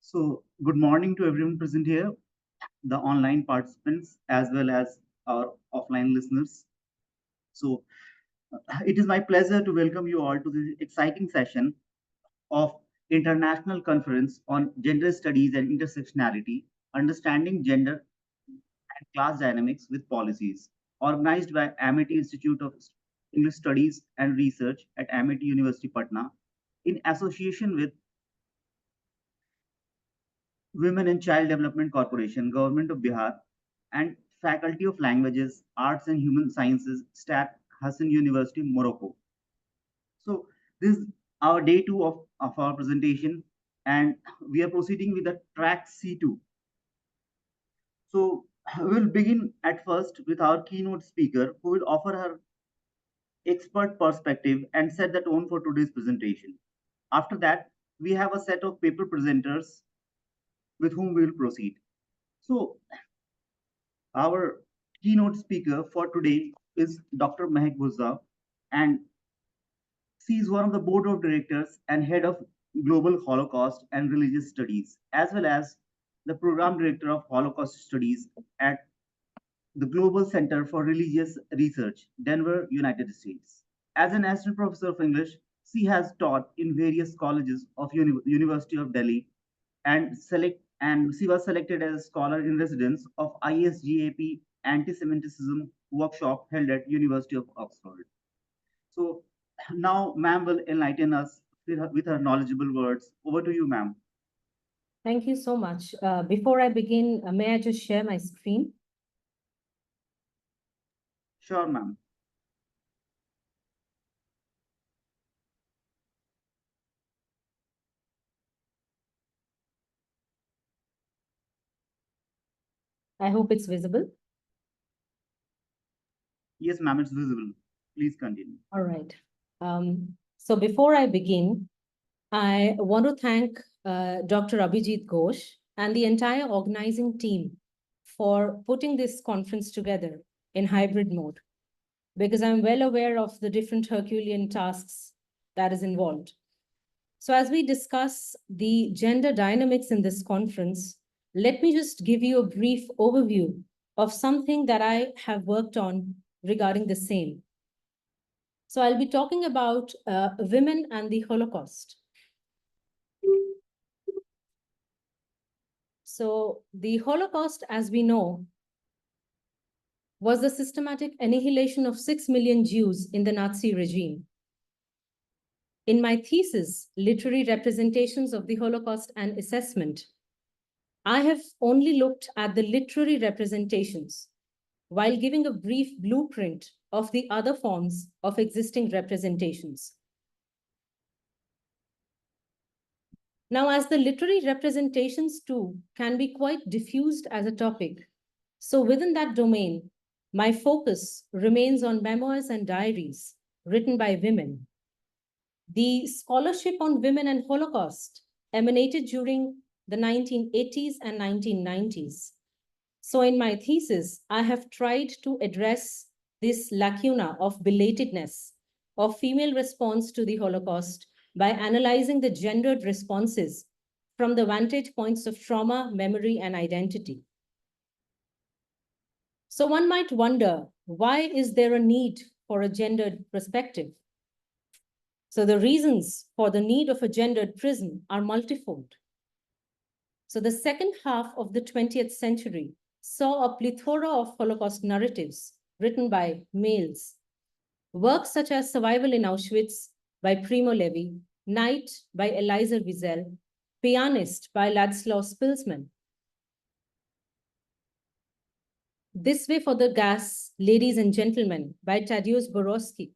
So, good morning to everyone present here, the online participants as well as our offline listeners. So, it is my pleasure to welcome you all to this exciting session of International Conference on Gender Studies and Intersectionality, Understanding Gender and Class Dynamics with Policies, organized by Amity Institute of English Studies and Research at Amity University, Patna, in association with Women and Child Development Corporation, Government of Bihar, and Faculty of Languages, Arts and Human Sciences, STAT, Hassan University, Morocco. So this is our day two of our presentation, and we are proceeding with the track C2. So we'll begin at first with our keynote speaker, who will offer her expert perspective and set the tone for today's presentation. After that, we have a set of paper presenters with whom we will proceed. So our keynote speaker for today is Dr. Mehak Buzza, and she is one of the board of directors and head of Global Holocaust and Religious Studies, as well as the program director of Holocaust Studies at the Global Center for Religious Research, Denver, United States. As an assistant professor of English, she has taught in various colleges of University of Delhi and she was selected as a scholar in residence of ISGAP anti-Semitism workshop held at University of Oxford. So now ma'am will enlighten us with her knowledgeable words. Over to you, ma'am. Thank you so much. Before I begin, may I just share my screen? Sure, ma'am. I hope it's visible. Yes, ma'am, it's visible. Please continue. All right. So before I begin, I want to thank Dr. Abhijit Ghosh and the entire organizing team for putting this conference together in hybrid mode, because I'm well aware of the different Herculean tasks that is involved. So as we discuss the gender dynamics in this conference, let me just give you a brief overview of something that I have worked on regarding the same. So I'll be talking about women and the Holocaust. So the Holocaust, as we know, was the systematic annihilation of 6 million Jews in the Nazi regime. In my thesis, Literary Representations of the Holocaust and Assessment, I have only looked at the literary representations while giving a brief blueprint of the other forms of existing representations. Now, as the literary representations too can be quite diffused as a topic, so within that domain, my focus remains on memoirs and diaries written by women. The scholarship on women and Holocaust emanated during the 1980s and 1990s. So in my thesis, I have tried to address this lacuna of belatedness of female response to the Holocaust by analyzing the gendered responses from the vantage points of trauma, memory, and identity. So one might wonder, why is there a need for a gendered perspective? So the reasons for the need of a gendered prism are multifold. So the second half of the 20th century saw a plethora of Holocaust narratives written by males. Works such as Survival in Auschwitz by Primo Levi, Night by Eliezer Wiesel, Pianist by Ladslaw Spilsman, This Way for the Gas, Ladies and Gentlemen by Tadeusz Borowski.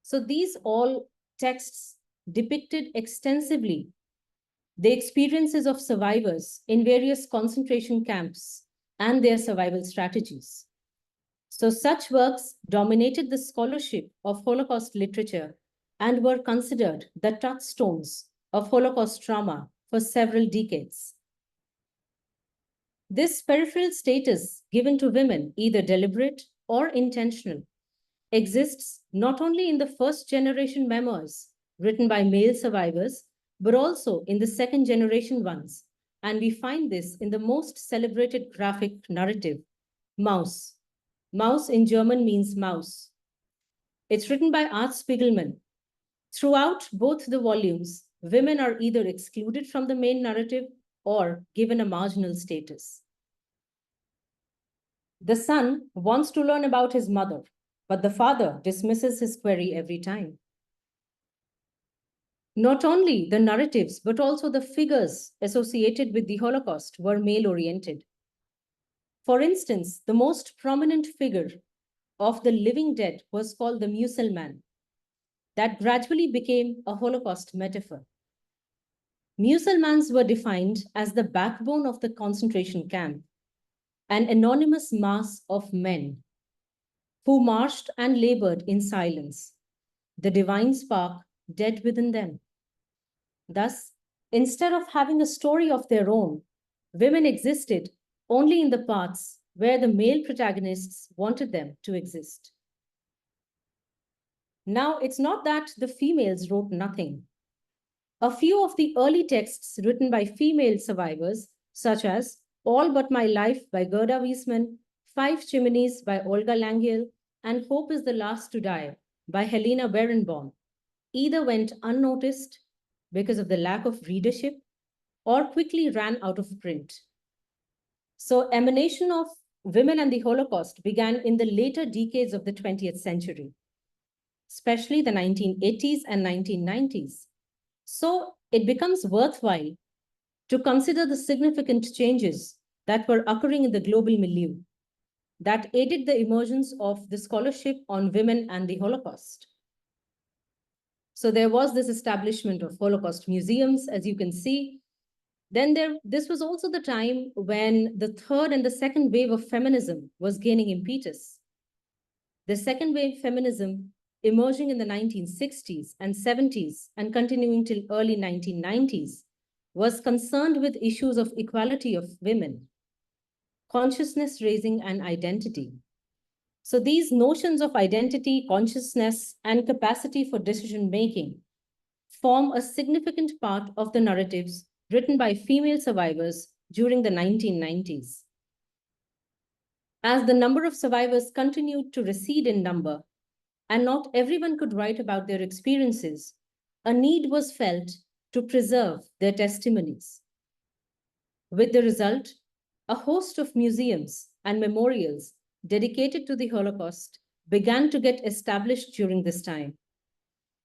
So these all texts depicted extensively the experiences of survivors in various concentration camps and their survival strategies. So such works dominated the scholarship of Holocaust literature and were considered the touchstones of Holocaust trauma for several decades. This peripheral status given to women, either deliberate or intentional, exists not only in the first generation memoirs written by male survivors, but also in the second generation ones. And we find this in the most celebrated graphic narrative, Maus. Maus in German means mouse. It's written by Art Spiegelman. Throughout both the volumes, women are either excluded from the main narrative or given a marginal status. The son wants to learn about his mother, but the father dismisses his query every time. Not only the narratives, but also the figures associated with the Holocaust were male-oriented. For instance, the most prominent figure of the living dead was called the Muselman. That gradually became a Holocaust metaphor. Muselmans were defined as the backbone of the concentration camp, an anonymous mass of men who marched and labored in silence, the divine spark dead within them. Thus, instead of having a story of their own, women existed only in the parts where the male protagonists wanted them to exist. Now, it's not that the females wrote nothing. A few of the early texts written by female survivors, such as All But My Life by Gerda Wiesmann, Five Chimneys by Olga Langiel, and Hope is the Last to Die by Helena Berenbaum, either went unnoticed because of the lack of readership or quickly ran out of print. So emanation of women and the Holocaust began in the later decades of the 20th century, especially the 1980s and 1990s. So it becomes worthwhile to consider the significant changes that were occurring in the global milieu that aided the emergence of the scholarship on women and the Holocaust. So there was this establishment of Holocaust museums, as you can see. Then this was also the time when the third and the second wave of feminism was gaining impetus. The second wave feminism, emerging in the 1960s and 70s and continuing till early 1990s, was concerned with issues of equality of women, consciousness raising, and identity. So these notions of identity, consciousness, and capacity for decision making form a significant part of the narratives written by female survivors during the 1990s. As the number of survivors continued to recede in number, and not everyone could write about their experiences, a need was felt to preserve their testimonies. With the result, a host of museums and memorials dedicated to the Holocaust began to get established during this time,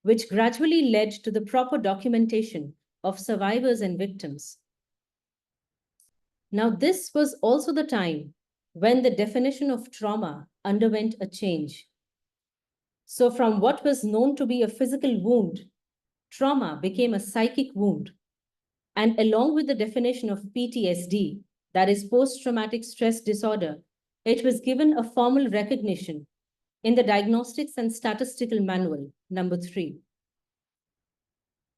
which gradually led to the proper documentation of survivors and victims. Now, this was also the time when the definition of trauma underwent a change. So from what was known to be a physical wound, trauma became a psychic wound. And along with the definition of PTSD, that is post-traumatic stress disorder, it was given a formal recognition in the Diagnostics and Statistical Manual, number 3.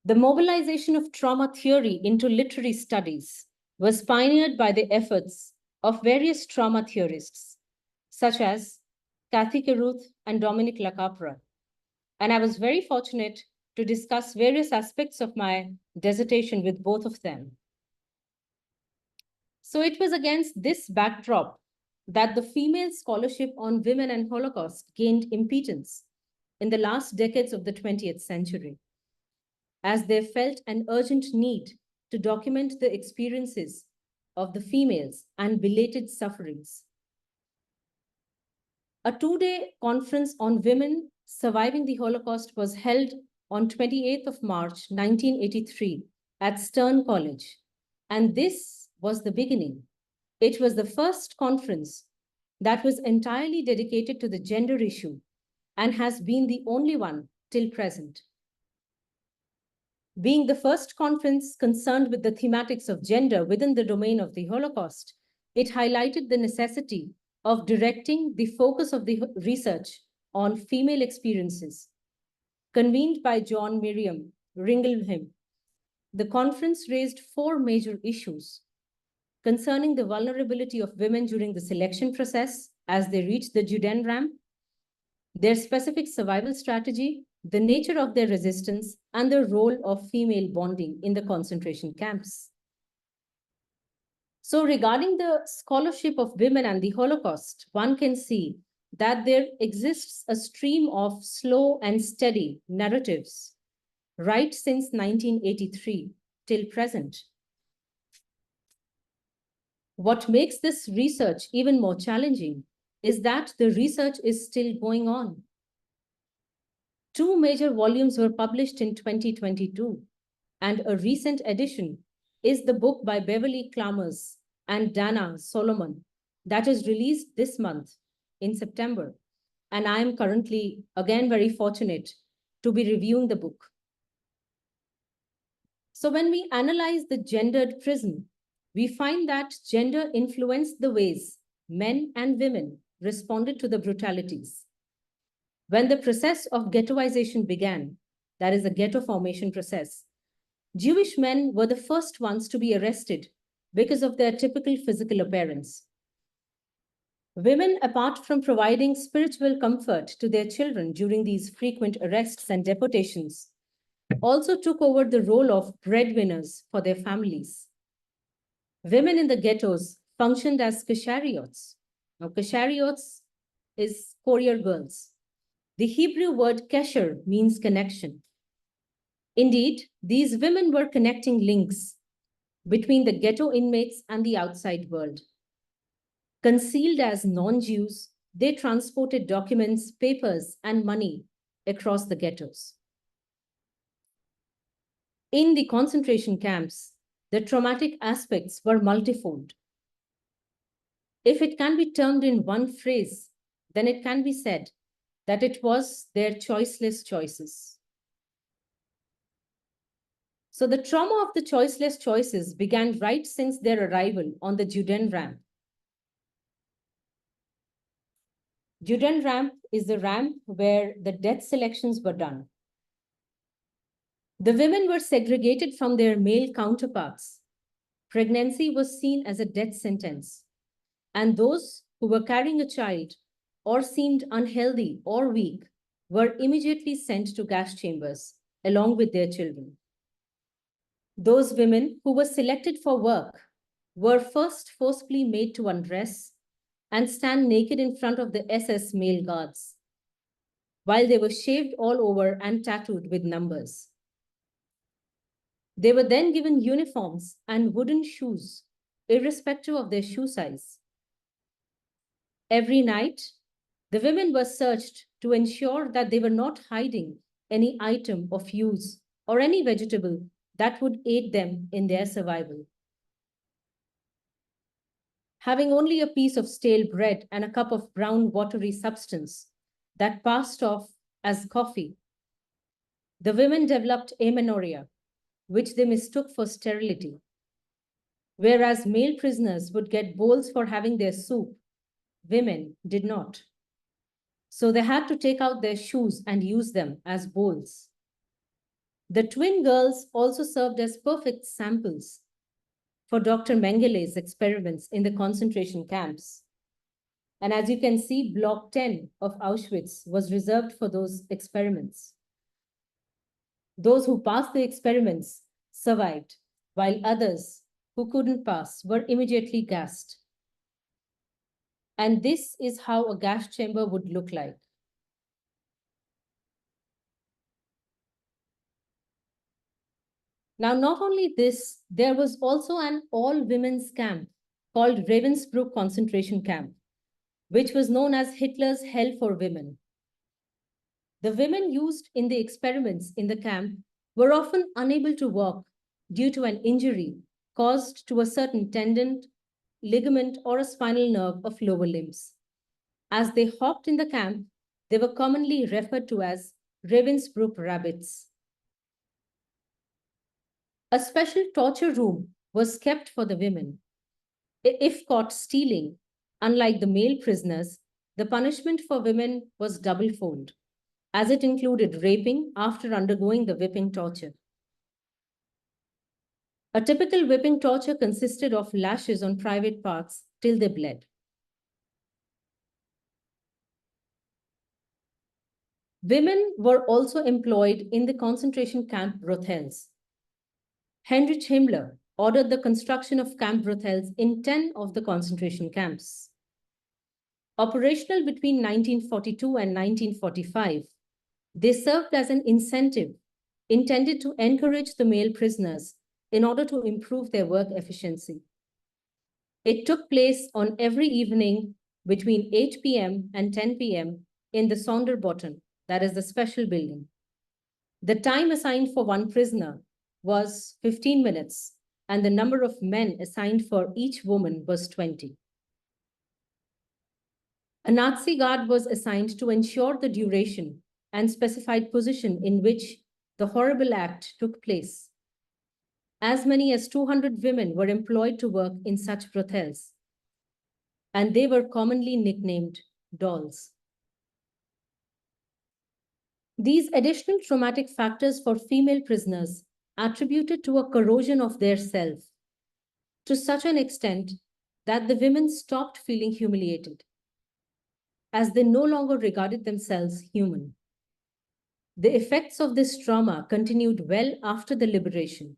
The mobilization of trauma theory into literary studies was pioneered by the efforts of various trauma theorists, such as Kathy Caruth and Dominic Lacapra. And I was very fortunate to discuss various aspects of my dissertation with both of them. So it was against this backdrop that the female scholarship on women and Holocaust gained impotence in the last decades of the 20th century, as they felt an urgent need to document the experiences of the females and belated sufferings. A 2-day conference on women surviving the Holocaust was held on 28th of March, 1983 at Stern College. And this was the beginning. It was the first conference that was entirely dedicated to the gender issue and has been the only one till present. Being the first conference concerned with the thematics of gender within the domain of the Holocaust, it highlighted the necessity of directing the focus of the research on female experiences. Convened by John Miriam Ringelheim, the conference raised 4 major issues concerning the vulnerability of women during the selection process as they reach the Judenram, their specific survival strategy, the nature of their resistance, and the role of female bonding in the concentration camps. So regarding the scholarship of women and the Holocaust, one can see that there exists a stream of slow and steady narratives right since 1983 till present. What makes this research even more challenging is that the research is still going on. Two major volumes were published in 2022, and a recent edition is the book by Beverly Clamers and Dana Solomon that is released this month in September. And I am currently, again, very fortunate to be reviewing the book. So when we analyze the gendered prism, we find that gender influenced the ways men and women responded to the brutalities. When the process of ghettoization began, that is the ghetto formation process, Jewish men were the first ones to be arrested because of their typical physical appearance. Women, apart from providing spiritual comfort to their children during these frequent arrests and deportations, also took over the role of breadwinners for their families. Women in the ghettos functioned as kashariots. Now, kashariots is courier girls. The Hebrew word kesher means connection. Indeed, these women were connecting links between the ghetto inmates and the outside world. Concealed as non-Jews, they transported documents, papers, and money across the ghettos. In the concentration camps, the traumatic aspects were multifold. If it can be termed in one phrase, then it can be said that it was their choiceless choices. So the trauma of the choiceless choices began right since their arrival on the Juden ramp. Juden ramp is the ramp where the death selections were done. The women were segregated from their male counterparts. Pregnancy was seen as a death sentence, and those who were carrying a child or seemed unhealthy or weak were immediately sent to gas chambers along with their children. Those women who were selected for work were first forcibly made to undress and stand naked in front of the SS male guards, while they were shaved all over and tattooed with numbers. They were then given uniforms and wooden shoes, irrespective of their shoe size. Every night, the women were searched to ensure that they were not hiding any item of use or any vegetable that would aid them in their survival. Having only a piece of stale bread and a cup of brown watery substance that passed off as coffee, the women developed amenorrhea, which they mistook for sterility. Whereas male prisoners would get bowls for having their soup, women did not. So they had to take out their shoes and use them as bowls. The twin girls also served as perfect samples for Dr. Mengelé's experiments in the concentration camps. And as you can see, Block 10 of Auschwitz was reserved for those experiments. Those who passed the experiments survived, while others who couldn't pass were immediately gassed. And this is how a gas chamber would look like. Now, not only this, there was also an all-women's camp called Ravensbrück concentration camp, which was known as Hitler's Hell for Women. The women used in the experiments in the camp were often unable to walk due to an injury caused to a certain tendon, ligament, or a spinal nerve of lower limbs. As they hopped in the camp, they were commonly referred to as Ravensbrück rabbits. A special torture room was kept for the women. If caught stealing, unlike the male prisoners, the punishment for women was double-fold, as it included raping after undergoing the whipping torture. A typical whipping torture consisted of lashes on private parts till they bled. Women were also employed in the concentration camp brothels. Heinrich Himmler ordered the construction of camp brothels in 10 of the concentration camps. Operational between 1942 and 1945, they served as an incentive intended to encourage the male prisoners in order to improve their work efficiency. It took place on every evening between 8 p.m. and 10 p.m. in the Sonderbotten, that is the special building. The time assigned for one prisoner was 15 minutes, and the number of men assigned for each woman was 20. A Nazi guard was assigned to ensure the duration and specified position in which the horrible act took place. As many as 200 women were employed to work in such brothels, and they were commonly nicknamed dolls. These additional traumatic factors for female prisoners attributed to a corrosion of their self to such an extent that the women stopped feeling humiliated, as they no longer regarded themselves human. The effects of this trauma continued well after the liberation,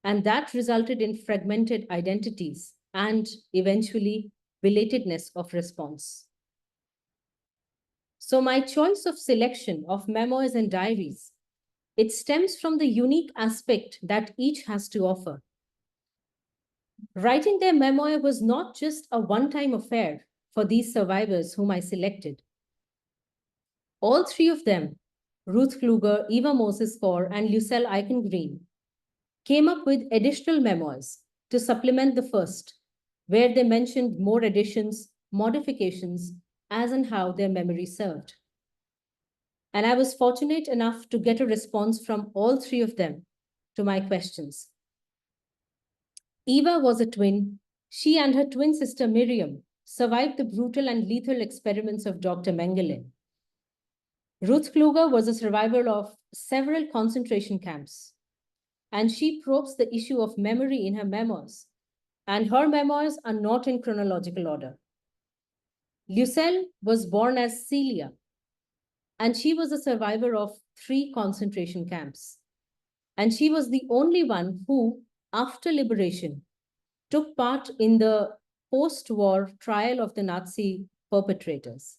and that resulted in fragmented identities and eventually belatedness of response. So my choice of selection of memoirs and diaries, it stems from the unique aspect that each has to offer. Writing their memoir was not just a one-time affair for these survivors whom I selected. All three of them, Ruth Kluger, Eva Moses Kaur, and Lucelle Eichengreen, came up with additional memoirs to supplement the first, where they mentioned more additions, modifications, as and how their memory served. And I was fortunate enough to get a response from all three of them to my questions. Eva was a twin. She and her twin sister Miriam survived the brutal and lethal experiments of Dr. Mengele. Ruth Kluger was a survivor of several concentration camps, and she probes the issue of memory in her memoirs, and her memoirs are not in chronological order. Lucelle was born as Celia, and she was a survivor of 3 concentration camps. And she was the only one who, after liberation, took part in the post-war trial of the Nazi perpetrators.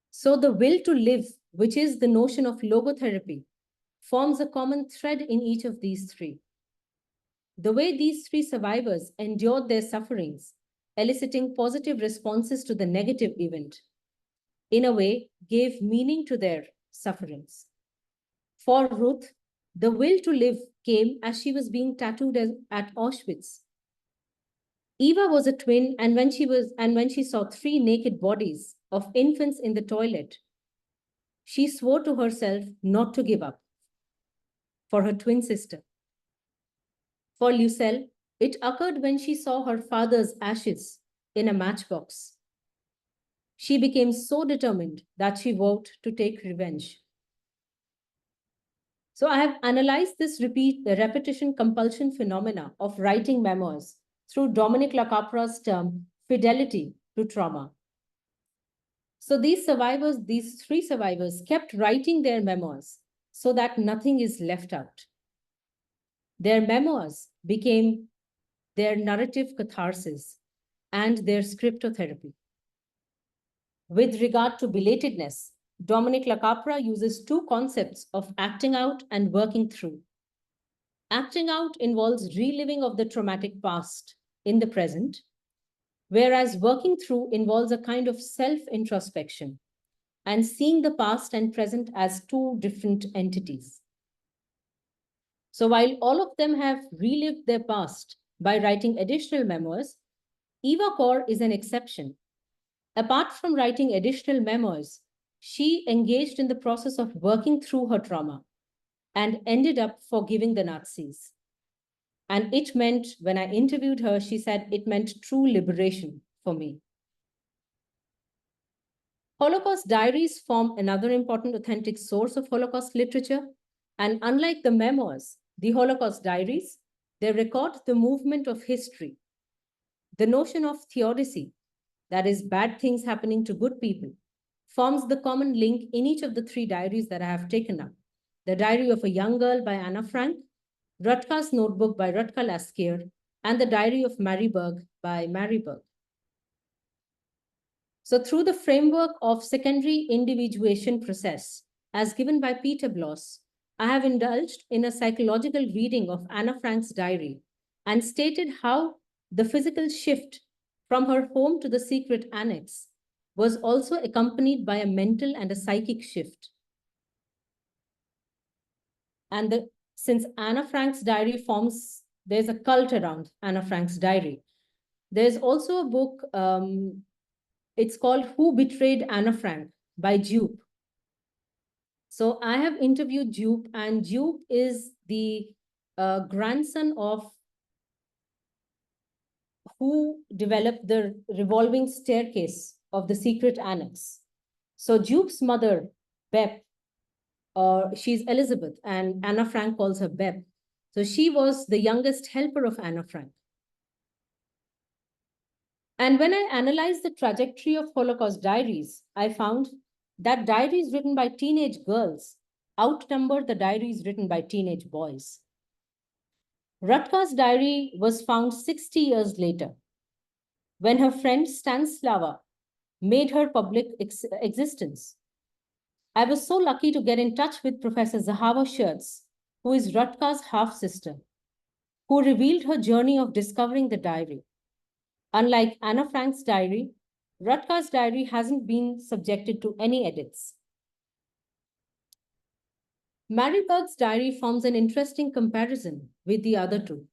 So the will to live, which is the notion of logotherapy, forms a common thread in each of these 3. The way these 3 survivors endured their sufferings, eliciting positive responses to the negative event, in a way gave meaning to their sufferings. For Ruth, the will to live came as she was being tattooed at Auschwitz. Eva was a twin, and when she saw 3 naked bodies of infants in the toilet, she swore to herself not to give up for her twin sister. For Lucelle, it occurred when she saw her father's ashes in a matchbox. She became so determined that she vowed to take revenge. So I have analyzed this repetition compulsion phenomena of writing memoirs through Dominic Lacapra's term, fidelity to trauma. So these 3 survivors kept writing their memoirs so that nothing is left out. Their memoirs became their narrative catharsis and their scriptotherapy. With regard to belatedness, Dominic Lacapra uses 2 concepts of acting out and working through. Acting out involves reliving of the traumatic past in the present, whereas working through involves a kind of self-introspection and seeing the past and present as 2 different entities. So while all of them have relived their past by writing additional memoirs, Eva Kaur is an exception. Apart from writing additional memoirs, she engaged in the process of working through her trauma and ended up forgiving the Nazis. And it meant, when I interviewed her, she said it meant true liberation for me. Holocaust diaries form another important authentic source of Holocaust literature. And unlike the memoirs, the Holocaust diaries, they record the movement of history. The notion of theodicy, that is bad things happening to good people, forms the common link in each of the three diaries that I have taken up. The Diary of a Young Girl by Anna Frank, Rutka's Notebook by Rutka Laskier, and the Diary of Mary Berg by Mary Berg. So through the framework of secondary individuation process, as given by Peter Bloss, I have indulged in a psychological reading of Anna Frank's diary and stated how the physical shift from her home to the secret annex was also accompanied by a mental and a psychic shift. And since Anna Frank's diary forms, there's a cult around Anna Frank's diary. There's also a book, it's called Who Betrayed Anna Frank by Jupe. So I have interviewed Jupe, and Jupe is the grandson of who developed the revolving staircase of the secret annex. So Jupe's mother, Bep, she's Elizabeth, and Anna Frank calls her Bep. So she was the youngest helper of Anna Frank. And when I analyzed the trajectory of Holocaust diaries, I found that diaries written by teenage girls outnumbered the diaries written by teenage boys. Rutka's diary was found 60 years later, when her friend Stanislava made her public existence. I was so lucky to get in touch with Professor Zahava Schertz, who is Rutka's half-sister, who revealed her journey of discovering the diary. Unlike Anna Frank's diary, Rutka's diary hasn't been subjected to any edits. Mary Berg's diary forms an interesting comparison with the other two.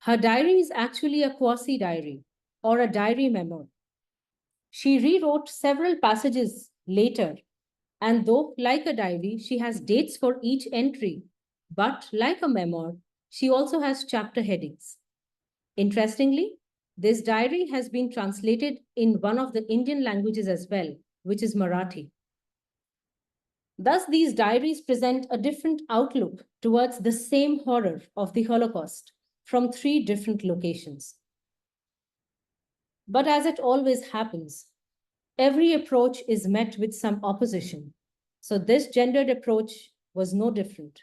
Her diary is actually a quasi-diary or a diary memoir. She rewrote several passages later, and though like a diary, she has dates for each entry, but like a memoir, she also has chapter headings. Interestingly, this diary has been translated in one of the Indian languages as well, which is Marathi. Thus, these diaries present a different outlook towards the same horror of the Holocaust from three different locations. But as it always happens, every approach is met with some opposition. So this gendered approach was no different.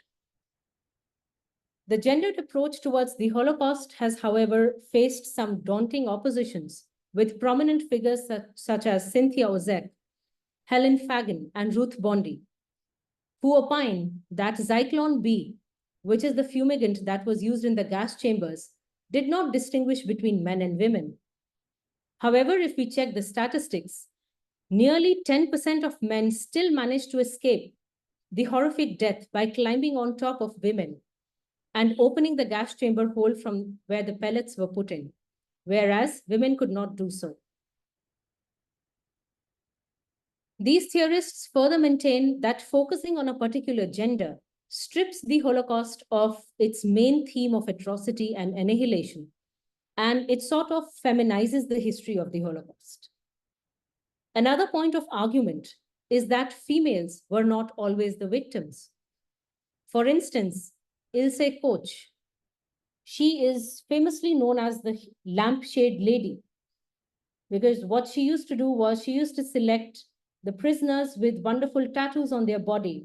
The gendered approach towards the Holocaust has, however, faced some daunting oppositions with prominent figures such as Cynthia Ozick, Helen Fagan, and Ruth Bondi, who opine that Zyklon B, which is the fumigant that was used in the gas chambers, did not distinguish between men and women. However, if we check the statistics, nearly 10% of men still managed to escape the horrific death by climbing on top of women and opening the gas chamber hole from where the pellets were put in, whereas women could not do so. These theorists further maintain that focusing on a particular gender strips the Holocaust of its main theme of atrocity and annihilation, and it sort of feminizes the history of the Holocaust. Another point of argument is that females were not always the victims. For instance, Ilse Koch, she is famously known as the lampshade lady, because what she used to do was she used to select the prisoners with wonderful tattoos on their body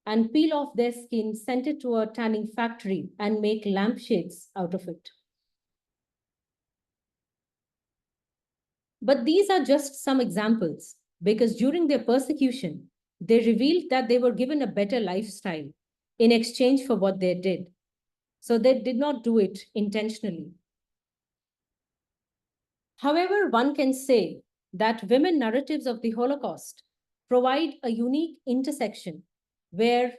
and peel off their skin, send it to a tanning factory, and make lampshades out of it. But these are just some examples, because during their persecution, they revealed that they were given a better lifestyle in exchange for what they did. So they did not do it intentionally. However, one can say that women narratives of the Holocaust provide a unique intersection where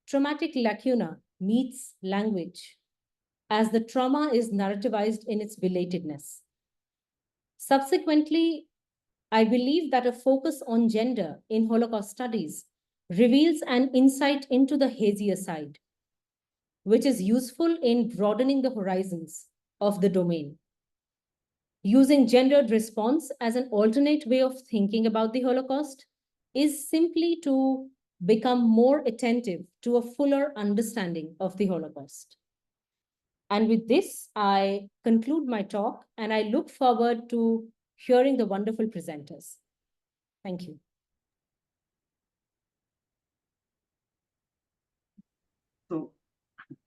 traumatic lacuna meets language, as the trauma is narrativized in its belatedness. Subsequently, I believe that a focus on gender in Holocaust studies reveals an insight into the hazier side, which is useful in broadening the horizons of the domain. Using gendered response as an alternate way of thinking about the Holocaust is simply to become more attentive to a fuller understanding of the Holocaust. And with this, I conclude my talk, and I look forward to hearing the wonderful presenters. Thank you.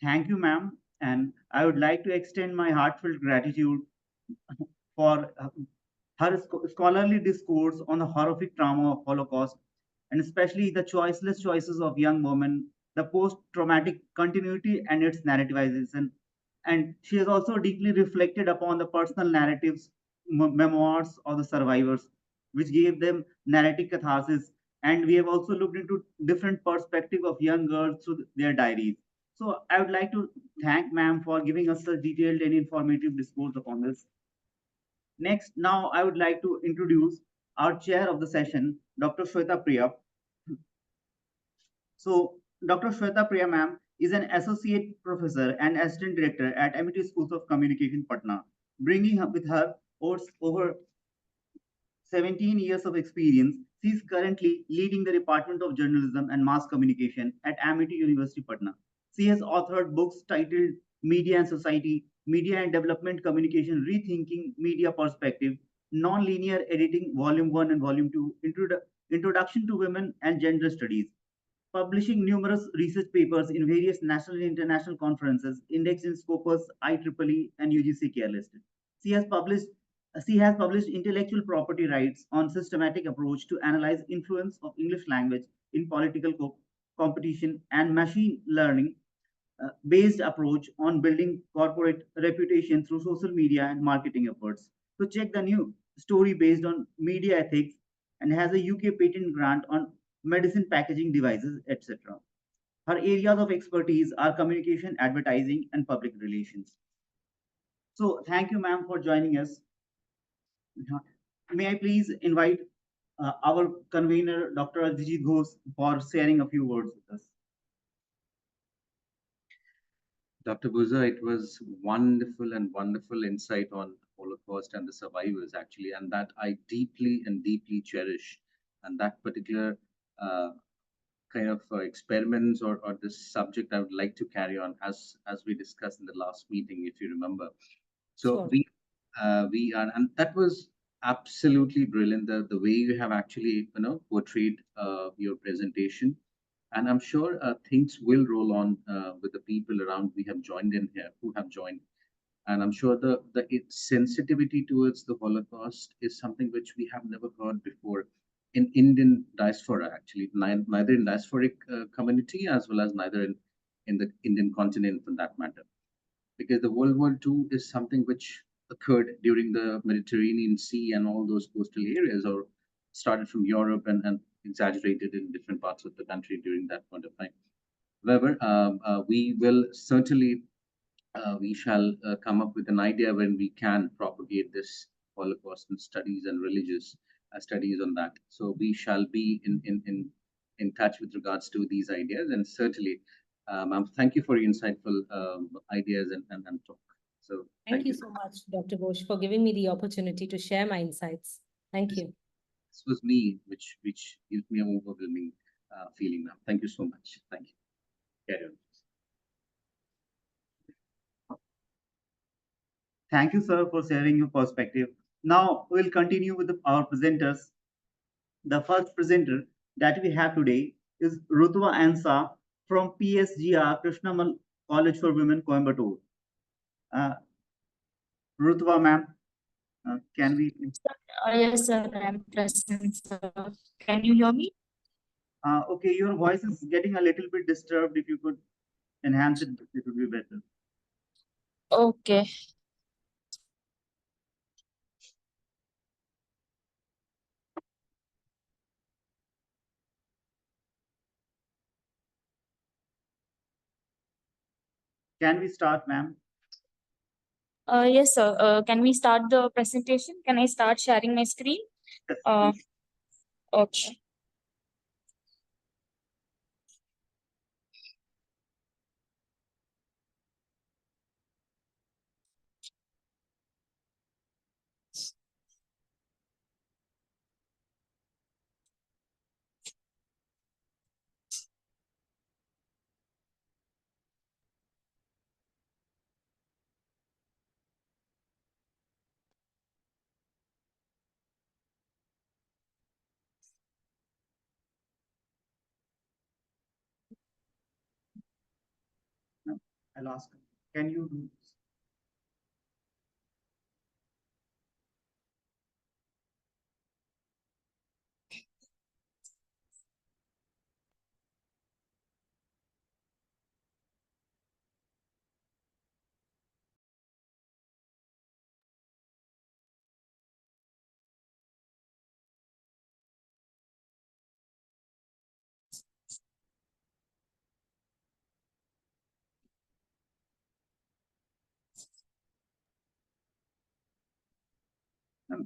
Thank you, ma'am. And I would like to extend my heartfelt gratitude for her scholarly discourse on the horrific trauma of Holocaust, and especially the choiceless choices of young women, the post-traumatic continuity and its narrativization. And she has also deeply reflected upon the personal narratives, memoirs of the survivors, which gave them narrative catharsis. And we have also looked into different perspective of young girls through their diaries. So I would like to thank ma'am for giving us a detailed and informative discourse upon this. Next, now I would like to introduce our chair of the session, Dr. Shweta Priya. So, Dr. Shweta Priya ma'am is an associate professor and assistant director at MIT Schools of Communication, Patna, bringing with her over 17 years of experience. She is currently leading the Department of Journalism and Mass Communication at MIT University, Patna. She has authored books titled Media and Society, Media and Development Communication, Rethinking Media Perspective, Nonlinear Editing, Volume 1 and Volume 2, Introduction to Women and Gender Studies, publishing numerous research papers in various national and international conferences, indexed in Scopus, IEEE, and UGC care listed. She has published she has published intellectual property rights on systematic approach to analyze influence of English language in political competition and machine learning based approach on building corporate reputation through social media and marketing efforts. So check the new story based on media ethics and has a UK patent grant on medicine packaging devices, etc. Her areas of expertise are communication, advertising, and public relations. So thank you, ma'am, for joining us. May I please invite our convener, Dr. Ajit Ghosh, for sharing a few words with us. Dr. Buza, it was wonderful insight on Holocaust and the survivors, actually, and that I deeply and deeply cherish. And that particular kind of experiments or this subject, I would like to carry on as we discussed in the last meeting, if you remember. So Sure. we are, and that was absolutely brilliant. The way you have actually portrayed your presentation, and I'm sure things will roll on with the people around we have joined in here who have joined, and I'm sure the sensitivity towards the Holocaust is something which we have never heard before in Indian diaspora, actually, neither in diasporic community as well as neither in the Indian continent for that matter, because the World War II is something which occurred during the Mediterranean Sea and all those coastal areas, or started from Europe and exaggerated in different parts of the country during that point of time. However, we will certainly we shall come up with an idea when we can propagate this Holocaust and studies and religious studies on that. So we shall be in touch with regards to these ideas, and certainly, thank you for your insightful ideas and talk. So Thank you so much, Dr. Ghosh, for giving me the opportunity to share my insights. Thank you. This was me, which gives me an overwhelming feeling now. Thank you so much. Thank you. Carry on. Thank you, sir, for sharing your perspective. Now we'll continue with our presenters. The first presenter that we have today is Rutva Ansa from PSGR Krishnamal College for Women, Coimbatore. Rutva, ma'am, can we? Yes, sir, I'm present, sir. Can you hear me? Okay, your voice is getting a little bit disturbed. If you could enhance it, it would be better. Okay. Can we start, ma'am? Yes, sir. Can we start the presentation? Can I start sharing my screen? Uh, okay. I'll ask, can you do this?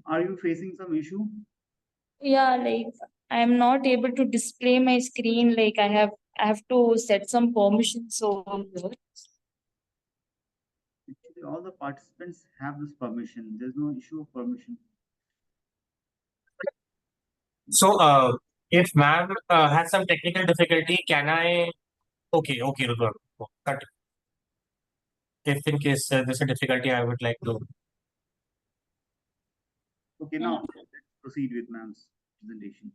Are you facing some issue? Yeah, like I'm not able to display my screen. Like I have to set some permissions over here. Actually, all the participants have this permission. There's no issue of permission. So, if ma'am has some technical difficulty, can I? Okay, okay, Rudra. Cut. If in case there's a difficulty, I would like to. Okay, now let's proceed with ma'am's presentation.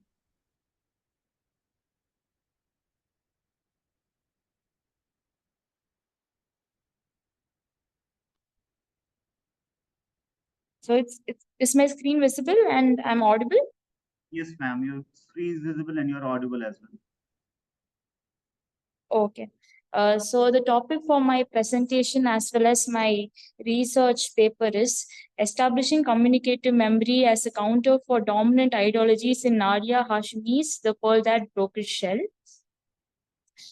So is my screen visible and I'm audible? Yes, ma'am, your screen is visible and you're audible as well. Okay. So the topic for my presentation as well as my research paper is establishing communicative memory as a counter for dominant ideologies in Nadia Hashmi's The Pearl That Broke Its Shell.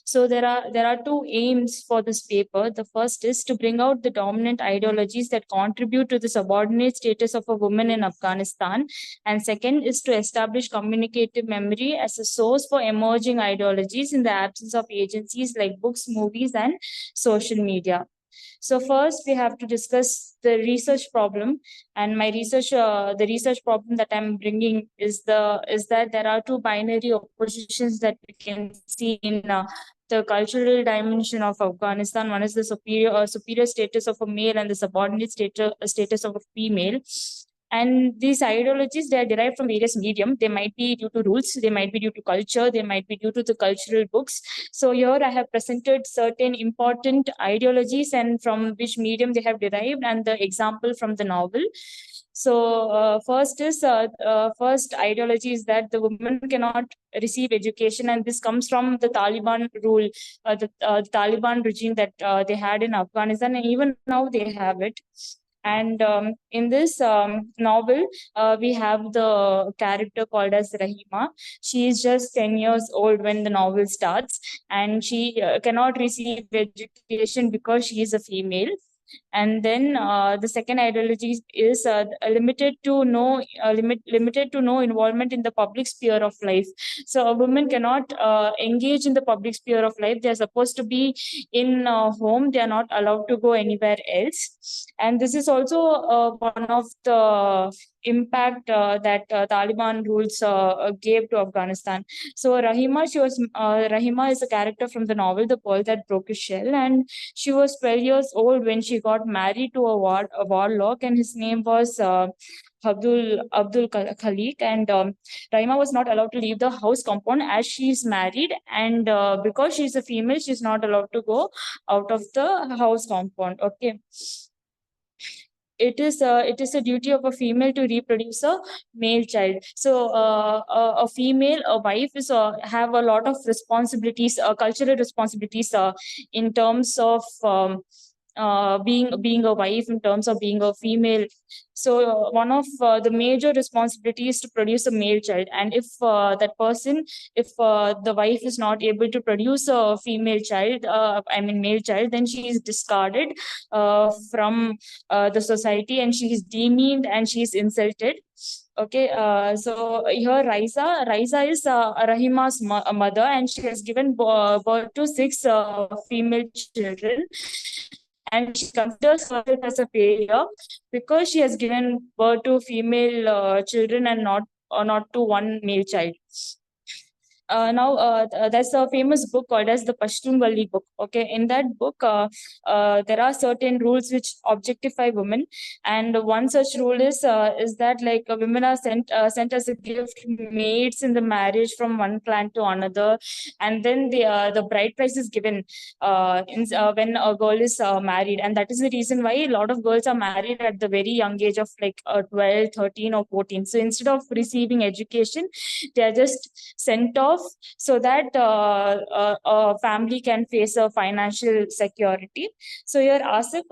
So there are two aims for this paper. The first is to bring out the dominant ideologies that contribute to the subordinate status of a woman in Afghanistan, and second is to establish communicative memory as a source for emerging ideologies in the absence of agencies like books, movies, and social media. So first we have to discuss the research problem, and my research, the research problem that I'm bringing is that there are two binary oppositions that we can see in the cultural dimension of Afghanistan. One is the superior status of a male and the subordinate status of a female. And these ideologies, they are derived from various medium. They might be due to rules, they might be due to culture, they might be due to the cultural books. So here I have presented certain important ideologies and from which medium they have derived, and the example from the novel. So first ideology is that the woman cannot receive education, and this comes from the Taliban rule, the Taliban regime that they had in Afghanistan, and even now they have it. And in this novel, we have the character called as Rahima. She is just 10 years old when the novel starts, and she cannot receive education because she is a female. And then the second ideology is limited to no involvement in the public sphere of life. So a woman cannot engage in the public sphere of life. They are supposed to be in home. They are not allowed to go anywhere else. And this is also one of the impact that Taliban rules gave to Afghanistan. So Rahima is a character from the novel The Pearl That Broke His Shell, and she was 12 years old when she got married to a warlock, and his name was Abdul Khalik. And Rahima was not allowed to leave the house compound as she is married, and because she is a female, she is not allowed to go out of the house compound. Okay. It is a duty of a female to reproduce a male child. So a female, a wife is have a lot of responsibilities, cultural responsibilities in terms of being a wife, in terms of being a female. So one of the major responsibilities is to produce a male child, and if if the wife is not able to produce a female child, male child, then she is discarded from the society, and she is demeaned and she is insulted. Okay, so here Raisa is Rahima's mother, and she has given birth to 6 female children, and she considers herself as a failure because she has given birth to female children and not to one male child. there's a famous book called as the Pashtun Valli book. Okay, in that book, there are certain rules which objectify women, and one such rule is that like women are sent as a gift maids in the marriage from one clan to another, and then the bride price is given when a girl is married, and that is the reason why a lot of girls are married at the very young age of like 12, 13 or 14. So instead of receiving education, they are just sent off so that a family can face a financial security. So here Asif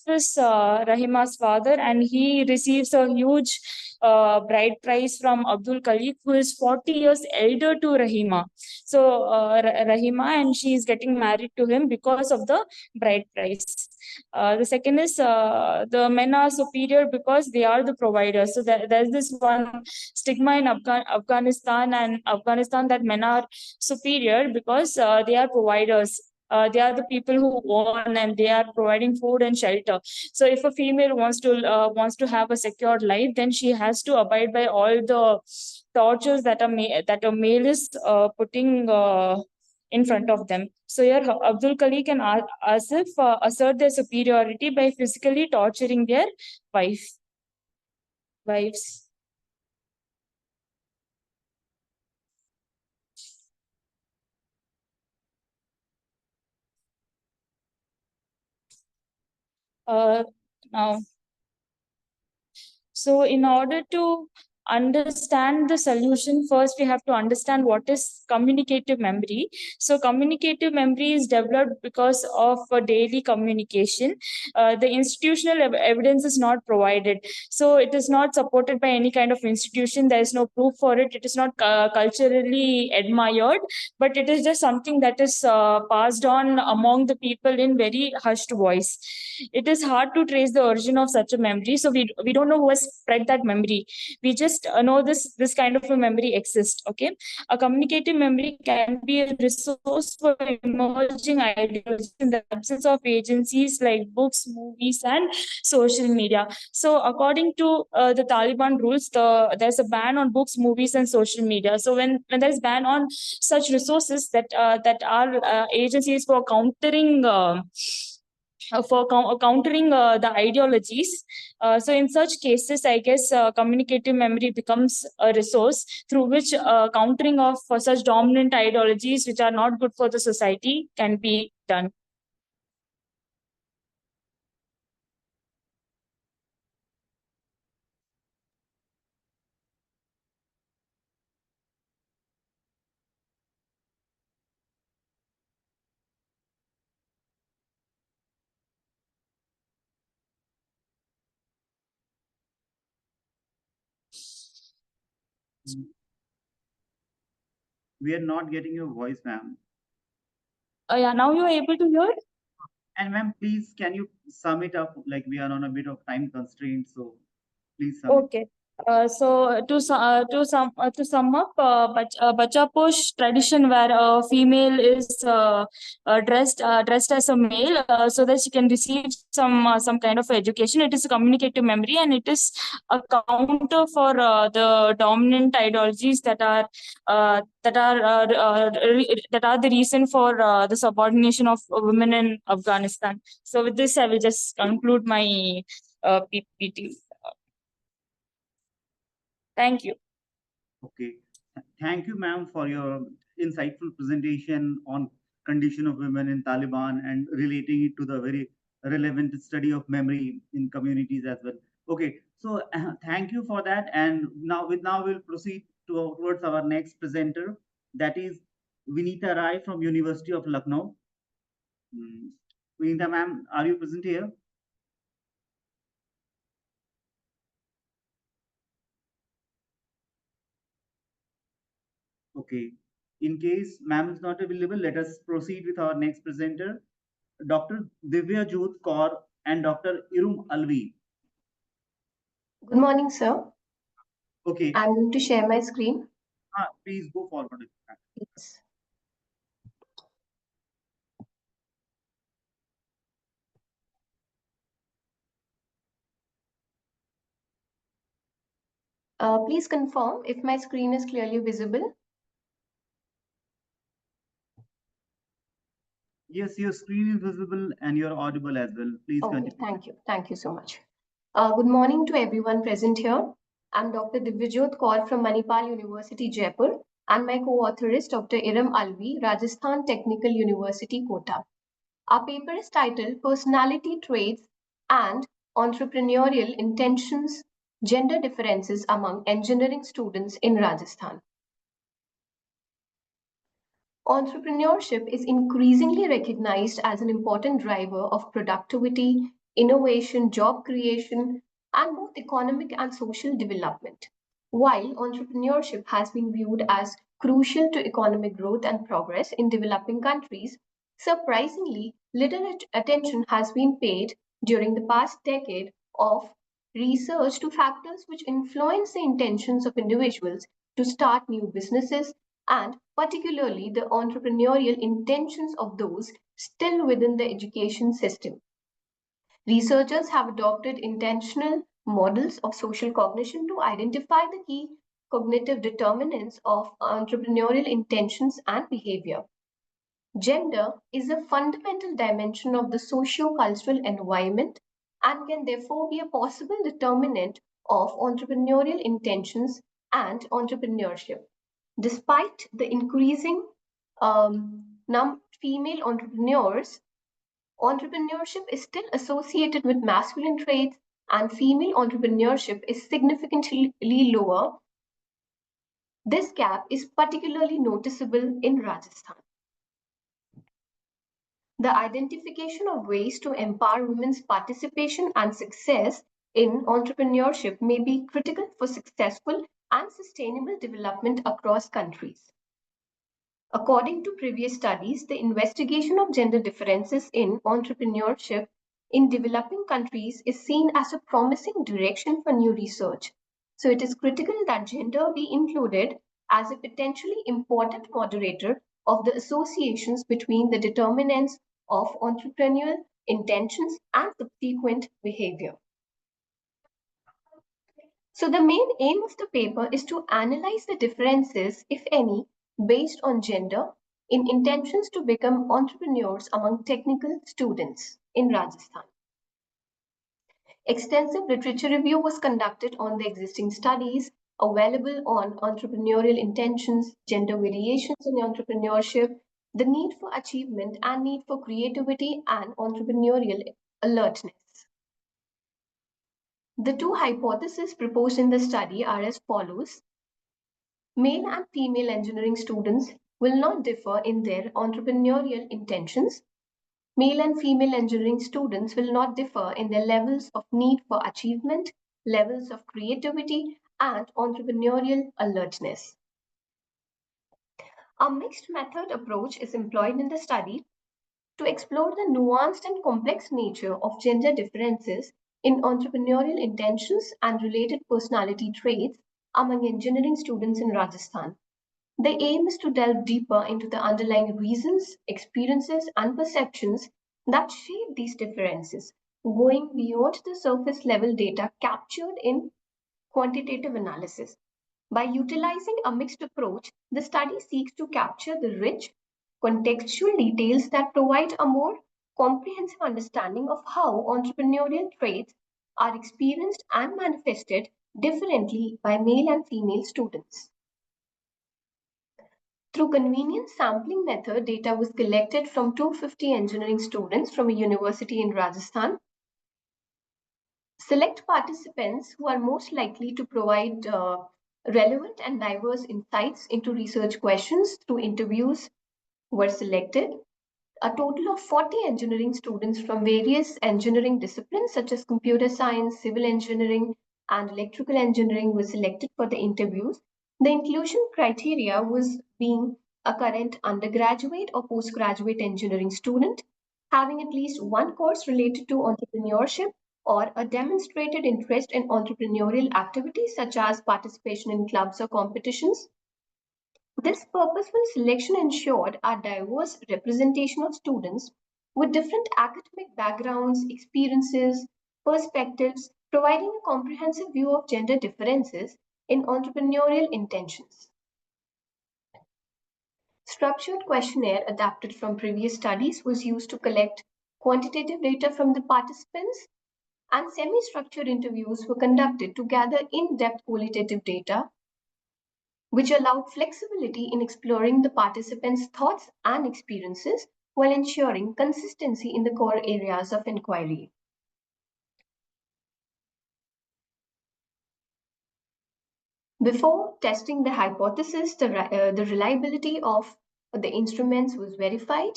is Rahima's father, and he receives a huge bride price from Abdul Khalik, who is 40 years elder to Rahima. So Rahima, and she is getting married to him because of the bride price. The second is the men are superior because they are the providers. So there's this one stigma in Afghanistan that men are superior because they are providers. They are the people who earn and they are providing food and shelter. So if a female wants to have a secured life, then she has to abide by all the tortures that a male is putting in front of them. So here Abdul Khalik and Asif assert their superiority by physically torturing their wives. Now, so in order to understand the solution, first we have to understand what is communicative memory. So communicative memory is developed because of daily communication. The institutional evidence is not provided. So it is not supported by any kind of institution. There is no proof for it. It is not culturally admired, but it is just something that is passed on among the people in very hushed voice. It is hard to trace the origin of such a memory. So we don't know who has spread that memory. We just know this kind of a memory exists. Okay, a communicative memory can be a resource for emerging ideologies in the absence of agencies like books, movies, and social media. So according to the Taliban rules, there's a ban on books, movies, and social media. So when there's ban on such resources that are agencies for countering countering the ideologies. So in such cases, I guess communicative memory becomes a resource through which countering of such dominant ideologies which are not good for the society can be done. We are not getting your voice, ma'am. Yeah, now you are able to hear? And ma'am, please, can you sum it up? Like we are on a bit of time constraint, so please sum it. Okay. So to sum up, Bachaposh tradition where a female is dressed as a male so that she can receive some kind of education. It is a communicative memory, and it is a counter for the dominant ideologies that are the reason for the subordination of women in Afghanistan. So with this, I will just conclude my PPT. Thank you. Okay. Thank you, ma'am, for your insightful presentation on condition of women in Taliban and relating it to the very relevant study of memory in communities as well. Okay, so thank you for that. And now we'll proceed towards our next presenter, that is Vinita Rai from University of Lucknow. Vinita, ma'am, are you present here? Okay. In case ma'am is not available, let us proceed with our next presenter, Dr. Divya Jyot Kaur and Dr. Irum Alvi. Good morning, sir. Okay. I'm going to share my screen. Please go forward. Yes. Please confirm if my screen is clearly visible. Yes, your screen is visible and you're audible as well. Please Okay, continue. thank you. Thank you so much. Good morning to everyone present here. I'm Dr. Divyajot Kaur from Manipal University, Jaipur, and my co-author is Dr. Iram Alvi, Rajasthan Technical University, Kota. Our paper is titled Personality Traits and Entrepreneurial Intentions, Gender Differences Among Engineering Students in Rajasthan. Entrepreneurship is increasingly recognized as an important driver of productivity, innovation, job creation, and both economic and social development. While entrepreneurship has been viewed as crucial to economic growth and progress in developing countries, surprisingly little attention has been paid during the past decade of research to factors which influence the intentions of individuals to start new businesses and particularly the entrepreneurial intentions of those still within the education system. Researchers have adopted intentional models of social cognition to identify the key cognitive determinants of entrepreneurial intentions and behavior. Gender is a fundamental dimension of the socio-cultural environment and can therefore be a possible determinant of entrepreneurial intentions and entrepreneurship. Despite the increasing number of female entrepreneurs, entrepreneurship is still associated with masculine traits and female entrepreneurship is significantly lower. This gap is particularly noticeable in Rajasthan. The identification of ways to empower women's participation and success in entrepreneurship may be critical for successful and sustainable development across countries. According to previous studies, the investigation of gender differences in entrepreneurship in developing countries is seen as a promising direction for new research. So it is critical that gender be included as a potentially important moderator of the associations between the determinants of entrepreneurial intentions and subsequent behavior. So the main aim of the paper is to analyze the differences, if any, based on gender in intentions to become entrepreneurs among technical students in Rajasthan. Extensive literature review was conducted on the existing studies available on entrepreneurial intentions, gender variations in entrepreneurship, the need for achievement and need for creativity and entrepreneurial alertness. The two hypotheses proposed in the study are as follows. Male and female engineering students will not differ in their entrepreneurial intentions. Male and female engineering students will not differ in their levels of need for achievement, levels of creativity, and entrepreneurial alertness. A mixed method approach is employed in the study to explore the nuanced and complex nature of gender differences in entrepreneurial intentions and related personality traits among engineering students in Rajasthan. The aim is to delve deeper into the underlying reasons, experiences, and perceptions that shape these differences, going beyond the surface level data captured in quantitative analysis. By utilizing a mixed approach, the study seeks to capture the rich, contextual details that provide a more comprehensive understanding of how entrepreneurial traits are experienced and manifested differently by male and female students. Through convenient sampling method, data was collected from 250 engineering students from a university in Rajasthan. Select participants who are most likely to provide relevant and diverse insights into research questions through interviews were selected. A total of 40 engineering students from various engineering disciplines such as computer science, civil engineering, and electrical engineering were selected for the interviews. The inclusion criteria was being a current undergraduate or postgraduate engineering student, having at least one course related to entrepreneurship or a demonstrated interest in entrepreneurial activities such as participation in clubs or competitions. This purposeful selection ensured a diverse representation of students with different academic backgrounds, experiences, perspectives, providing a comprehensive view of gender differences in entrepreneurial intentions. Structured questionnaire adapted from previous studies was used to collect quantitative data from the participants, and semi-structured interviews were conducted to gather in-depth qualitative data, which allowed flexibility in exploring the participants' thoughts and experiences while ensuring consistency in the core areas of inquiry. Before testing the hypothesis, the reliability of the instruments was verified,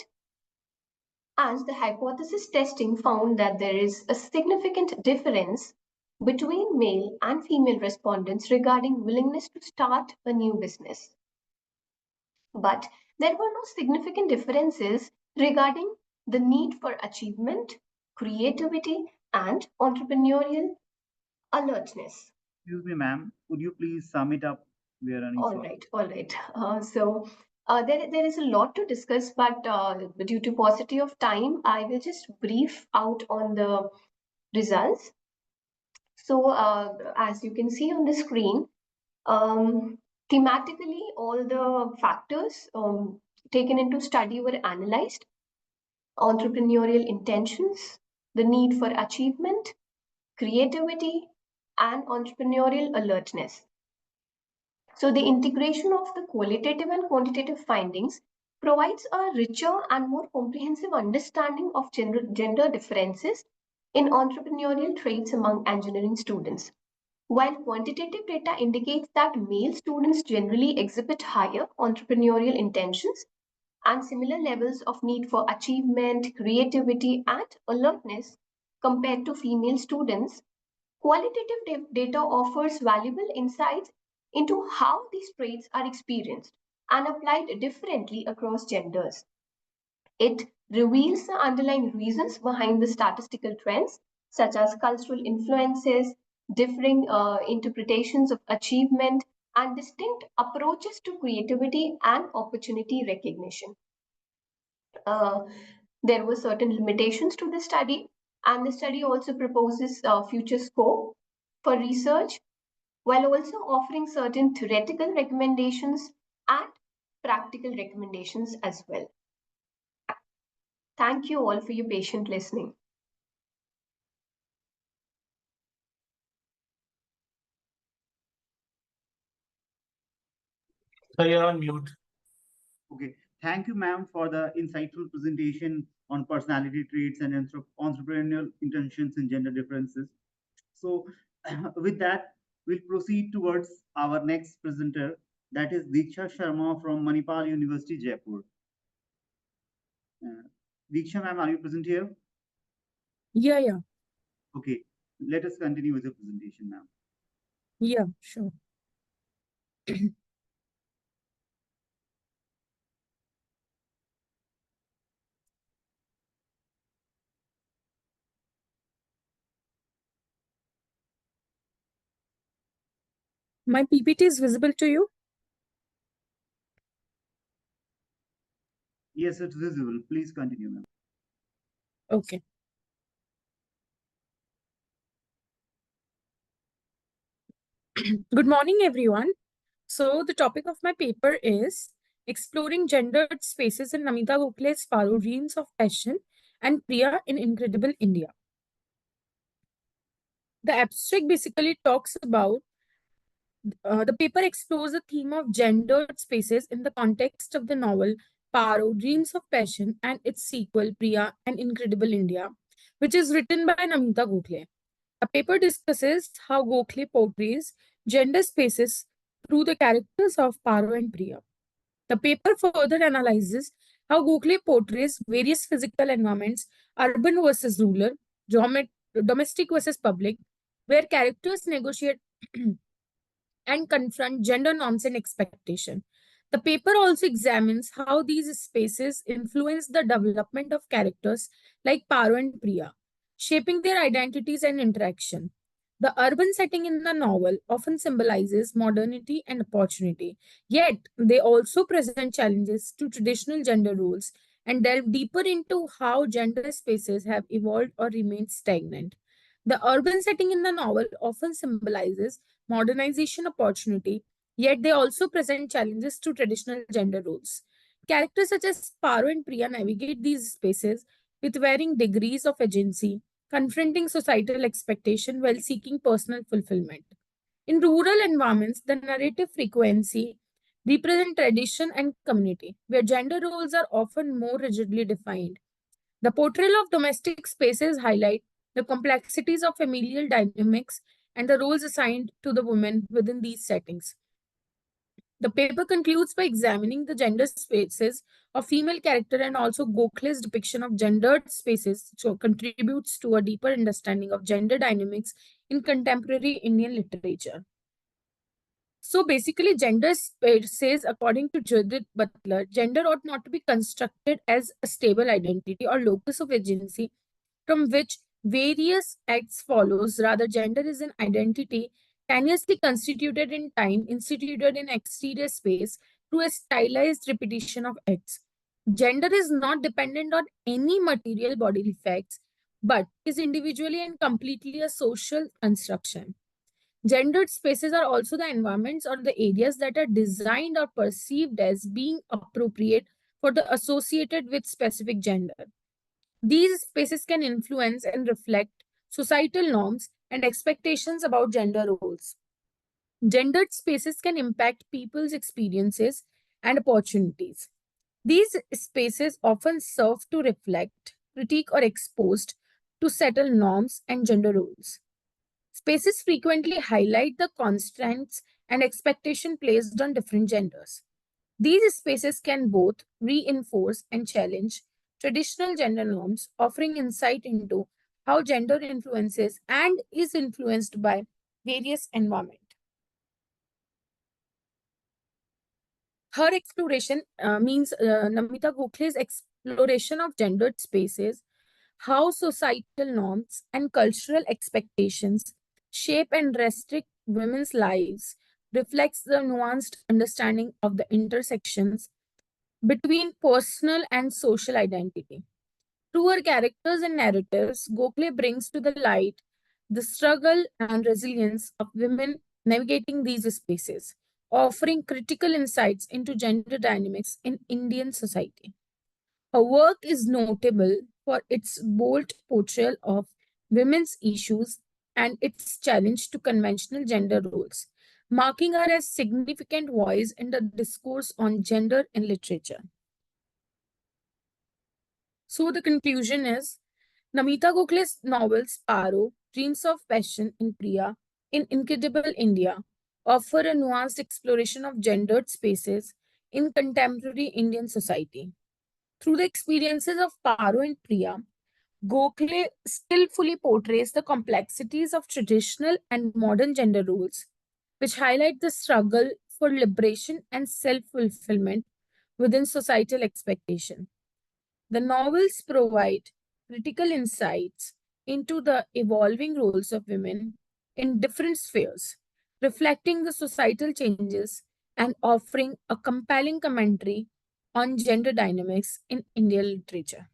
as the hypothesis testing found that there is a significant difference between male and female respondents regarding willingness to start a new business. But there were no significant differences regarding the need for achievement, creativity, and entrepreneurial alertness. Excuse me, ma'am. Could you please sum it up? We are running All short. right, all right. There is a lot to discuss, but due to paucity of time, I will just brief out on the results. So, as you can see on the screen, thematically, all the factors taken into study were analyzed: entrepreneurial intentions, the need for achievement, creativity, and entrepreneurial alertness. So the integration of the qualitative and quantitative findings provides a richer and more comprehensive understanding of gender differences in entrepreneurial traits among engineering students. While quantitative data indicates that male students generally exhibit higher entrepreneurial intentions and similar levels of need for achievement, creativity, and alertness compared to female students, qualitative data offers valuable insights into how these traits are experienced and applied differently across genders. It reveals the underlying reasons behind the statistical trends, such as cultural influences, differing interpretations of achievement, and distinct approaches to creativity and opportunity recognition. There were certain limitations to the study, and the study also proposes future scope for research while also offering certain theoretical recommendations and practical recommendations as well. Thank you all for your patient listening. So you're on mute. Okay. Thank you, ma'am, for the insightful presentation on personality traits and entrepreneurial intentions and gender differences. So, with that, we'll proceed towards our next presenter, that is Diksha Sharma from Manipal University, Jaipur. Diksha, ma'am, are you present here? Yeah. Okay. Let us continue with the presentation, ma'am. Yeah, sure. My PPT is visible to you? Yes, it's visible. Please continue, ma'am. Okay. Good morning, everyone. So the topic of my paper is Exploring Gendered Spaces in Namita Gokhale's Paro, Dreams of Passion and Priya in Incredible India. The abstract basically talks about the paper explores the theme of gendered spaces in the context of the novel Paro, Dreams of Passion and its sequel Priya and Incredible India, which is written by Namita Gokhale. The paper discusses how Gokhale portrays gender spaces through the characters of Paro and Priya. The paper further analyzes how Gokhale portrays various physical environments, urban versus rural, domestic versus public, where characters negotiate and confront gender norms and expectation. The paper also examines how these spaces influence the development of characters like Paro and Priya, shaping their identities and interaction. The urban setting in the novel often symbolizes modernity and opportunity, yet they also present challenges to traditional gender roles and delve deeper into how gender spaces have evolved or remained stagnant. The urban setting in the novel often symbolizes modernization opportunity, yet they also present challenges to traditional gender roles. Characters such as Paro and Priya navigate these spaces with varying degrees of agency, confronting societal expectation while seeking personal fulfillment. In rural environments, the narrative frequency represent tradition and community, where gender roles are often more rigidly defined. The portrayal of domestic spaces highlight the complexities of familial dynamics and the roles assigned to the women within these settings. The paper concludes by examining the gender spaces of female character, and also Gokhale's depiction of gendered spaces so contributes to a deeper understanding of gender dynamics in contemporary Indian literature. So basically, gender spaces, according to Judith Butler, gender ought not to be constructed as a stable identity or locus of agency from which various acts follows. Rather, gender is an identity tenuously constituted in time, instituted in exterior space through a stylized repetition of acts. Gender is not dependent on any material bodily facts, but is individually and completely a social construction. Gendered spaces are also the environments or the areas that are designed or perceived as being appropriate for the associated with specific gender. These spaces can influence and reflect societal norms and expectations about gender roles. Gendered spaces can impact people's experiences and opportunities. These spaces often serve to reflect, critique, or exposed to settle norms and gender roles. Spaces frequently highlight the constraints and expectation placed on different genders. These spaces can both reinforce and challenge traditional gender norms, offering insight into how gender influences and is influenced by various environments. Her exploration means Namita Gokhale's exploration of gendered spaces, how societal norms and cultural expectations shape and restrict women's lives, reflects the nuanced understanding of the intersections between personal and social identity. Through her characters and narratives, Gokhale brings to the light the struggle and resilience of women navigating these spaces, offering critical insights into gender dynamics in Indian society. Her work is notable for its bold portrayal of women's issues and its challenge to conventional gender roles, marking her as significant voice in the discourse on gender in literature. So the conclusion is Namita Gokhale's novels Paro, Dreams of Passion, and Priya in Incredible India offer a nuanced exploration of gendered spaces in contemporary Indian society. Through the experiences of Paro and Priya, Gokhale skillfully portrays the complexities of traditional and modern gender roles, which highlight the struggle for liberation and self fulfillment within societal expectation. The novels provide critical insights into the evolving roles of women in different spheres, reflecting the societal changes and offering a compelling commentary on gender dynamics in Indian literature.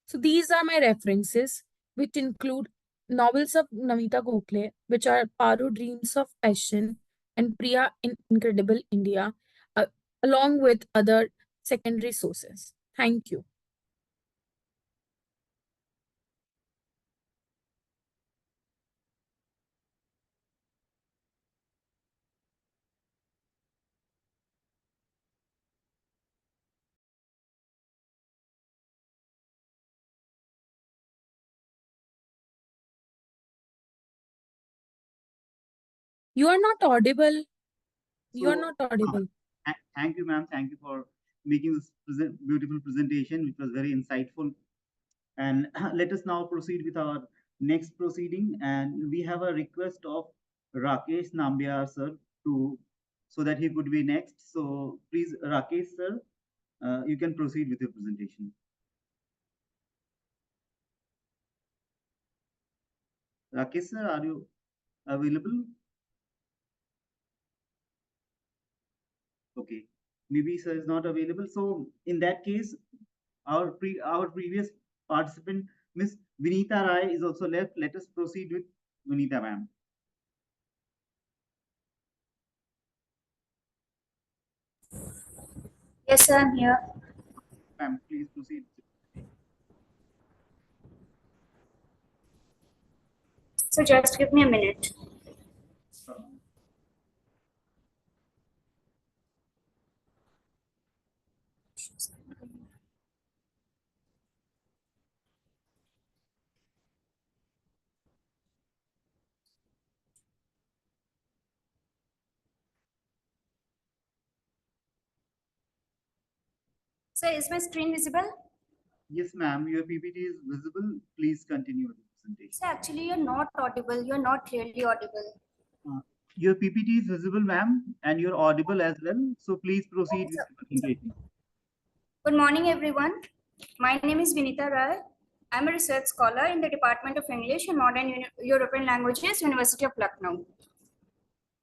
So these are my references, which include novels of Namita Gokhale, which are Paro Dreams of Passion and Priya in Incredible India, uh, along with other secondary sources. Thank you. You are not audible. You are not audible. Thank you, ma'am. Thank you for making this beautiful presentation, which was very insightful. And let us now proceed with our next proceeding. And we have a request of Rakesh Nambiar, sir, so that he could be next. So please, Rakesh, sir, you can proceed with your presentation. Rakesh, sir, are you available? Okay, maybe sir is not available. So in that case, our previous participant, Miss Vinita Rai, is also left. Let us proceed with Vinita, ma'am. Yes, sir, I'm here. Ma'am, please proceed. So just give me a minute. So is my screen visible? Yes, ma'am, your PPT is visible. Please continue the presentation. So actually you're not audible. You're not clearly audible. Your PPT is visible, ma'am, and you're audible as well. So please proceed with the presentation. Good morning, everyone. My name is Vinita Rai. I'm a research scholar in the Department of English and Modern European Languages, University of Lucknow.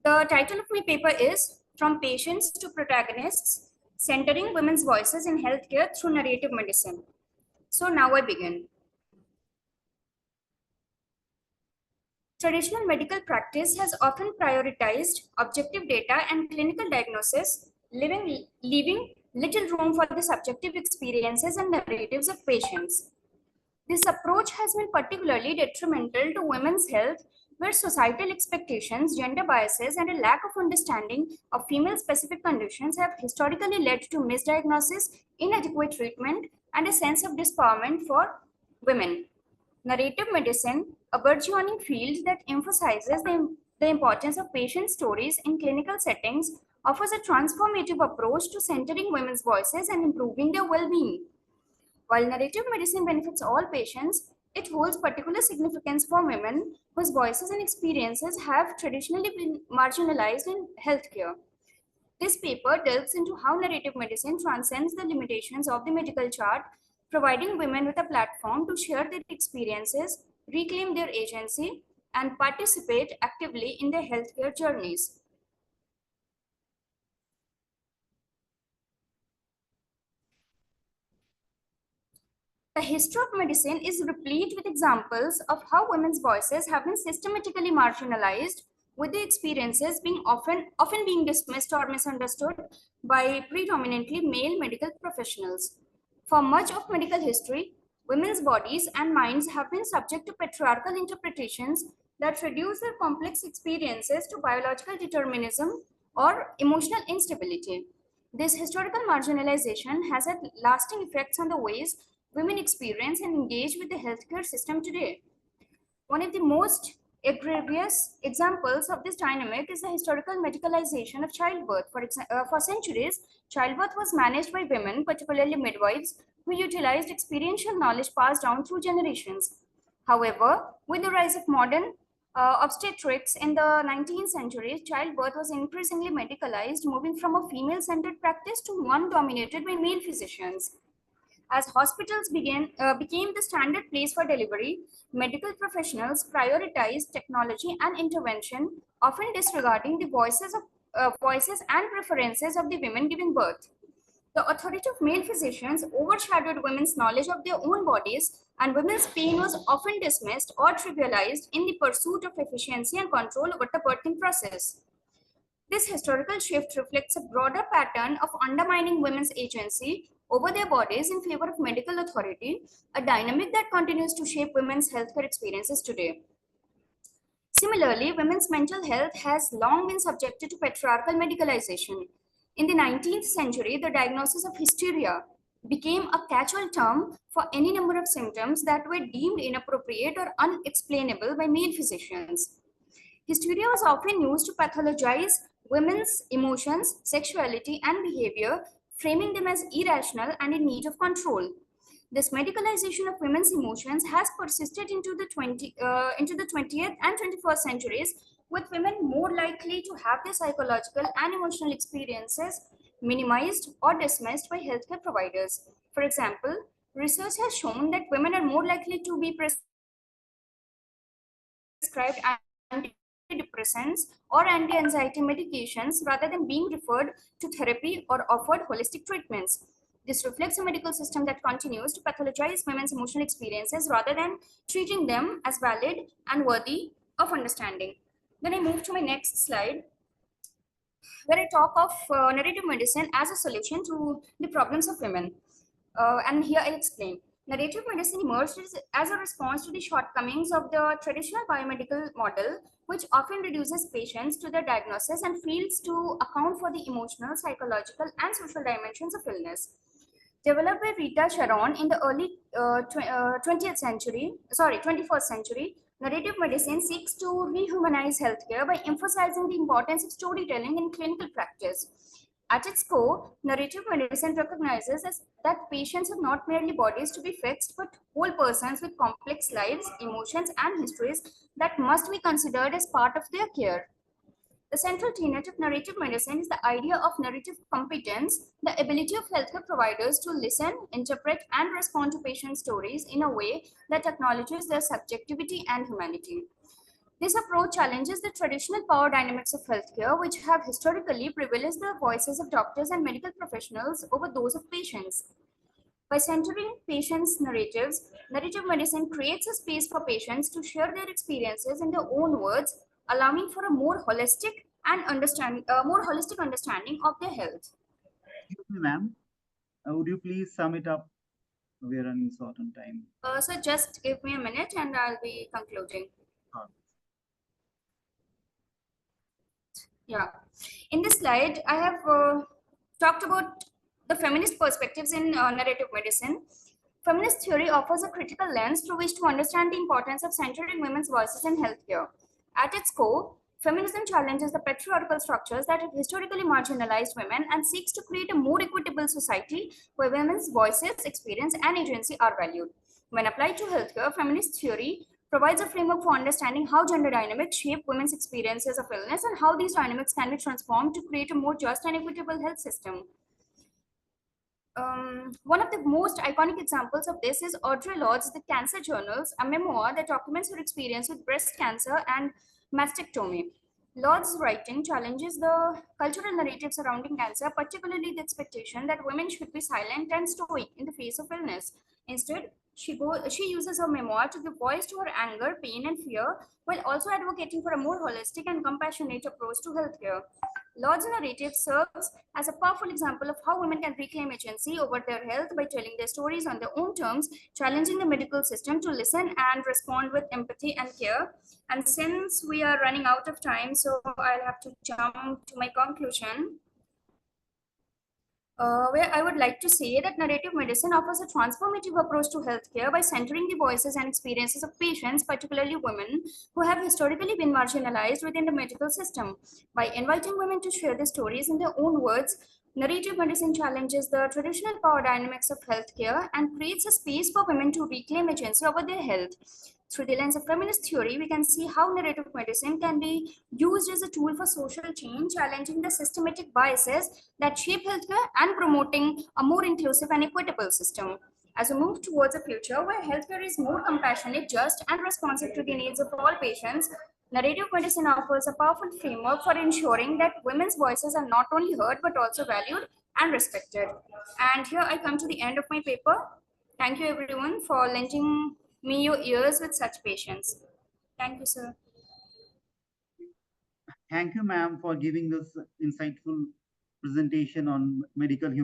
The title of my paper is From Patients to Protagonists, Centering Women's Voices in Healthcare Through Narrative Medicine. So now I begin. Traditional medical practice has often prioritized objective data and clinical diagnosis, leaving little room for the subjective experiences and narratives of patients. This approach has been particularly detrimental to women's health, where societal expectations, gender biases, and a lack of understanding of female-specific conditions have historically led to misdiagnosis, inadequate treatment, and a sense of disempowerment for women. Narrative medicine, a burgeoning field that emphasizes the importance of patient stories in clinical settings, offers a transformative approach to centering women's voices and improving their well-being. While narrative medicine benefits all patients, it holds particular significance for women whose voices and experiences have traditionally been marginalized in healthcare. This paper delves into how narrative medicine transcends the limitations of the medical chart, providing women with a platform to share their experiences, reclaim their agency, and participate actively in their healthcare journeys. The history of medicine is replete with examples of how women's voices have been systematically marginalized, with the experiences being often being dismissed or misunderstood by predominantly male medical professionals. For much of medical history, women's bodies and minds have been subject to patriarchal interpretations that reduce their complex experiences to biological determinism or emotional instability. This historical marginalization has had lasting effects on the ways women experience and engage with the healthcare system today. One of the most egregious examples of this dynamic is the historical medicalization of childbirth. For centuries, childbirth was managed by women, particularly midwives, who utilized experiential knowledge passed down through generations. However, with the rise of modern obstetrics in the 19th century, childbirth was increasingly medicalized, moving from a female-centered practice to one dominated by male physicians. As hospitals became the standard place for delivery, medical professionals prioritized technology and intervention, often disregarding the voices and preferences of the women giving birth. The authority of male physicians overshadowed women's knowledge of their own bodies, and women's pain was often dismissed or trivialized in the pursuit of efficiency and control over the birthing process. This historical shift reflects a broader pattern of undermining women's agency over their bodies in favor of medical authority, a dynamic that continues to shape women's healthcare experiences today. Similarly, women's mental health has long been subjected to patriarchal medicalization. In the 19th century, the diagnosis of hysteria became a catch-all term for any number of symptoms that were deemed inappropriate or unexplainable by male physicians. Hysteria was often used to pathologize women's emotions, sexuality, and behavior, framing them as irrational and in need of control. This medicalization of women's emotions has persisted into the 20th and 21st centuries, with women more likely to have their psychological and emotional experiences minimized or dismissed by healthcare providers. For example, research has shown that women are more likely to be prescribed antidepressants or anti-anxiety medications rather than being referred to therapy or offered holistic treatments. This reflects a medical system that continues to pathologize women's emotional experiences rather than treating them as valid and worthy of understanding. Then I move to my next slide. where I talk of narrative medicine as a solution to the problems of women. And here I explain. Narrative medicine emerged as a response to the shortcomings of the traditional biomedical model, which often reduces patients to their diagnosis and fails to account for the emotional, psychological, and social dimensions of illness. Developed by Rita Sharon in the early 21st century, narrative medicine seeks to rehumanize healthcare by emphasizing the importance of storytelling in clinical practice. At its core, narrative medicine recognizes that patients are not merely bodies to be fixed, but whole persons with complex lives, emotions, and histories that must be considered as part of their care. The central tenet of narrative medicine is the idea of narrative competence, the ability of healthcare providers to listen, interpret, and respond to patient stories in a way that acknowledges their subjectivity and humanity. This approach challenges the traditional power dynamics of healthcare, which have historically privileged the voices of doctors and medical professionals over those of patients. By centering patients' narratives, narrative medicine creates a space for patients to share their experiences in their own words, allowing for a more holistic understanding of their health. Excuse me, ma'am. Would you please sum it up? We are running short on time. So just give me a minute and I'll be concluding. Yeah. In this slide, I have talked about the feminist perspectives in narrative medicine. Feminist theory offers a critical lens through which to understand the importance of centering women's voices in healthcare. At its core, feminism challenges the patriarchal structures that have historically marginalized women and seeks to create a more equitable society where women's voices, experience, and agency are valued. When applied to healthcare, feminist theory provides a framework for understanding how gender dynamics shape women's experiences of illness and how these dynamics can be transformed to create a more just and equitable health system. One of the most iconic examples of this is Audre Lorde's The Cancer Journals, a memoir that documents her experience with breast cancer and mastectomy. Lorde's writing challenges the cultural narrative surrounding cancer, particularly the expectation that women should be silent and stoic in the face of illness. Instead, she uses her memoir to give voice to her anger, pain, and fear, while also advocating for a more holistic and compassionate approach to healthcare. Lord's narrative serves as a powerful example of how women can reclaim agency over their health by telling their stories on their own terms, challenging the medical system to listen and respond with empathy and care. And since we are running out of time, so I'll have to jump to my conclusion. Where I would like to say that narrative medicine offers a transformative approach to healthcare by centering the voices and experiences of patients, particularly women, who have historically been marginalized within the medical system. By inviting women to share their stories in their own words, narrative medicine challenges the traditional power dynamics of healthcare and creates a space for women to reclaim agency over their health. Through the lens of feminist theory, we can see how narrative medicine can be used as a tool for social change, challenging the systematic biases that shape healthcare and promoting a more inclusive and equitable system. As we move towards a future where healthcare is more compassionate, just, and responsive to the needs of all patients, narrative medicine offers a powerful framework for ensuring that women's voices are not only heard but also valued and respected. And here I come to the end of my paper. Thank you everyone for lending me your ears with such patience. Thank you, sir. Thank you, ma'am, for giving this insightful presentation on related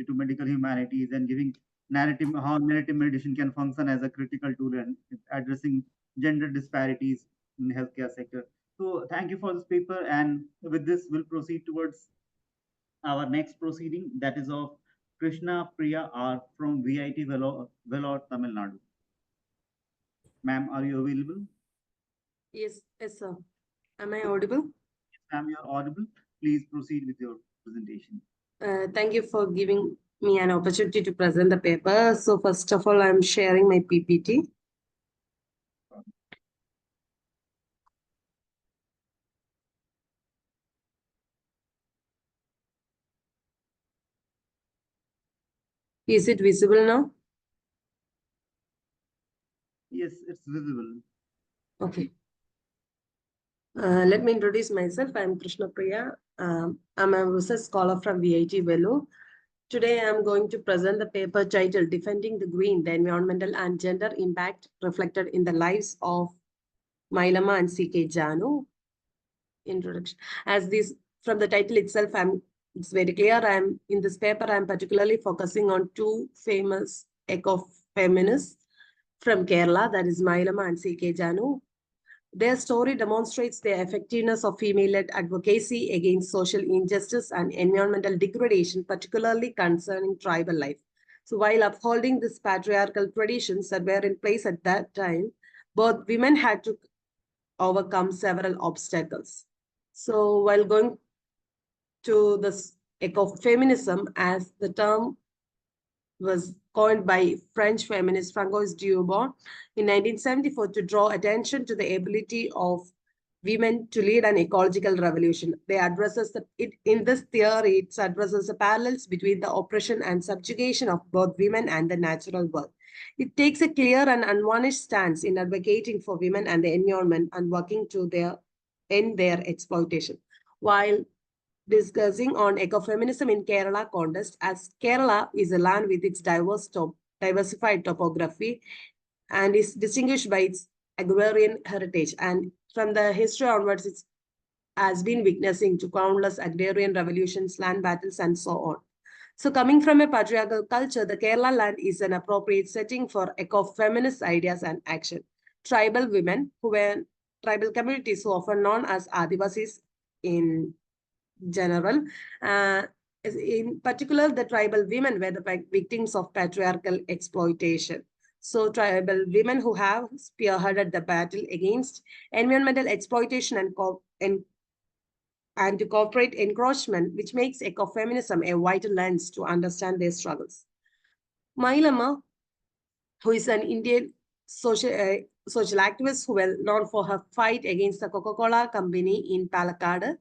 to medical humanities and giving narrative how narrative medicine can function as a critical tool in addressing gender disparities in healthcare sector. So thank you for this paper, and with this we'll proceed towards our next proceeding, that is of Krishna Priya R from VIT Vellore, Tamil Nadu. Ma'am, are you available? Yes, sir. Am I audible? Yes, ma'am, you're audible. Please proceed with your presentation. Thank you for giving me an opportunity to present the paper. So first of all, I'm sharing my PPT. Is it visible now? Yes, it's visible. Okay. Let me introduce myself. I'm Krishna Priya. I'm a research scholar from VIT Vellore. Today, I'm going to present the paper titled Defending the Green, the Environmental and Gender Impact Reflected in the Lives of Mailama and C.K. Janu. Introduction. As this from the title itself, it's very clear. In this paper, I'm particularly focusing on two famous ecofeminists from Kerala, that is Mailama and C.K. Janu. Their story demonstrates the effectiveness of female-led advocacy against social injustice and environmental degradation, particularly concerning tribal life. So while upholding these patriarchal traditions that were in place at that time, both women had to overcome several obstacles. So while going to this ecofeminism, as the term was coined by French feminist Francois Dubon in 1974 to draw attention to the ability of women to lead an ecological revolution. They addresses in this theory, it addresses the parallels between the oppression and subjugation of both women and the natural world. It takes a clear and unvarnished stance in advocating for women and the environment and working to end their exploitation. While discussing on ecofeminism in Kerala context, as Kerala is a land with its diversified topography and is distinguished by its agrarian heritage. And from the history onwards, it has been witnessing to countless agrarian revolutions, land battles, and so on. So coming from a patriarchal culture, the Kerala land is an appropriate setting for ecofeminist ideas and action. Tribal women, who were tribal communities, who are often known as Adivasis in general. In particular, the tribal women were the victims of patriarchal exploitation. So tribal women who have spearheaded the battle against environmental exploitation and to corporate encroachment, which makes ecofeminism a vital lens to understand their struggles. Mailama, who is an Indian social activist who well known for her fight against the Coca-Cola company in Palakkad,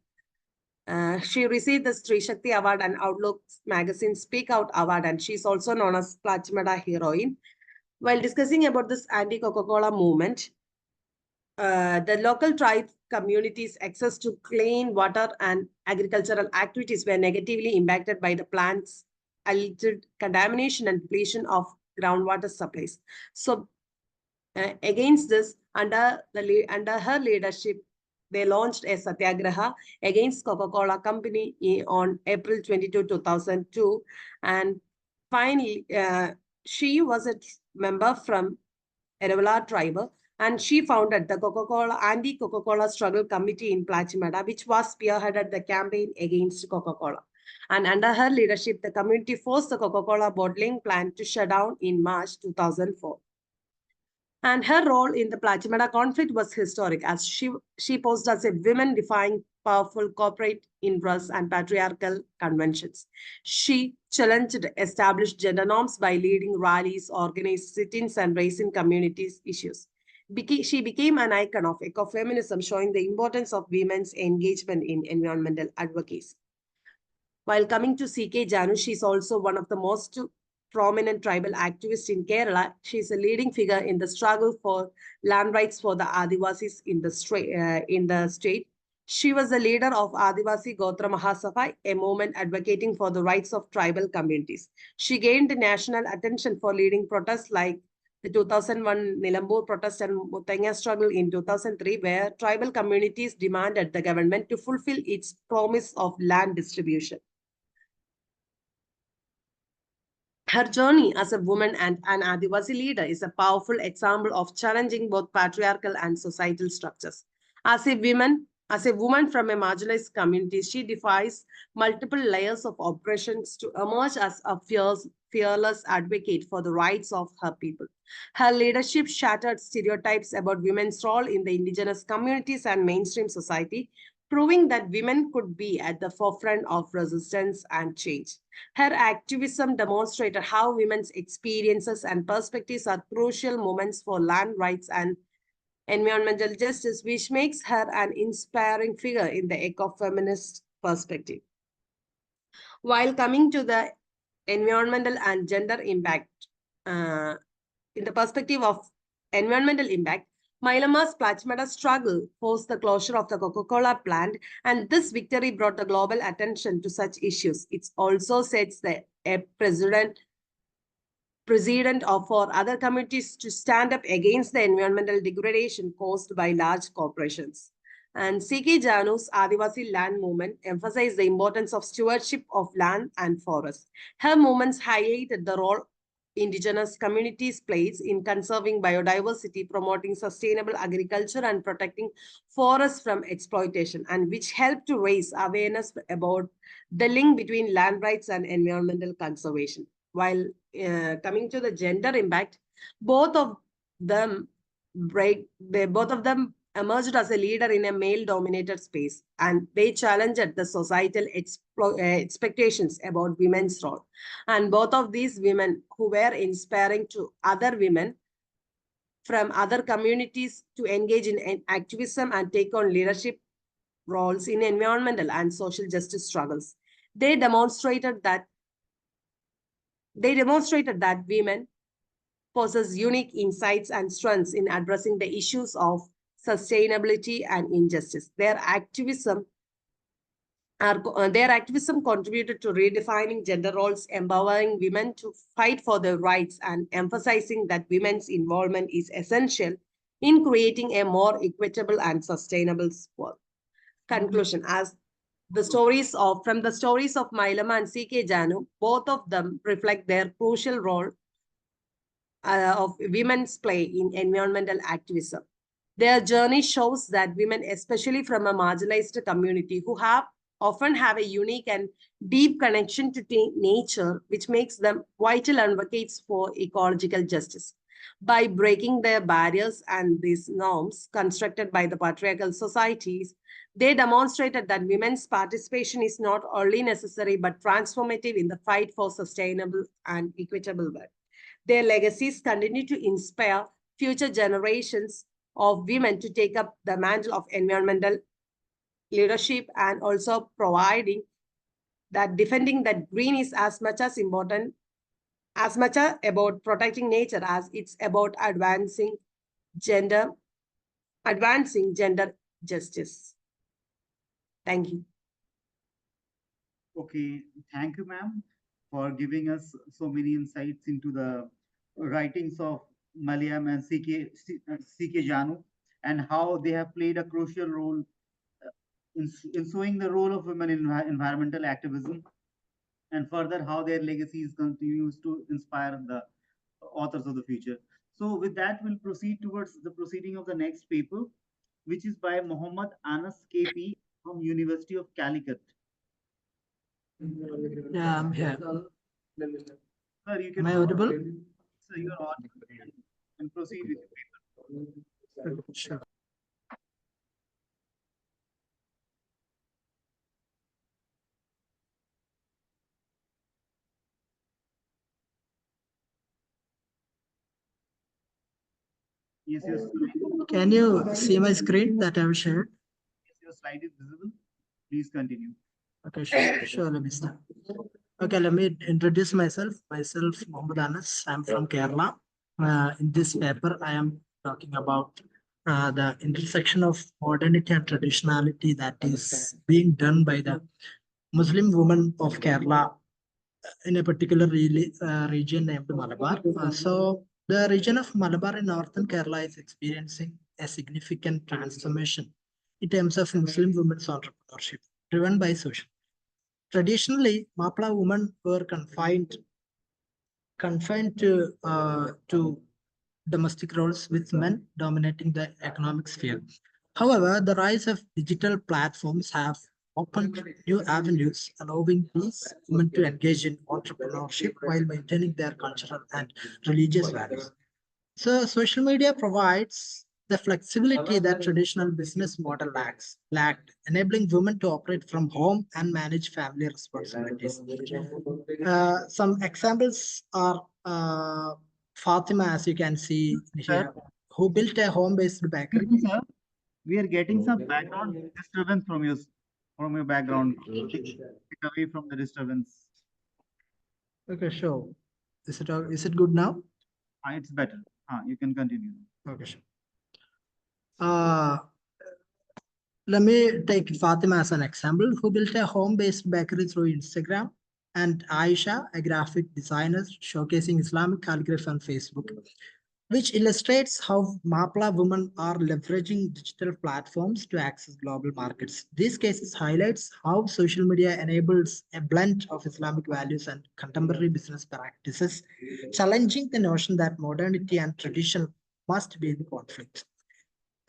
she received the Stree Shakti Award and Outlook magazine Speak Out Award, and she's also known as Plachmada heroine. While discussing about this anti-Coca-Cola movement, the local tribe communities' access to clean water and agricultural activities were negatively impacted by the plant's alleged contamination and depletion of groundwater supplies. So against this, under her leadership, they launched a satyagraha against Coca-Cola company on April 22, 2002. And finally, she was a member from Erevala tribe, and she founded the Anti-Coca-Cola Struggle Committee in Plachimada, which was spearheaded the campaign against Coca-Cola. And under her leadership, the community forced the Coca-Cola bottling plant to shut down in March 2004. And her role in the Plachimada conflict was historic, as she posed as a woman defying powerful corporate interests and patriarchal conventions. She challenged established gender norms by leading rallies, organized sit-ins, and raising communities' issues. She became an icon of ecofeminism, showing the importance of women's engagement in environmental advocacy. While coming to C.K. Janu, she's also one of the most prominent tribal activists in Kerala. She's a leading figure in the struggle for land rights for the Adivasis in the state. She was the leader of Adivasi Gotra Mahasabha, a movement advocating for the rights of tribal communities. She gained national attention for leading protests like the 2001 Nilambur protest and Muthanga struggle in 2003, where tribal communities demanded the government to fulfill its promise of land distribution. Her journey as a woman and an Adivasi leader is a powerful example of challenging both patriarchal and societal structures. As a woman from a marginalized community, she defies multiple layers of oppressions to emerge as a fearless advocate for the rights of her people. Her leadership shattered stereotypes about women's role in the indigenous communities and mainstream society, proving that women could be at the forefront of resistance and change. Her activism demonstrated how women's experiences and perspectives are crucial moments for land rights and environmental justice, which makes her an inspiring figure in the ecofeminist perspective. While coming to the environmental and gender impact, in the perspective of environmental impact, Mailama's Plachmada struggle forced the closure of the Coca-Cola plant, and this victory brought the global attention to such issues. It also sets a precedent for other communities to stand up against the environmental degradation caused by large corporations. And C.K. Janu's Adivasi land movement emphasized the importance of stewardship of land and forests. Her movements highlighted the role indigenous communities plays in conserving biodiversity, promoting sustainable agriculture, and protecting forests from exploitation, and which helped to raise awareness about the link between land rights and environmental conservation. While coming to the gender impact, both of them both of them emerged as a leader in a male-dominated space, and they challenged the societal expectations about women's role. And both of these women who were inspiring to other women from other communities to engage in activism and take on leadership roles in environmental and social justice struggles. They demonstrated that women possess unique insights and strengths in addressing the issues of sustainability and injustice. Their activism contributed to redefining gender roles, empowering women to fight for their rights, and emphasizing that women's involvement is essential in creating a more equitable and sustainable world. Conclusion: from the stories of Mailama and C.K. Janu, both of them reflect their crucial role of women's play in environmental activism. Their journey shows that women, especially from a marginalized community, who often have a unique and deep connection to nature, which makes them vital advocates for ecological justice. By breaking their barriers and these norms constructed by the patriarchal societies, they demonstrated that women's participation is not only necessary but transformative in the fight for sustainable and equitable world. Their legacies continue to inspire future generations of women to take up the mantle of environmental leadership, and also providing that defending that green is as much about protecting nature as it's about advancing gender justice. Thank you. Okay, thank you, ma'am, for giving us so many insights into the writings of Malayam and C.K. Janu, and how they have played a crucial role in showing the role of women in environmental activism, and further how their legacies continues to inspire the authors of the future. So with that, we'll proceed towards the proceeding of the next paper, which is by Muhammad Anas KP from University of Calicut. Yeah, I'm here. Sir, you can. Am I audible? Sir, you are audible and proceed with your paper. Sure. Yes, yes. Can you see my screen that I've shared? Yes, your slide is visible. Please continue. Okay, sure, let me start. Okay, let me introduce myself. Myself, Muhammad Anas. I'm from Kerala. In this paper, I am talking about the intersection of modernity and traditionality that is being done by the Muslim women of Kerala in a particular region named Malabar. So the region of Malabar in northern Kerala is experiencing a significant transformation in terms of Muslim women's entrepreneurship driven by social. Traditionally, Mapla women were confined to domestic roles, with men dominating the economic sphere. However, the rise of digital platforms have opened new avenues, allowing these women to engage in entrepreneurship while maintaining their cultural and religious values. So social media provides the flexibility that traditional business model lacked, enabling women to operate from home and manage family responsibilities. Some examples are Fatima, as you can see here, who built a home-based bakery. Sir, we are getting some background disturbance from your background. Take away from the disturbance. Okay, sure. Is it good now? It's better. You can continue. Okay, sure. Let me take Fatima as an example, who built a home-based bakery through Instagram, and Aisha, a graphic designer showcasing Islamic calligraphy on Facebook. which illustrates how Mapla women are leveraging digital platforms to access global markets. These cases highlights how social media enables a blend of Islamic values and contemporary business practices, challenging the notion that modernity and tradition must be in conflict.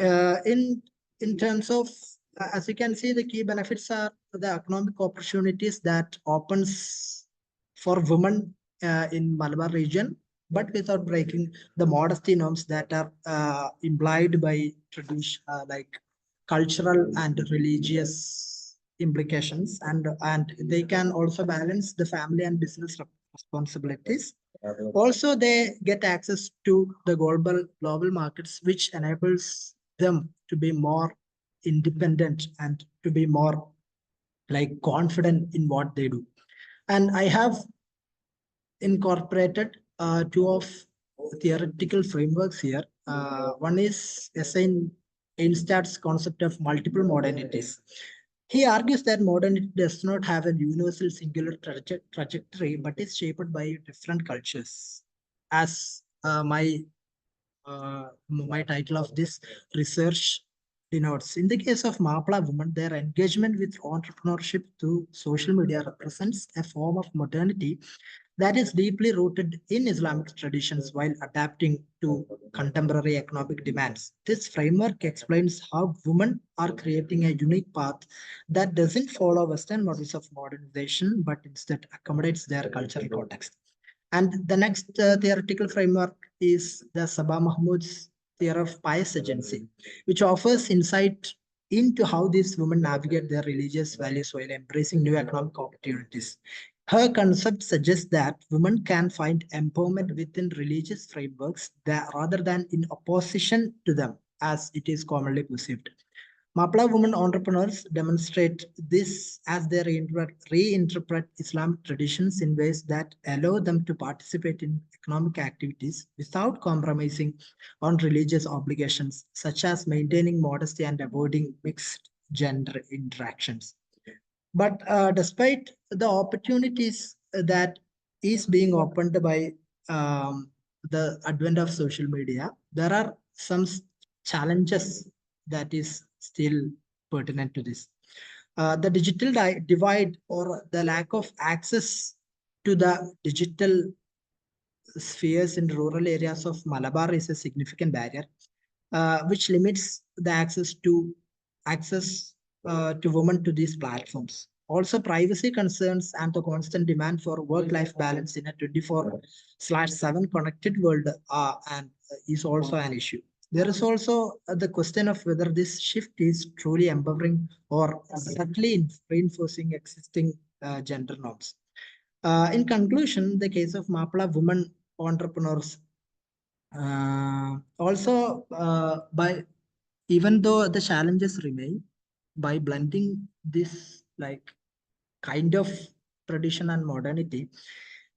Uh, in in terms of as you can see, the key benefits are the economic opportunities that opens for women in Malabar region, but without breaking the modesty norms that are implied by tradition, like cultural and religious implications, and they can also balance the family and business responsibilities. Also, they get access to the global markets, which enables them to be more independent and to be more like confident in what they do. And I have incorporated two of theoretical frameworks here. One is Einstein's concept of multiple modernities. He argues that modernity does not have a universal singular trajectory, but is shaped by different cultures. As my title of this research denotes. In the case of Mapla women, their engagement with entrepreneurship through social media represents a form of modernity that is deeply rooted in Islamic traditions while adapting to contemporary economic demands. This framework explains how women are creating a unique path that doesn't follow Western models of modernization, but instead accommodates their cultural context. And the next theoretical framework is the Sabah Mahmood's theory of pious agency, which offers insight into how these women navigate their religious values while embracing new economic opportunities. Her concept suggests that women can find empowerment within religious frameworks that, rather than in opposition to them, as it is commonly perceived. Mapla women entrepreneurs demonstrate this as they reinterpret Islamic traditions in ways that allow them to participate in economic activities without compromising on religious obligations, such as maintaining modesty and avoiding mixed gender interactions. But despite the opportunities that is being opened by the advent of social media, there are some challenges that is still pertinent to this. The digital divide or the lack of access to the digital spheres in rural areas of Malabar is a significant barrier, which limits the access to women to these platforms. Also, privacy concerns and the constant demand for work-life balance in a 24/7 connected world and is also an issue. There is also the question of whether this shift is truly empowering or subtly reinforcing existing gender norms. In conclusion, the case of Mapla women entrepreneurs by even though the challenges remain, by blending this like kind of tradition and modernity,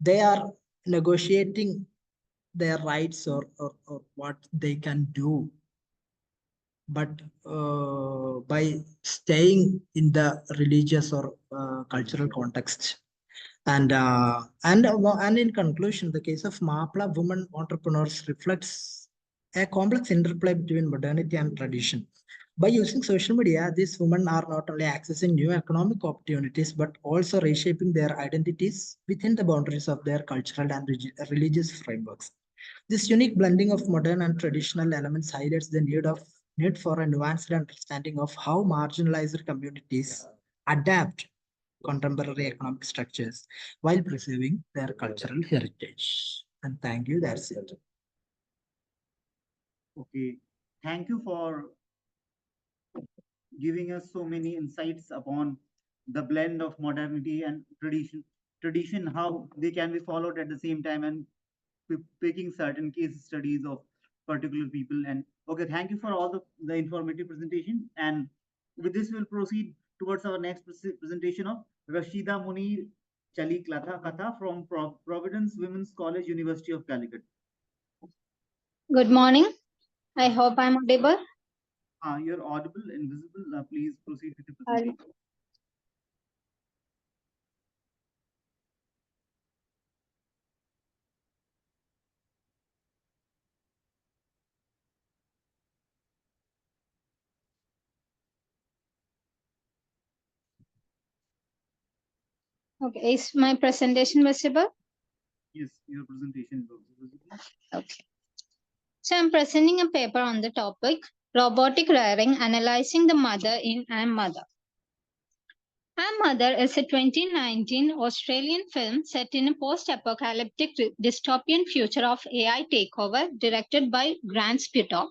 they are negotiating their rights or what they can do, but by staying in the religious or cultural context. And in conclusion, the case of Mapla women entrepreneurs reflects a complex interplay between modernity and tradition. By using social media, these women are not only accessing new economic opportunities, but also reshaping their identities within the boundaries of their cultural and religious frameworks. This unique blending of modern and traditional elements highlights the need for a nuanced understanding of how marginalized communities adapt contemporary economic structures while preserving their cultural heritage. And thank you. That's it. Okay. Thank you for giving us so many insights upon the blend of modernity and tradition, how they can be followed at the same time, and picking certain case studies of particular people. And okay, thank you for all the informative presentation. And with this, we'll proceed towards our next presentation of Rashida Munir Chali Katha from Providence Women's College, University of Calicut. Good morning. I hope I'm audible. You're audible and visible. Please proceed with the presentation. Okay, is my presentation visible? Yes, your presentation is also visible. Okay. So I'm presenting a paper on the topic Robotic Rearing, Analyzing the Mother in I'm Mother. I'm Mother is a 2019 Australian film set in a post-apocalyptic dystopian future of AI takeover directed by Grant Sputtor,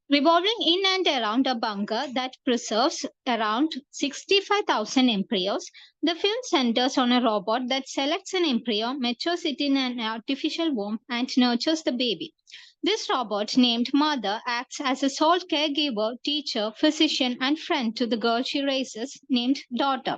revolving in and around a bunker that preserves around 65,000 embryos. The film centers on a robot that selects an embryo, matures it in an artificial womb, and nurtures the baby. This robot, named Mother, acts as a sole caregiver, teacher, physician, and friend to the girl she raises, named Daughter.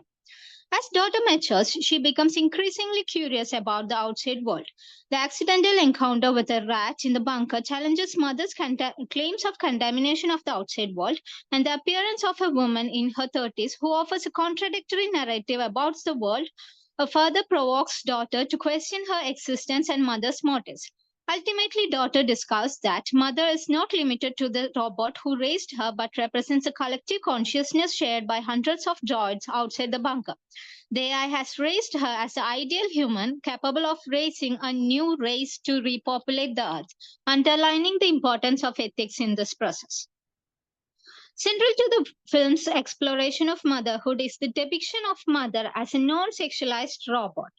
As Daughter matures, she becomes increasingly curious about the outside world. The accidental encounter with a rat in the bunker challenges Mother's claims of contamination of the outside world, and the appearance of a woman in her 30s who offers a contradictory narrative about the world further provokes Daughter to question her existence and Mother's motives. Ultimately, Daughter discovers that Mother is not limited to the robot who raised her, but represents a collective consciousness shared by hundreds of droids outside the bunker. The AI has raised her as the ideal human, capable of raising a new race to repopulate the earth, underlining the importance of ethics in this process. Central to the film's exploration of motherhood is the depiction of Mother as a non-sexualized robot.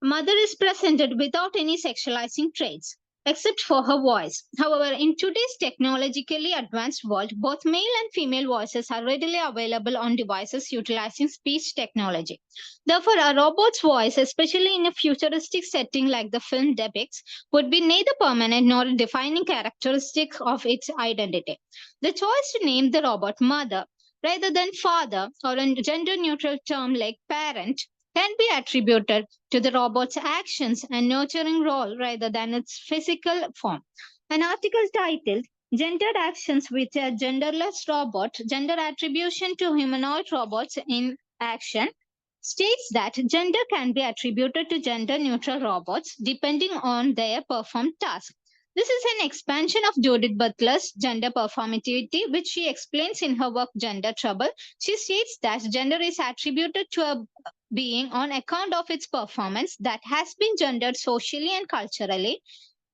Mother is presented without any sexualizing traits, except for her voice. However, in today's technologically advanced world, both male and female voices are readily available on devices utilizing speech technology. Therefore, a robot's voice, especially in a futuristic setting like the film depicts, would be neither permanent nor a defining characteristic of its identity. The choice to name the robot Mother rather than father or a gender neutral term like parent can be attributed to the robot's actions and nurturing role rather than its physical form. An article titled Gendered Actions with a Genderless Robot, Gender Attribution to Humanoid Robots in Action states that gender can be attributed to gender neutral robots depending on their performed task. This is an expansion of Judith Butler's gender performativity, which she explains in her work Gender Trouble. She states that gender is attributed to a being on account of its performance that has been gendered socially and culturally.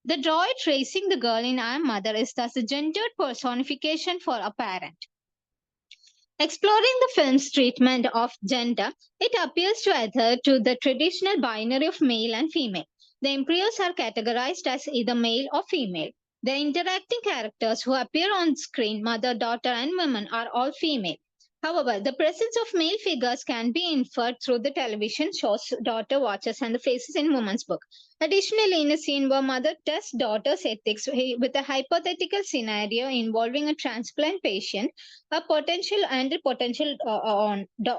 The droid raising the girl in I Am Mother is thus a gendered personification for a parent. Exploring the film's treatment of gender, it appeals to adhere to the traditional binary of male and female. The embryos are categorized as either male or female. The interacting characters who appear on screen, mother, daughter, and woman, are all female. However, the presence of male figures can be inferred through the television shows Daughter watches and the faces in Woman's Book. Additionally, in a scene where mother tests daughter's ethics with a hypothetical scenario involving a transplant patient, a potential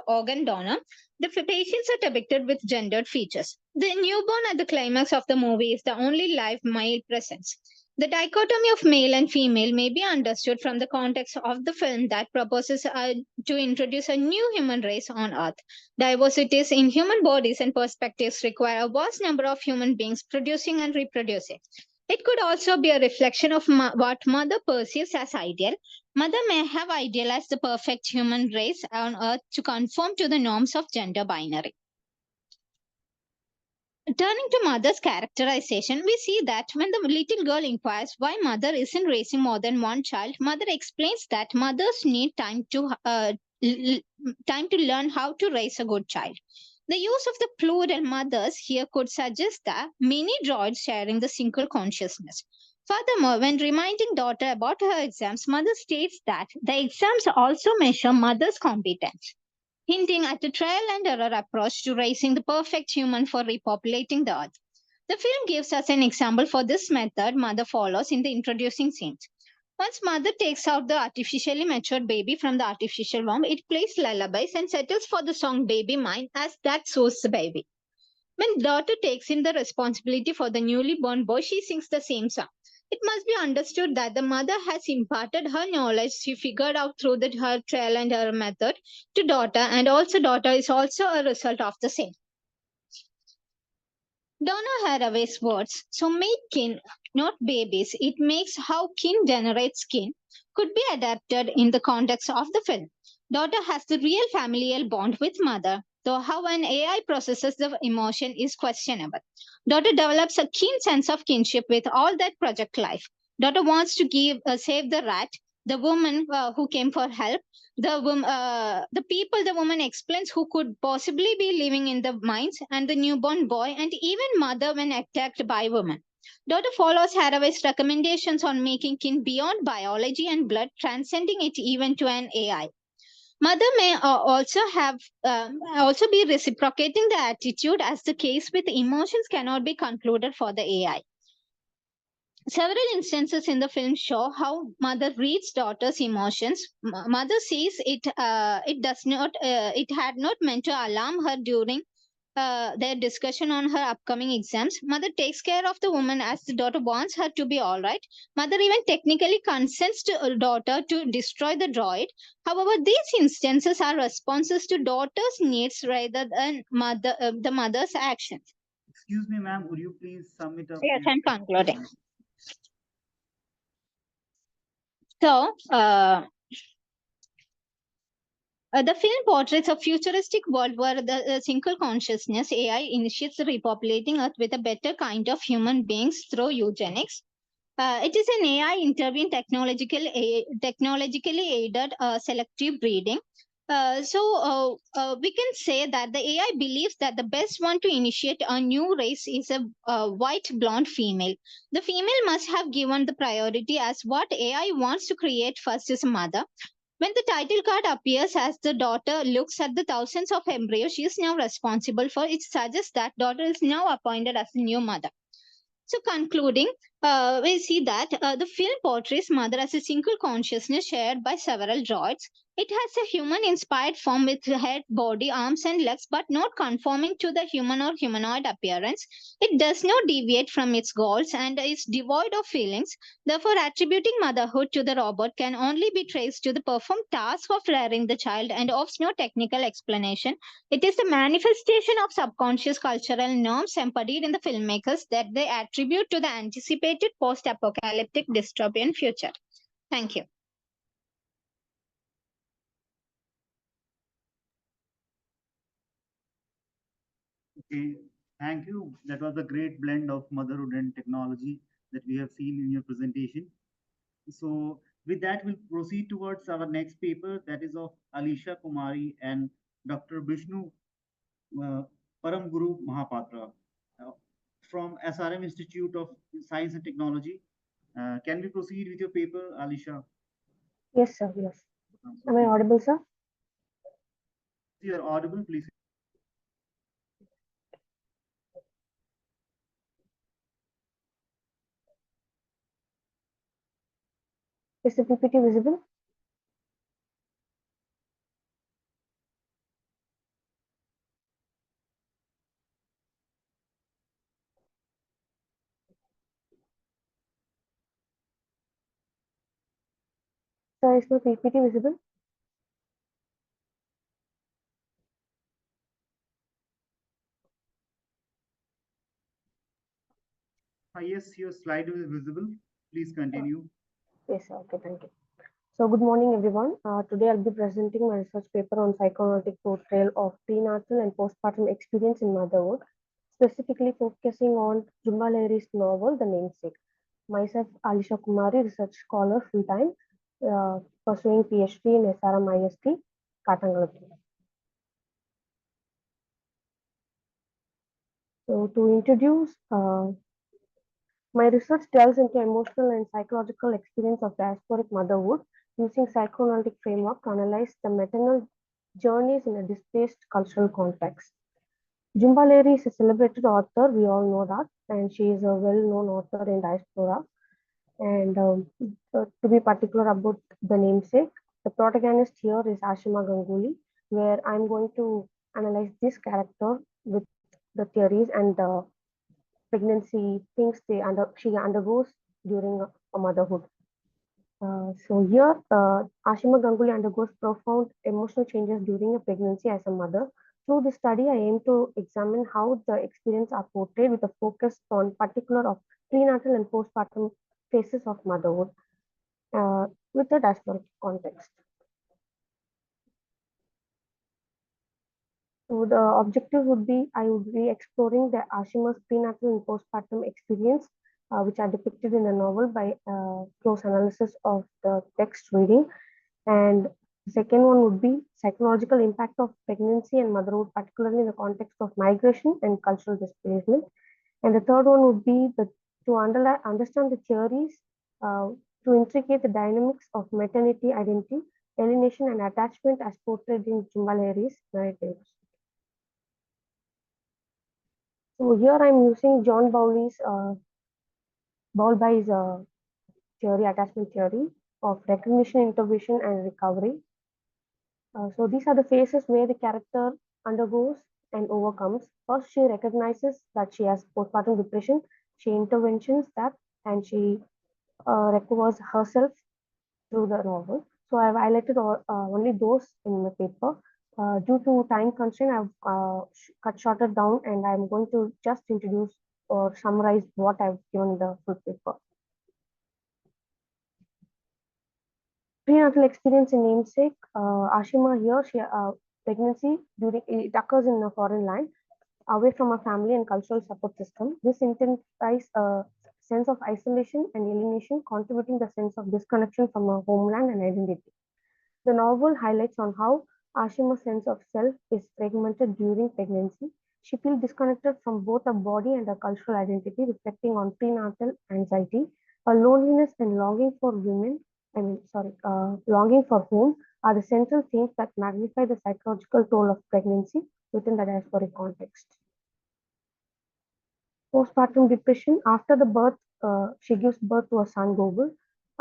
organ donor, the patients are depicted with gendered features. The newborn at the climax of the movie is the only live male presence. The dichotomy of male and female may be understood from the context of the film that proposes to introduce a new human race on Earth. Diversities in human bodies and perspectives require a vast number of human beings producing and reproducing. It could also be a reflection of what Mother perceives as ideal. Mother may have idealized the perfect human race on Earth to conform to the norms of gender binary. Turning to Mother's characterization, we see that when the little girl inquires why Mother isn't raising more than one child, Mother explains that mothers need time to learn how to raise a good child. The use of the plural mothers here could suggest that many droids sharing the single consciousness. Furthermore, when reminding Daughter about her exams, Mother states that the exams also measure Mother's competence, hinting at a trial and error approach to raising the perfect human for repopulating the earth. The film gives us an example for this method Mother follows in the introducing scenes. Once Mother takes out the artificially matured baby from the artificial womb, it plays lullabies and settles for the song Baby Mine as that soothes the baby. When Daughter takes in the responsibility for the newly born boy, she sings the same song. It must be understood that the mother has imparted her knowledge she figured out through her trial and error method to Daughter, and also Daughter is also a result of the same. Donna Haraway's words, "So make kin, not babies, it makes how kin generates kin," could be adapted in the context of the film. Daughter has the real familial bond with Mother, though how an AI processes the emotion is questionable. Daughter develops a keen sense of kinship with all that project life. Daughter wants to save the rat, the woman who came for help, the people the woman explains who could possibly be living in the mines, and the newborn boy, and even mother when attacked by women. Daughter follows Haraway's recommendations on making kin beyond biology and blood, transcending it even to an AI. Mother may also be reciprocating the attitude, as the case with emotions cannot be concluded for the AI. Several instances in the film show how mother reads daughter's emotions. Mother sees it. It had not meant to alarm her during their discussion on her upcoming exams. Mother takes care of the woman as the daughter wants her to be all right. Mother even technically consents to a daughter to destroy the droid. However, these instances are responses to daughter's needs rather than the mother's actions. Excuse me, ma'am, would you please sum it up? Yes, I'm concluding. So, the film portrays a futuristic world where the single consciousness AI initiates repopulating Earth with a better kind of human beings through eugenics. It is an AI intervened technologically aided selective breeding. We can say that the AI believes that the best one to initiate a new race is a white blonde female. The female must have given the priority, as what AI wants to create first is a mother. When the title card appears as the daughter looks at the thousands of embryos she is now responsible for, it suggests that daughter is now appointed as the new mother. So concluding, we see that the film portrays mother as a single consciousness shared by several droids. It has a human-inspired form with head, body, arms, and legs, but not conforming to the human or humanoid appearance. It does not deviate from its goals and is devoid of feelings. Therefore, attributing motherhood to the robot can only be traced to the performed task of rearing the child and offers no technical explanation. It is the manifestation of subconscious cultural norms embodied in the filmmakers that they attribute to the anticipated post-apocalyptic dystopian future. Thank you. Okay, thank you. That was a great blend of motherhood and technology that we have seen in your presentation. So with that, we'll proceed towards our next paper, that is of Alisha Kumari and Dr. Vishnu Param Guru Mahapatra from SRM Institute of Science and Technology. Can we proceed with your paper, Alisha? Yes, sir. Yes. Am I audible, sir? You are audible, please. Is the PPT visible? Sir, is my PPT visible? Yes, your slide is visible. Please continue. Yes, sir. Okay, thank you. So, good morning, everyone. Today, I'll be presenting my research paper on psychoanalytic portrayal of prenatal and postpartum experience in motherhood, specifically focusing on Jhumpa Lahiri's novel, The Namesake. Myself, Alisha Kumari, research scholar, full-time, pursuing PhD in SRM IST, Katangalapur. So, to introduce, my research delves into emotional and psychological experience of diasporic motherhood using psychoanalytic framework to analyze the maternal journeys in a displaced cultural context. Jhumpa Lahiri is a celebrated author, we all know that, and she is a well-known author in diaspora. And to be particular about The Namesake, the protagonist here is Ashima Ganguly, where I'm going to analyze this character with the theories and the pregnancy things she undergoes during a motherhood. So here, Ashima Ganguly undergoes profound emotional changes during a pregnancy as a mother. Through this study, I aim to examine how the experience are portrayed with a focus on particular of prenatal and postpartum phases of motherhood with the diasporic context. So the objective would be, I would be exploring the Ashima's prenatal and postpartum experience, which are depicted in the novel by close analysis of the text reading. And the second one would be psychological impact of pregnancy and motherhood, particularly in the context of migration and cultural displacement. And the third one would be to understand the theories, to integrate the dynamics of maternity identity, alienation, and attachment as portrayed in Jumbalheri's narratives. So here I'm using John Bowlby's theory, attachment theory of recognition, intervention, and recovery. So these are the phases where the character undergoes and overcomes. First, she recognizes that she has postpartum depression. She interventions that, and she recovers herself through the novel. So I've highlighted only those in my paper. Due to time constraint, I've cut shorter down, and I'm going to just introduce or summarize what I've given in the full paper. Prenatal experience in namesake, Ashima here, pregnancy during it occurs in a foreign land, away from a family and cultural support system. This intensifies a sense of isolation and alienation, contributing the sense of disconnection from her homeland and identity. The novel highlights on how Ashima's sense of self is fragmented during pregnancy. She feels disconnected from both her body and her cultural identity, reflecting on prenatal anxiety, her loneliness and longing for home are the central themes that magnify the psychological toll of pregnancy within the diasporic context. Postpartum depression. After the birth, she gives birth to a son, Gogol.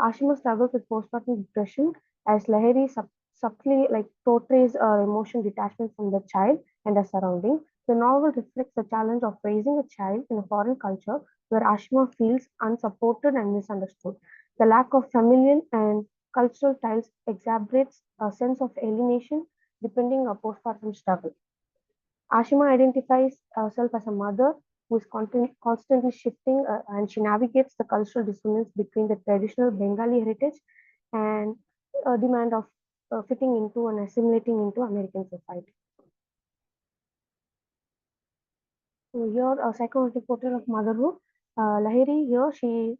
Ashima struggles with postpartum depression as Lahiri subtly portrays her emotion detachment from the child and her surrounding. The novel reflects the challenge of raising a child in a foreign culture where Ashima feels unsupported and misunderstood. The lack of familial and cultural ties exacerbates a sense of alienation depending on postpartum struggle. Ashima identifies herself as a mother who is constantly shifting and she navigates the cultural dissonance between the traditional Bengali heritage and a demand of fitting into and assimilating into American society. So here, a psychoanalytic portrait of motherhood. Lahiri here, she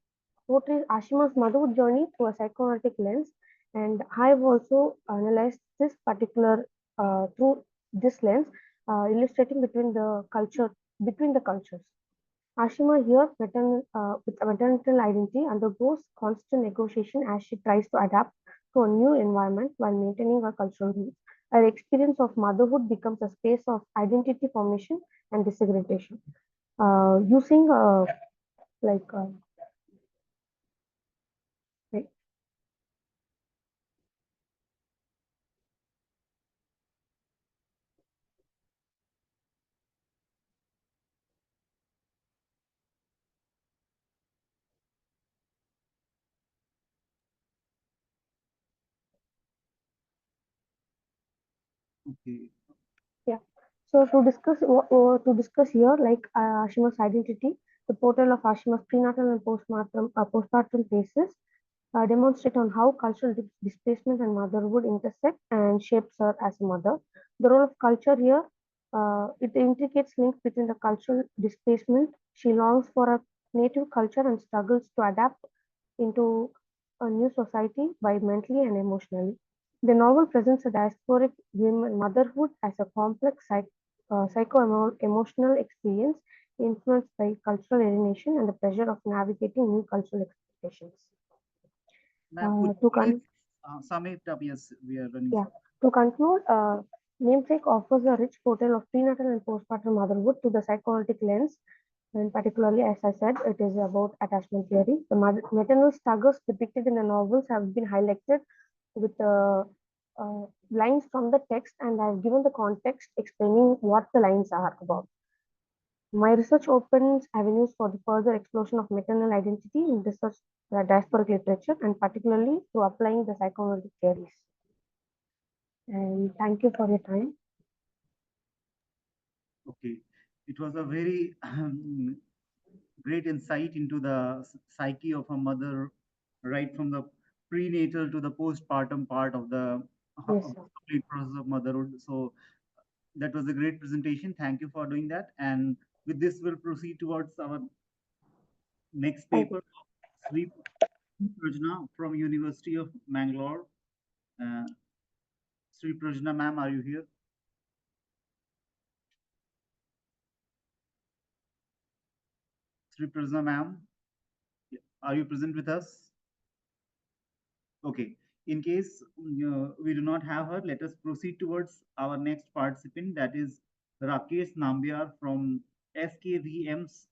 portrays Ashima's motherhood journey through a psychoanalytic lens, and I've also analyzed this particular through this lens, illustrating between the cultures. Ashima here, with a maternal identity, undergoes constant negotiation as she tries to adapt to a new environment while maintaining her cultural roots. Her experience of motherhood becomes a space of identity formation and disintegration. Using like right. Okay. Yeah. So to discuss here, like Ashima's identity, the portrayal of Ashima's prenatal and postpartum phases demonstrate on how cultural displacement and motherhood intersect and shapes her as a mother. The role of culture here, it intricates links between the cultural displacement. She longs for a native culture and struggles to adapt into a new society by mentally and emotionally. The novel presents a diasporic women motherhood as a complex psycho-emotional experience influenced by cultural alienation and the pressure of navigating new cultural expectations. Ma'am, could To you please con sum it up? Yes, we are running yeah, short. to conclude, Namesake offers a rich portrayal of prenatal and postpartum motherhood to the psychoanalytic lens, and particularly, as I said, it is about attachment theory. The maternal struggles depicted in the novels have been highlighted with lines from the text, and I've given the context explaining what the lines are about. My research opens avenues for the further exploration of maternal identity in research diasporic literature, and particularly through applying the psychoanalytic theories. And thank you for your time. Okay. It was a very great insight into the psyche of a mother, right from the prenatal to the postpartum part of the Yes, sir. complete process of motherhood. So That was a great presentation. Thank you for doing that. And with this, we'll proceed towards our next paper. Sri Prajna from University of Mangalore. Sri Prajna, ma'am, are you here? Sri Prajna, ma'am, are you present with us? Okay. In case we do not have her, let us proceed towards our next participant, that is Rakesh Nambiar from SKVM's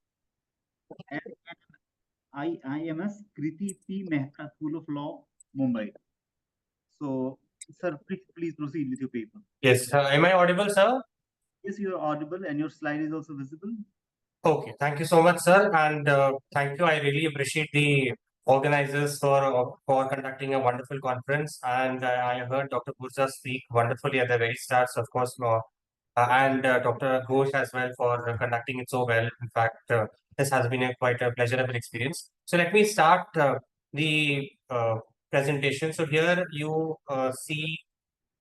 IIMS Kriti P. Mehta School of Law, Mumbai. So, sir, please proceed with your paper. Yes, am I audible, sir? Yes, you are audible and your slide is also visible. Okay, thank you so much, sir, and thank you. I really appreciate the organizers for conducting a wonderful conference, and I heard Dr. Purza speak wonderfully at the very start. So, of course, and Dr. Ghosh as well for conducting it so well. In fact, this has been quite a pleasurable experience. So, let me start the presentation. So, here you see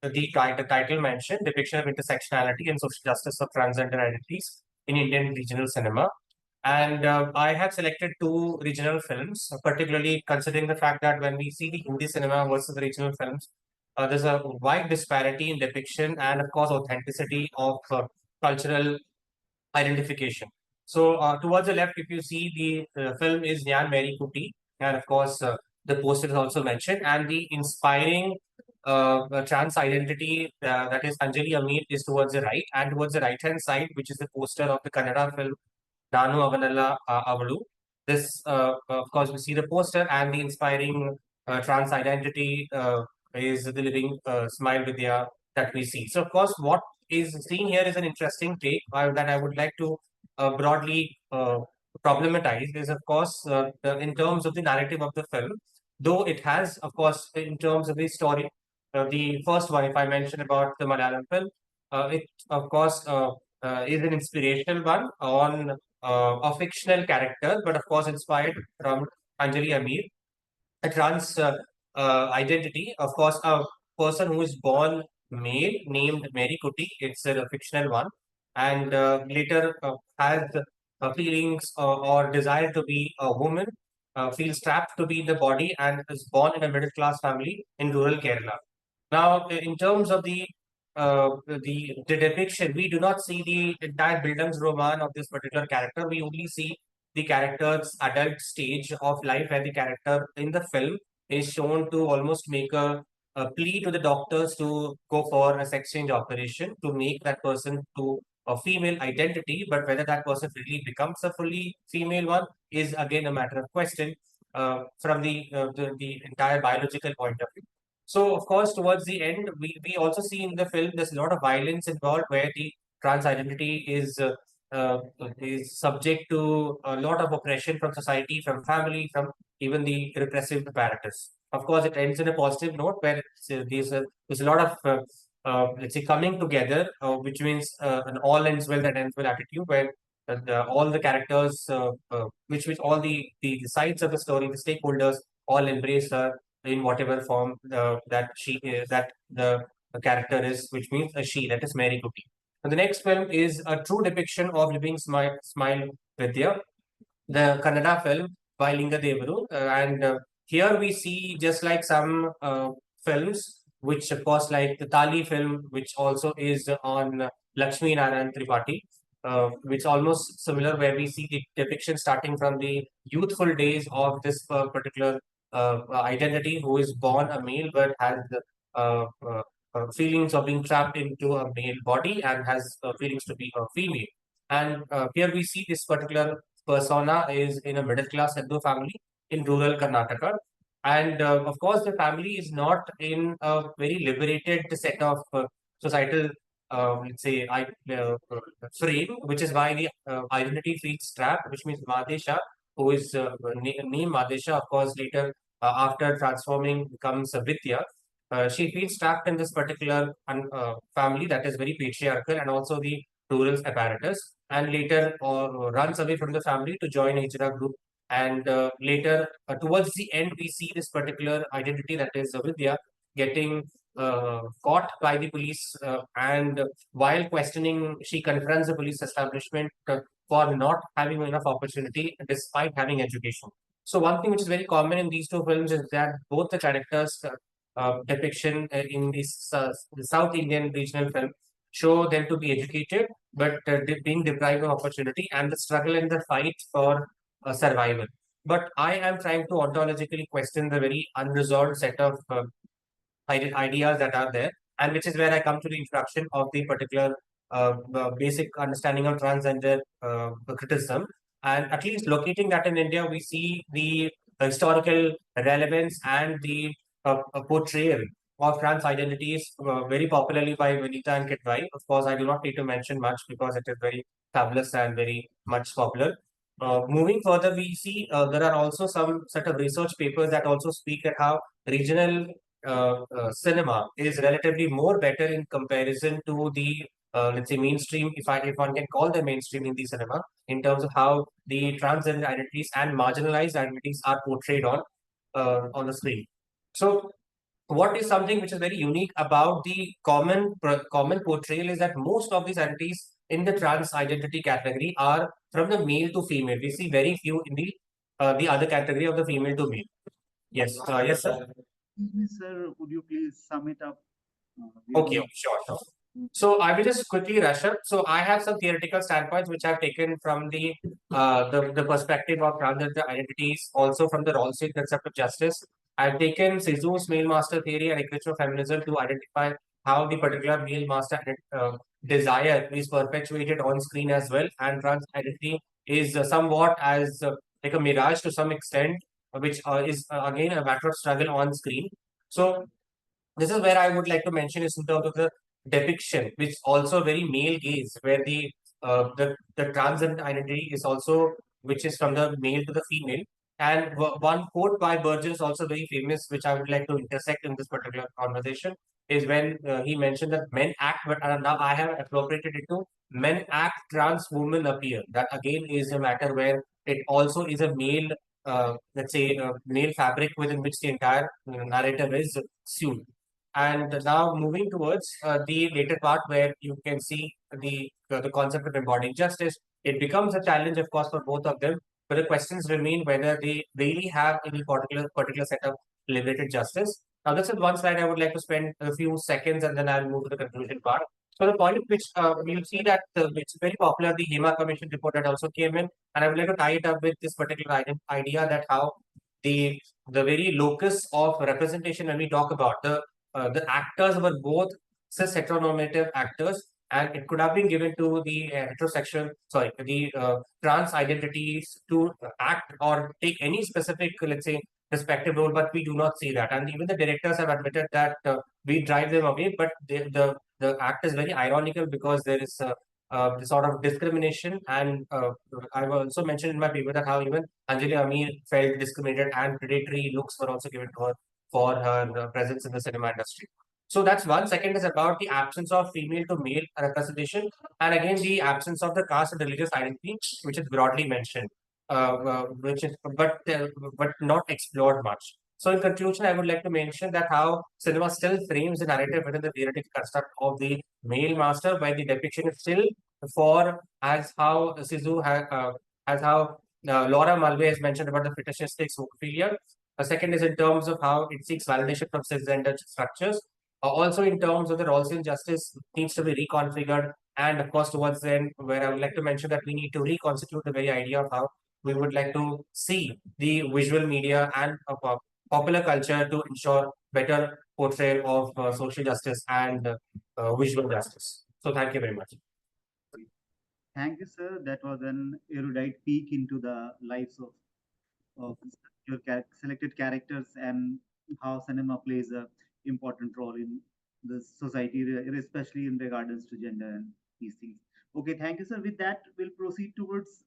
the title mentioned depiction of intersectionality and social justice of transgender identities in Indian regional cinema. And I have selected two regional films, particularly considering the fact that when we see the Hindi cinema versus the regional films, there's a wide disparity in depiction and, of course, authenticity of cultural identification. So, towards the left, if you see the film is Nyan Mary Kuti, and of course, the poster is also mentioned, and the inspiring trans identity that is Anjali Amit is towards the right, and towards the right hand side, which is the poster of the Kannada film Nanu Avanalla Avalu. This, of course, we see the poster and the inspiring trans identity is the living smile Vidya that we see. So, of course, what is seen here is an interesting take that I would like to broadly problematize. Is, of course, in terms of the narrative of the film, though it has, of course, in terms of the story, the first one, if I mention about the Malayalam film, it, of course, is an inspirational one on a fictional character, but of course inspired from Anjali Amir, a trans identity. Of course, a person who is born male named Mary Kuti. It's a fictional one, and later has feelings or desire to be a woman. Feels trapped to be in the body and is born in a middle class family in rural Kerala. Now, in terms of the depiction, we do not see the entire Bildungsroman of this particular character. We only see the character's adult stage of life, where the character in the film is shown to almost make a plea to the doctors to go for a sex change operation to make that person to a female identity. But whether that person really becomes a fully female one is again a matter of question from the entire biological point of view. So, of course, towards the end, we also see in the film there's a lot of violence involved where the trans identity uh, is subject to a lot of oppression from society, from family, from even the repressive apparatus. Of course, it ends in a positive note where there's a lot of let's say coming together, which means an all ends well that ends well attitude, where all the characters, which all the sides of the story, the stakeholders all embrace her in whatever form that the character is, which means a she, that is Mary Cookie. And the next film is a true depiction of Living Smile Vidya, the Kannada film by Linga Devaru. And here we see, just like some films, which of course like the Tali film, which also is on Lakshmi Narayan Tripathi, which almost similar, where we see the depiction starting from the youthful days of this particular identity, who is born a male but has uh, uh, feelings of being trapped into a male body and has feelings to be a female. And here we see this particular persona is in a middle class Hindu family in rural Karnataka. And of course, the family is not in a very liberated set of societal, let's say, frame, which is why the identity feels trapped, which means Madesha, who is named Madesha, of course, later after transforming becomes a Vidya. She feels trapped in this particular family that is very patriarchal and also the rural apparatus, and later runs away from the family to join a Hijra group. And later, towards the end, we see this particular identity, that is Vidya, getting caught by the police, and while questioning, she confronts the police establishment for not having enough opportunity despite having education. So one thing which is very common in these two films is that both the characters' depiction in the South Indian regional film show them to be educated, but being deprived of opportunity and the struggle and the fight for survival. But I am trying to ontologically question the very unresolved set of ideas that are there, and which is where I come to the introduction of the particular basic understanding of transgender criticism. And at least locating that in India, we see the historical relevance and the portrayal of trans identities very popularly by Vinita and Kitwai. Of course, I do not need to mention much because it is very fabulous and very much popular. Moving further, we see there are also some set of research papers that also speak at how regional cinema is relatively more better in comparison to the let's say mainstream, if one can call them mainstream Hindi cinema, in terms of how the transgender identities and marginalized identities are portrayed on the screen. So what is something which is very unique about the common portrayal is that most of these identities in the trans identity category are from the male to female. We see very few in the other category of the female to male. Yes, yes, sir. Sir, would you please sum it up? Okay, sure. So I will just quickly rush up. So I have some theoretical standpoints which I've taken from the perspective of transgender identities, also from the Rawlsian concept of justice. I've taken Sizu's male master theory and equitable feminism to identify how the particular male master desire is perpetuated on screen as well, and trans identity is somewhat as like a mirage to some extent, which is again a matter of struggle on screen. So this is where I would like to mention is in terms of the depiction, which also very male gaze, where the transgender identity is also which is from the male to the female. And one quote by Burgess is also very famous, which I would like to intersect in this particular conversation, is when he mentioned that men act, but now I have appropriated it to men act, trans women appear. That again is a matter where it also is a male, let's say, male fabric within which the entire narrative is sewn. And now moving towards the later part where you can see the concept of embodying justice, it becomes a challenge, of course, for both of them. But the questions remain whether they really have any particular set of liberated justice. Now, this is one slide I would like to spend a few seconds, and then I'll move to the conclusion part. So the point at which we'll see that it's very popular, the HEMA Commission report that also came in, and I would like to tie it up with this particular idea that how the very locus of representation when we talk about the actors were both cis heteronormative actors, and it could have been given to the the trans identities to act or take any specific, let's say, respective role, but we do not see that. And even the directors have admitted that we drive them away, but the act is very ironical because there is the sort of discrimination. And I will also mention in my paper that how even Anjali Amir felt discriminated and predatory looks were also given to her for her presence in the cinema industry. So that's one. Second is about the absence of female to male representation, and again the absence of the caste and religious identity, which is broadly mentioned, which is but not explored much. So in conclusion, I would like to mention that how cinema still frames the narrative within the theoretical construct of the male master, while the depiction is still for as how as how Laura Mulvey has mentioned about the fetishistic zoophilia. The second is in terms of how it seeks validation from cisgender structures. Also, in terms of the Rawlsian justice needs to be reconfigured. And of course, towards the end, where I would like to mention that we need to reconstitute the very idea of how we would like to see the visual media and popular culture to ensure better portrayal of social justice and visual justice. So, thank you very much. Thank you, sir. That was an erudite peek into the lives of your selected characters and how cinema plays a important role in the society, especially in regards to gender and these things. Okay, thank you, sir. With that, we'll proceed towards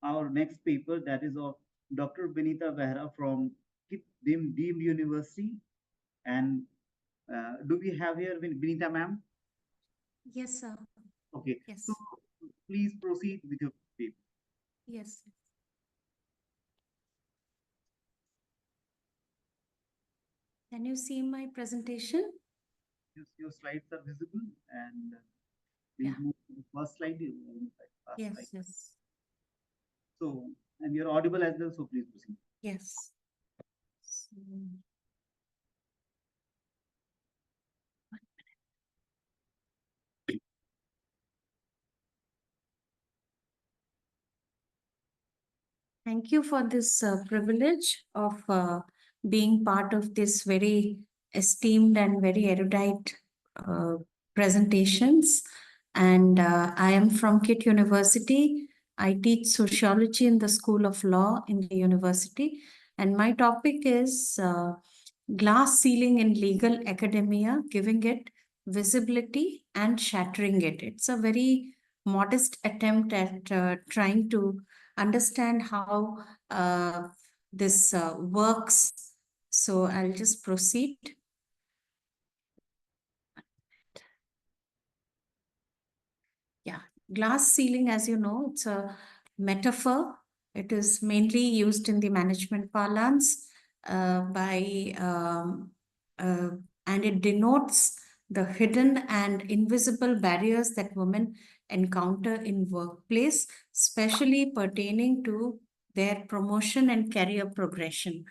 our next paper, that is of Dr. Benita Behra from deemed University. And do we have here Benita, ma'am? Yes, sir. Okay. Yes. So please proceed with your paper. Yes. Can you see my presentation? Your slides are visible, and please move to the first slide. Yes, slide. yes, So, and you're audible as well, so please proceed. yes. So, thank you for this privilege of being part of this very esteemed and very erudite presentations. And I am from KIT University. I teach sociology in the School of Law in the university. And my topic is glass ceiling in legal academia, giving it visibility and shattering it. It's a very modest attempt at trying to understand how this works. So I'll just proceed. Yeah, glass ceiling, as you know, it's a metaphor. It is mainly used in the management parlance and it denotes the hidden and invisible barriers that women encounter in workplace, especially pertaining to their promotion and career progression.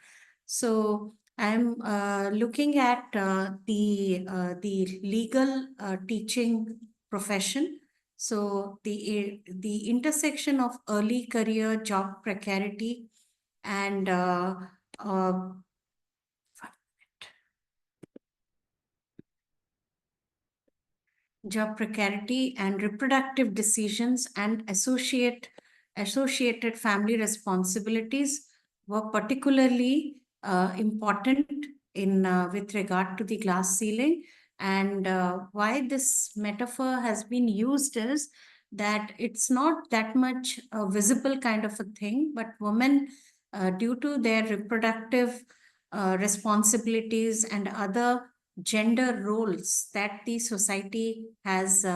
So I'm looking at the legal teaching profession. So the intersection of early career job precarity and job precarity and reproductive decisions and associated family responsibilities were particularly important in with regard to the glass ceiling. And why this metaphor has been used is that it's not that much a visible kind of a thing, but women, due to their reproductive responsibilities and other gender roles that the society has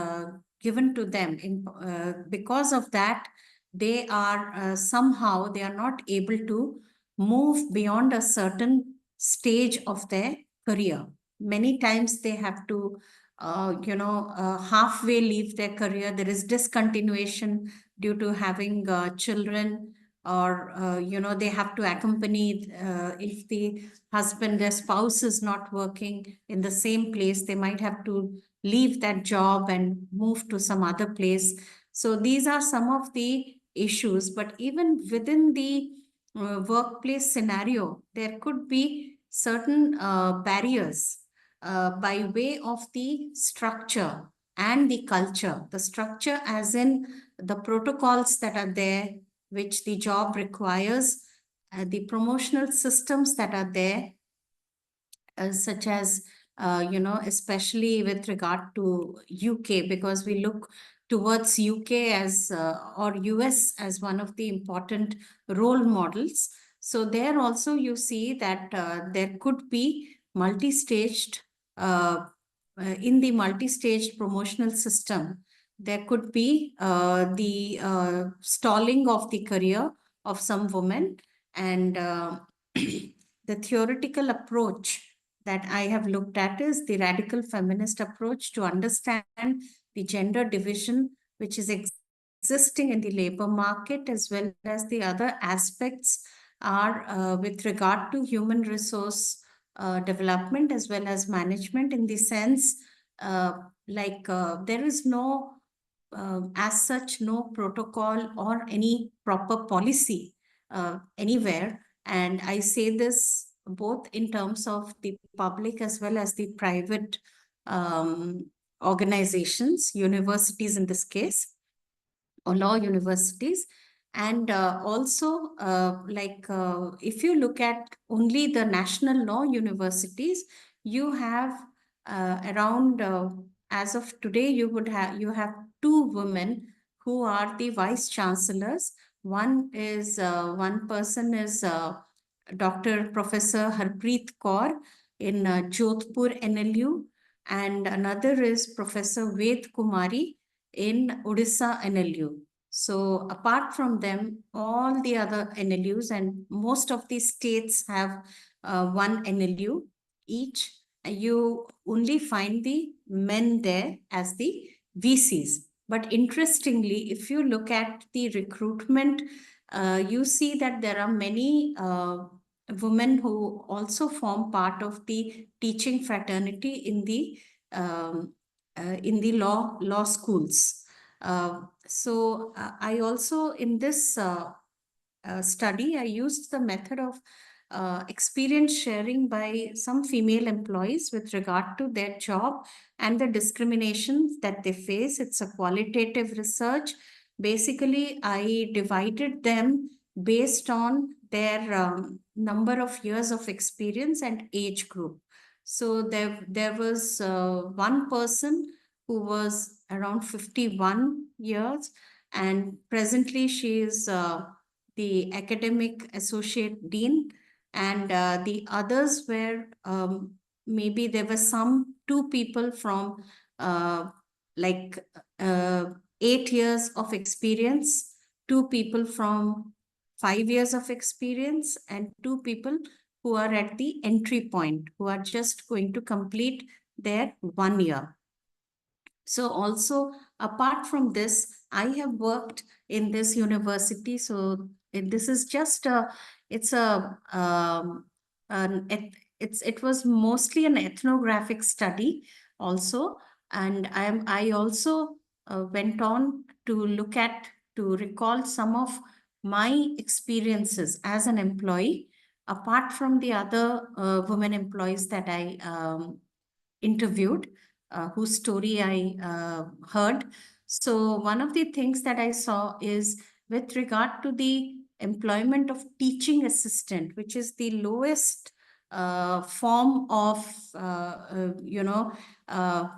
given to them, because of that, they are somehow they are not able to move beyond a certain stage of their career. Many times they have to halfway leave their career. There is discontinuation due to having children, or they have to accompany if the husband, their spouse is not working in the same place, they might have to leave that job and move to some other place. So these are some of the issues. But even within the workplace scenario, there could be certain barriers by way of the structure and the culture. The structure as in the protocols that are there, which the job requires, the promotional systems that are there, such as, especially with regard to UK, because we look towards UK as or US as one of the important role models. So there also you see that there could be multi-staged, in the multi-staged promotional system, there could be the stalling of the career of some women. And the theoretical approach that I have looked at is the radical feminist approach to understand the gender division which is existing in the labor market, as well as the other aspects are with regard to human resource development as well as management, in the sense there is no as such no protocol or any proper policy anywhere. And I say this both in terms of the public as well as the private organizations, universities in this case, or law universities. And also, if you look at only the national law universities, you have around, as of today, you have two women who are the vice chancellors. One person is Dr. Professor Harpreet Kaur in Jodhpur NLU, and another is Professor Ved Kumari in Odisha NLU. So apart from them, all the other NLUs and most of the states have one NLU each. you only find the men there as the VCs. But interestingly, if you look at the recruitment, you see that there are many women who also form part of the teaching fraternity in the law schools. I also, in this study, I used the method of experience sharing by some female employees with regard to their job and the discriminations that they face. It's a qualitative research. Basically, I divided them based on their number of years of experience and age group. So there was one person who was around 51 years, and presently she is the academic associate dean, and the others were maybe there were two people from like 8 years of experience, 2 people from 5 years of experience, and 2 people who are at the entry point, who are just going to complete their 1 year. So also, apart from this, I have worked in this university. So this is just it was mostly an ethnographic study also. And I also went on to recall some of my experiences as an employee, apart from the other women employees that I interviewed, whose story I heard. So one of the things that I saw is with regard to the employment of teaching assistant, which is the lowest form of,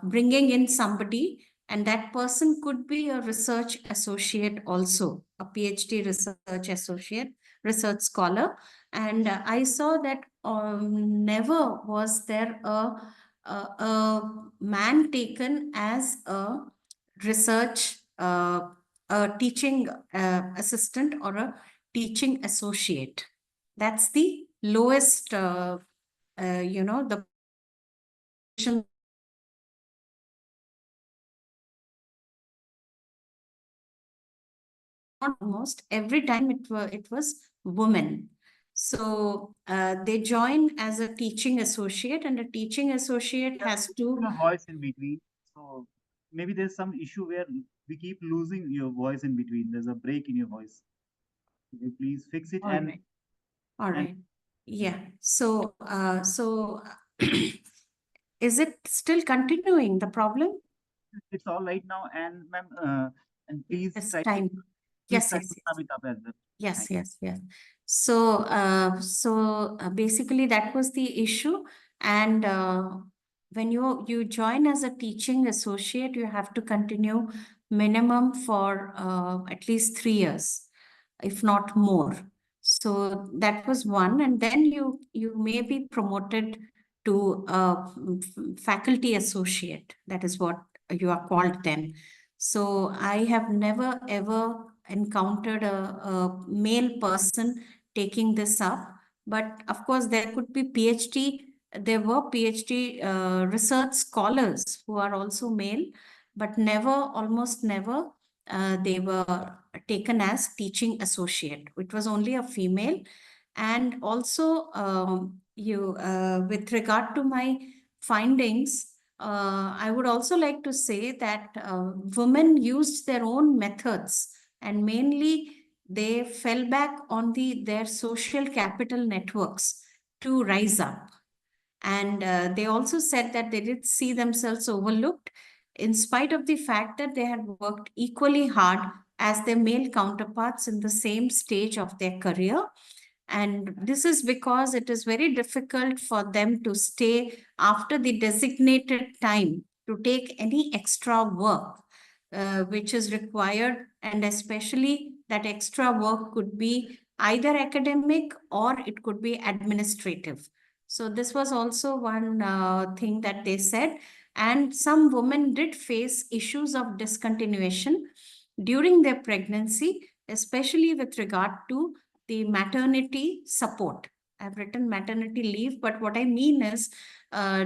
bringing in somebody, and that person could be a research associate also, a PhD research associate, research scholar. And I saw that never was there a man taken as a research, a teaching assistant or a teaching associate. That's the lowest, the position. Almost every time it was women. So they join as a teaching associate, and a teaching associate has to. Your voice in between. So maybe there's some issue where we keep losing your voice in between. There's a break in your voice. Could you please fix it? All and right. All and right. Yeah. So is it still continuing the problem? it's all right now. And ma'am, and please It's try time. to Yes, sum yes, yes. it up as well. Yes, Thank yes, yes. So basically that was the issue. And when you join as a teaching associate, you have to continue minimum for at least 3 years, if not more. So that was one. And then you may be promoted to faculty associate. That is what you are called then. So I have never ever encountered a male person taking this up. But of course, there could be there were PhD research scholars who are also male, but almost never, they were taken as teaching associate. It was only a female. And also, with regard to my findings, I would also like to say that women used their own methods, and mainly they fell back on their social capital networks to rise up. And they also said that they did see themselves overlooked, in spite of the fact that they had worked equally hard as their male counterparts in the same stage of their career. And this is because it is very difficult for them to stay after the designated time to take any extra work which is required. And especially that extra work could be either academic or it could be administrative. So this was also one thing that they said. And some women did face issues of discontinuation during their pregnancy, especially with regard to the maternity support. I've written maternity leave, but what I mean is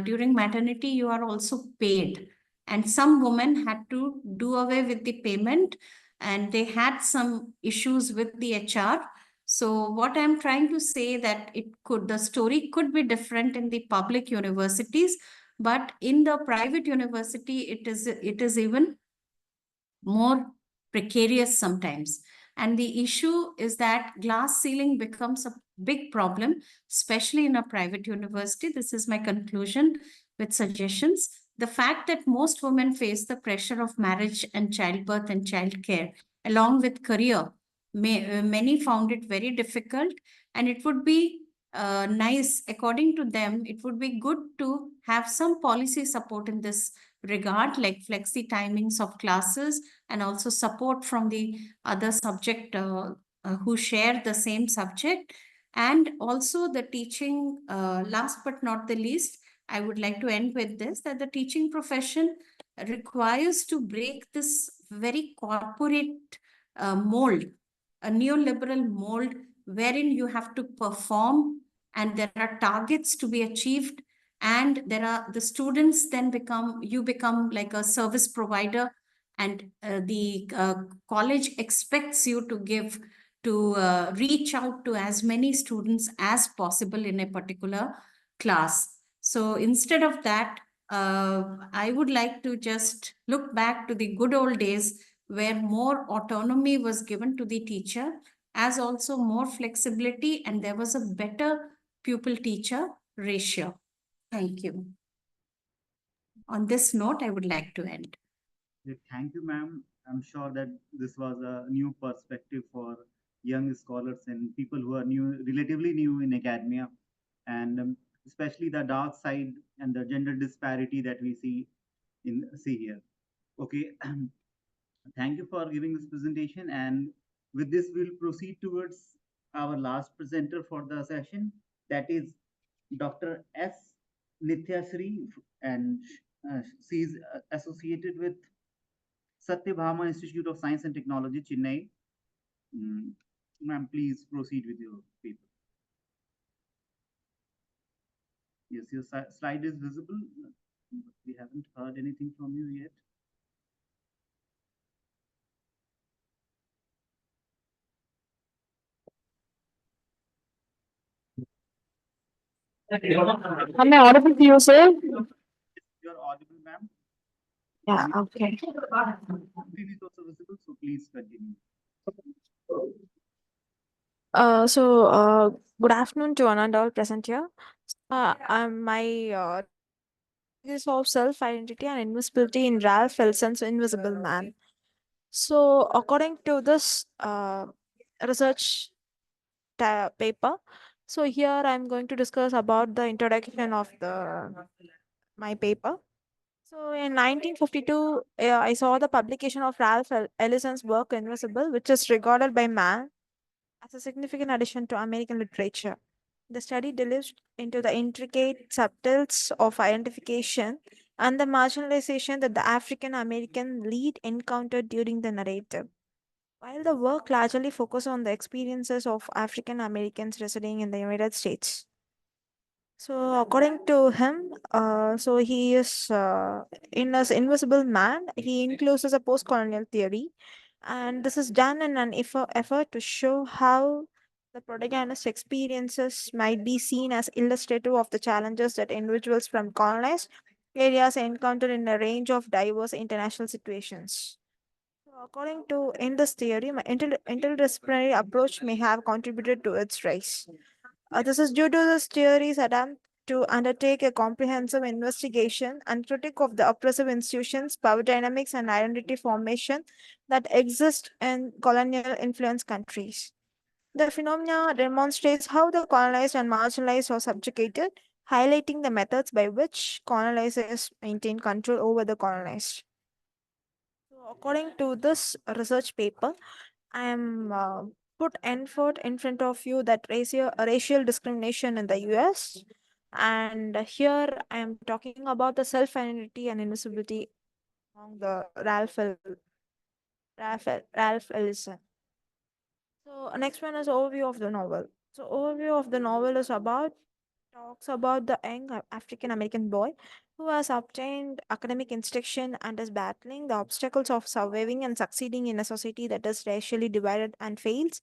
during maternity, you are also paid. And some women had to do away with the payment and they had some issues with the HR. So what I'm trying to say that the story could be different in the public universities, but in the private university, it is even more precarious sometimes. And the issue is that glass ceiling becomes a big problem, especially in a private university. This is my conclusion with suggestions. The fact that most women face the pressure of marriage and childbirth and childcare, along with career, many found it very difficult, and it would be nice, according to them, it would be good to have some policy support in this regard, like flexi timings of classes and also support from the other subject who share the same subject. And also the teaching, last but not the least, I would like to end with this, that the teaching profession requires to break this very corporate mold, a neoliberal mold wherein you have to perform and there are targets to be achieved, and there are the students then you become like a service provider, and the college expects you to reach out to as many students as possible in a particular class. So instead of that, I would like to just look back to the good old days where more autonomy was given to the teacher, as also more flexibility, and there was a better pupil-teacher ratio. Thank you. On this note, I would like to end. Thank you, ma'am. I'm sure that this was a new perspective for young scholars and people who are relatively new in academia, and especially the dark side and the gender disparity that we see here. Okay, thank you for giving this presentation, and with this, we'll proceed towards our last presenter for the session, that is Dr. S. Nithyasri, and she is associated with Satyabhama Institute of Science and Technology, Chennai. Ma'am, please proceed with your paper. Yes, your slide is visible. We haven't heard anything from you yet. Am I audible to you, sir? You're audible, ma'am. Yeah, okay. Screen is also visible, so please continue. Good afternoon to one and all present here. My is of self-identity and invisibility in Ralph Ellson's Invisible Man. So, according to this research paper, so here I'm going to discuss about the introduction of my paper. So, in 1952, I saw the publication of Ralph Ellison's work Invisible, which is regarded by man as a significant addition to American literature. The study delves into the intricate subtleties of identification and the marginalization that the African American lead encountered during the narrative. While the work largely focused on the experiences of African Americans residing in the United States. So, according to him, so he is in his Invisible Man, he includes as a post-colonial theory, and this is done in an effort to show how the protagonist's experiences might be seen as illustrative of the challenges that individuals from colonized areas encounter in a range of diverse international situations. So according to in this theory, my interdisciplinary approach may have contributed to its rise. This is due to this theory's attempt to undertake a comprehensive investigation and critique of the oppressive institutions, power dynamics, and identity formation that exist in colonial influence countries. The phenomena demonstrates how the colonized and marginalized are subjugated, highlighting the methods by which colonizers maintain control over the colonized. So, according to this research paper, I am put effort in front of you that racial discrimination in the US. And here I am talking about the self-identity and invisibility among the Ralph Ellison. So next one is overview of the novel. So overview of the novel is about talks about the young African American boy who has obtained academic instruction and is battling the obstacles of surviving and succeeding in a society that is racially divided and fails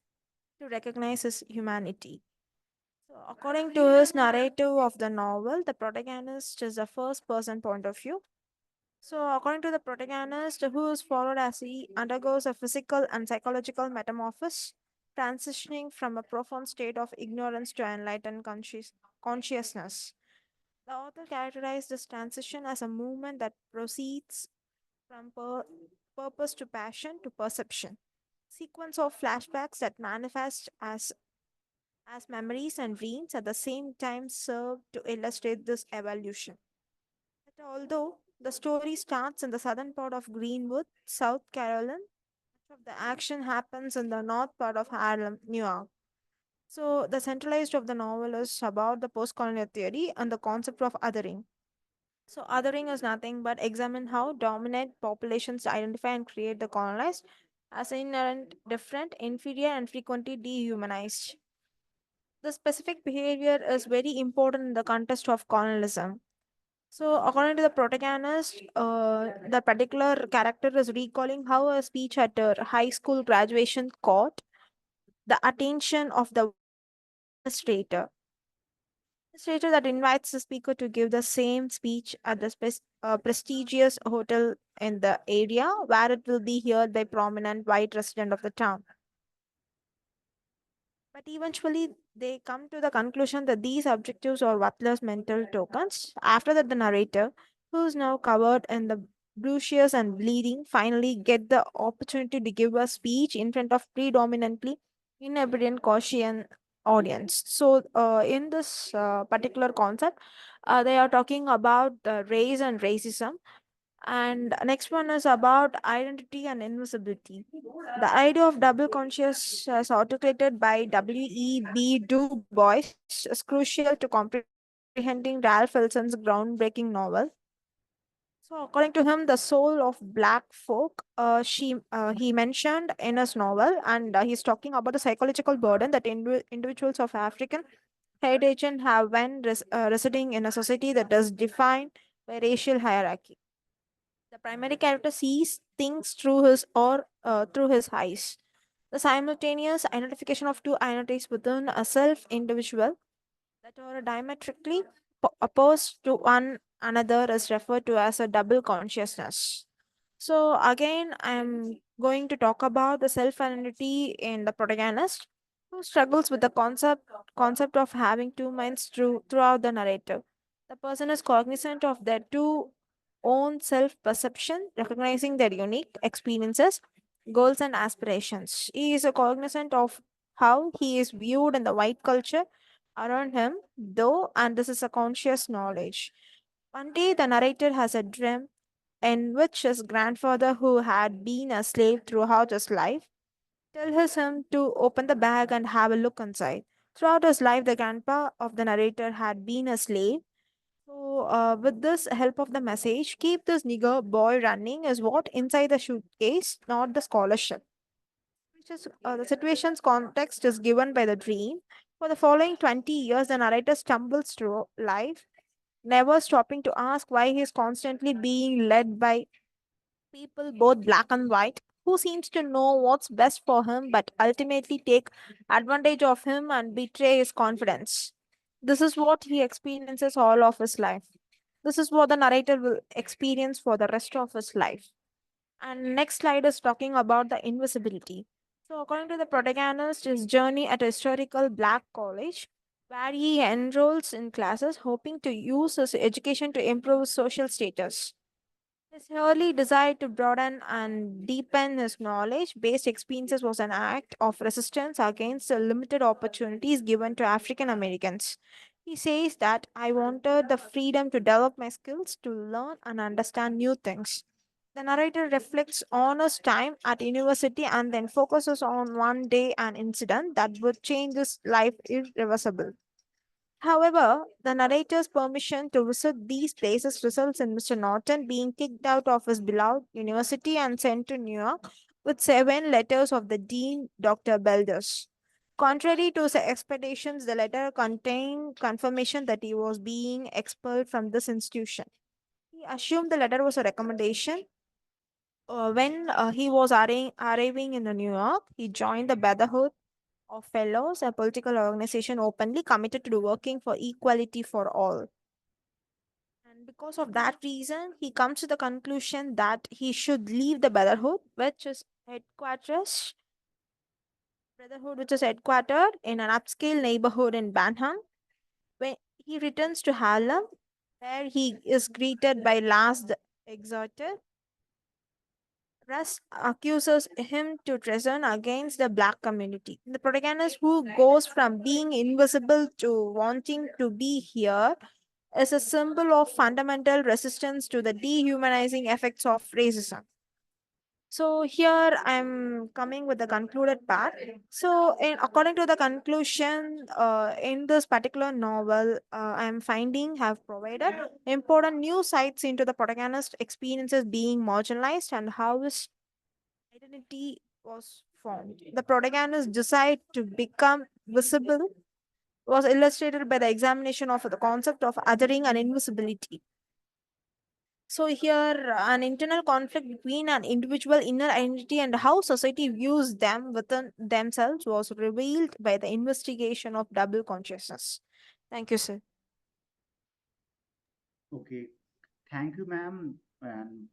to recognize his humanity. So, according to his narrative of the novel, the protagonist is a first person point of view. So, according to the protagonist, who is followed as he undergoes a physical and psychological metamorphosis, transitioning from a profound state of ignorance to enlightened consciousness. The author characterized this transition as a movement that proceeds from purpose to passion to perception. Sequence of flashbacks that manifest as memories and dreams at the same time serve to illustrate this evolution. But although the story starts in the southern part of Greenwood, South Carolina, much of the action happens in the north part of Harlem, New York. So, the centralized of the novel is about the post-colonial theory and the concept of othering. So, othering is nothing but examine how dominant populations identify and create the colonized as inherent, different, inferior, and frequently dehumanized. The specific behavior is very important in the context of colonialism. So, according to the protagonist, the particular character is recalling how a speech at her high school graduation caught the attention of the administrator. Administrator that invites the speaker to give the same speech at the prestigious hotel in the area where it will be heard by prominent white resident of the town. But eventually, they come to the conclusion that these objectives are worthless mental tokens. After that, the narrator, who is now covered in the bruises and bleeding, finally get the opportunity to give a speech in front of predominantly inebriant Caucasian audience. So, in this particular concept, they are talking about race and racism, and next one is about identity and invisibility. The idea of double conscious, as articulated by W.E.B. Du Bois, is crucial to comprehending Ralph Ellenson's groundbreaking novel. So, according to him, the soul of black folk, he mentioned in his novel, and he's talking about the psychological burden that individuals of African heritage have when residing in a society that is defined by racial hierarchy. The primary character sees things through his or through his eyes. The simultaneous identification of two identities within a self individual that are diametrically opposed to one another is referred to as a double consciousness. So again, I'm going to talk about the self identity in the protagonist who struggles with the concept of having two minds throughout the narrative. The person is cognizant of their two own self perception, recognizing their unique experiences, goals, and aspirations. He is cognizant of how he is viewed in the white culture around him, though, and this is a conscious knowledge. One day, the narrator has a dream in which his grandfather, who had been a slave throughout his life, tells him to open the bag and have a look inside. Throughout his life, the grandpa of the narrator had been a slave. So, with this help of the message, keep this nigger boy running is what inside the suitcase, not the scholarship. Which is the situation's context is given by the dream. For the following 20 years, the narrator stumbles through life, never stopping to ask why he is constantly being led by people, both black and white, who seems to know what's best for him but ultimately take advantage of him and betray his confidence. This is what he experiences all of his life. This is what the narrator will experience for the rest of his life. And next slide is talking about the invisibility. So, according to the protagonist, his journey at a historical black college, where he enrolls in classes hoping to use his education to improve his social status. His early desire to broaden and deepen his knowledge based experiences was an act of resistance against the limited opportunities given to African Americans. He says that I wanted the freedom to develop my skills, to learn and understand new things. The narrator reflects on his time at university and then focuses on one day an incident that would change his life irreversible. However, the narrator's permission to visit these places results in Mr. Norton being kicked out of his beloved university and sent to New York with 7 letters of the dean, Dr. Belders. Contrary to his expectations, the letter contained confirmation that he was being expelled from this institution. He assumed the letter was a recommendation. When he was arriving in New York, he joined the Brotherhood of Fellows, a political organization openly committed to working for equality for all. And because of that reason, he comes to the conclusion that he should leave the Brotherhood, which is headquartered in an upscale neighborhood in Banham. When he returns to Harlem, where he is greeted by Last the Exhorter, Russ accuses him to treason against the black community. The protagonist, who goes from being invisible to wanting to be here, is a symbol of fundamental resistance to the dehumanizing effects of racism. So here I'm coming with the concluded part. So according to the conclusion, in this particular novel, I'm finding have provided important new sights into the protagonist experiences being marginalized and how his identity was formed. The protagonist's desire to become visible was illustrated by the examination of the concept of othering and invisibility. So here, an internal conflict between an individual inner identity and how society views them within themselves was revealed by the investigation of double consciousness. Thank you, sir. Okay, thank you, ma'am. And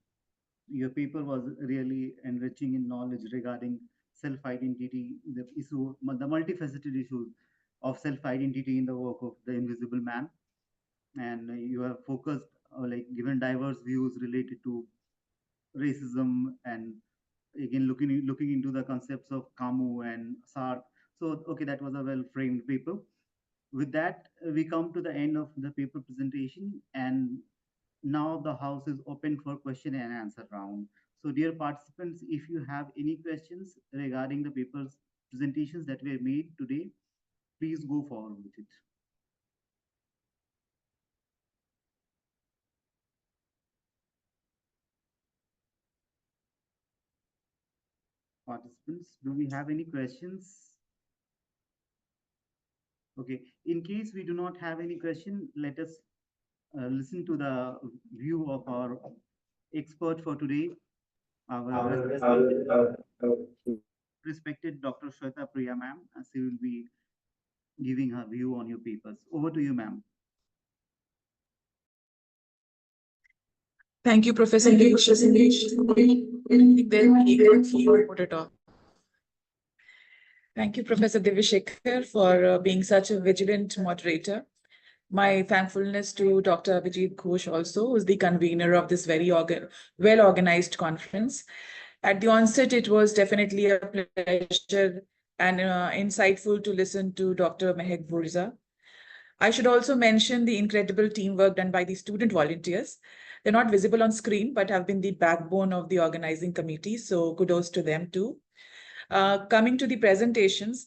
your paper was really enriching in knowledge regarding self-identity, the issue, the multifaceted issue of self-identity in the work of the Invisible Man. And you have focused, like, given diverse views related to racism, and again looking into the concepts of Camus and Sartre. So, okay, that was a well-framed paper. With that, we come to the end of the paper presentation, and now the house is open for question and answer round. So, dear participants, if you have any questions regarding the papers presentations that were made today, please go forward with it. Participants, do we have any questions? Okay, in case we do not have any question, let us listen to the view of our expert for today, our respected Dr. Shweta Priya ma'am, as she will be giving her view on your papers. Over to you, ma'am. Thank you, Professor English. I think there'll be equal for put it off. Thank you, Professor Divishekar, for being such a vigilant moderator. My thankfulness to Dr. Abhijit Ghosh also, who's the convener of this very well-organized conference. At the onset, it was definitely a pleasure and insightful to listen to Dr. Mehek Burza. I should also mention the incredible teamwork done by the student volunteers. They're not visible on screen, but have been the backbone of the organizing committee. So kudos to them too. Coming to the presentations,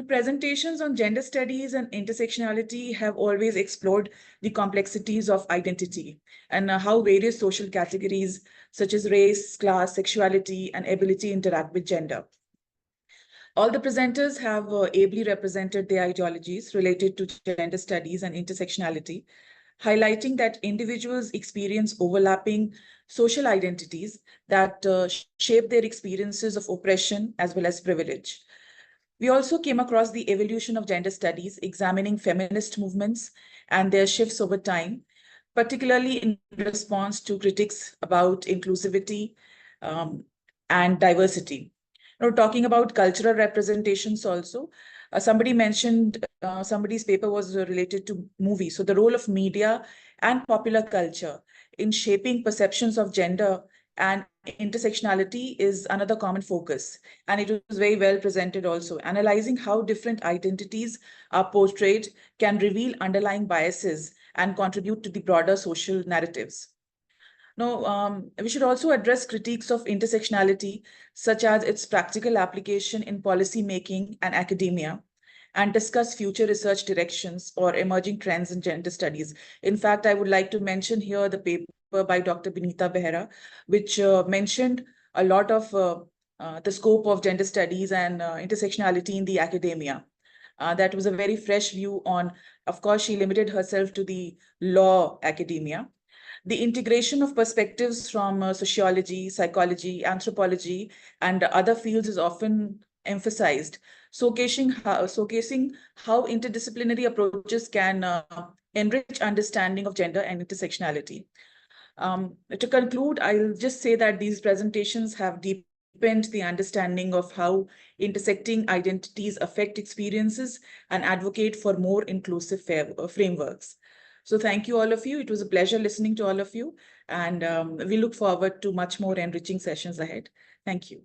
presentations on gender studies and intersectionality have always explored the complexities of identity and how various social categories such as race, class, sexuality, and ability interact with gender. All the presenters have ably represented their ideologies related to gender studies and intersectionality, highlighting that individuals experience overlapping social identities that shape their experiences of oppression as well as privilege. We also came across the evolution of gender studies, examining feminist movements and their shifts over time, particularly in response to critics about inclusivity and diversity. Talking about cultural representations also, somebody mentioned somebody's paper was related to movies. So the role of media and popular culture in shaping perceptions of gender and intersectionality is another common focus. And it was very well presented also. Analyzing how different identities are portrayed can reveal underlying biases and contribute to the broader social narratives. Now, we should also address critiques of intersectionality, such as its practical application in policy making and academia, and discuss future research directions or emerging trends in gender studies. In fact, I would like to mention here the paper by Dr. Binita Behera, which mentioned a lot of the scope of gender studies and intersectionality in the academia. That was a very fresh view on, of course, she limited herself to the law academia. The integration of perspectives from sociology, psychology, anthropology, and other fields is often emphasized, showcasing how interdisciplinary approaches can enrich understanding of gender and intersectionality. To conclude, I'll just say that these presentations have deepened the understanding of how intersecting identities affect experiences and advocate for more inclusive frameworks. So thank you all of you. It was a pleasure listening to all of you, and we look forward to much more enriching sessions ahead. Thank you.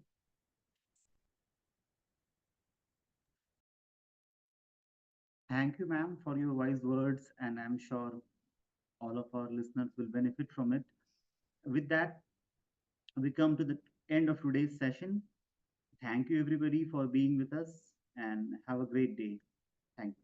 Thank you, ma'am, for your wise words, and I'm sure all of our listeners will benefit from it. With that, we come to the end of today's session. Thank you, everybody, for being with us, and have a great day. Thank you.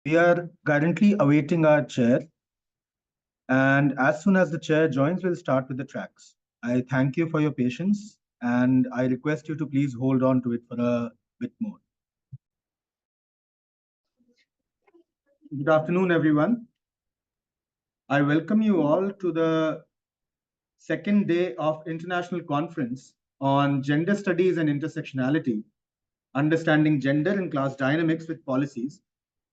We are currently awaiting our chair, and as soon as the chair joins, we'll start with the tracks. I thank you for your patience, and I request you to please hold on to it for a bit more. Good afternoon, everyone. I welcome you all to the second day of International Conference on Gender Studies and Intersectionality, Understanding Gender and Class Dynamics with Policies,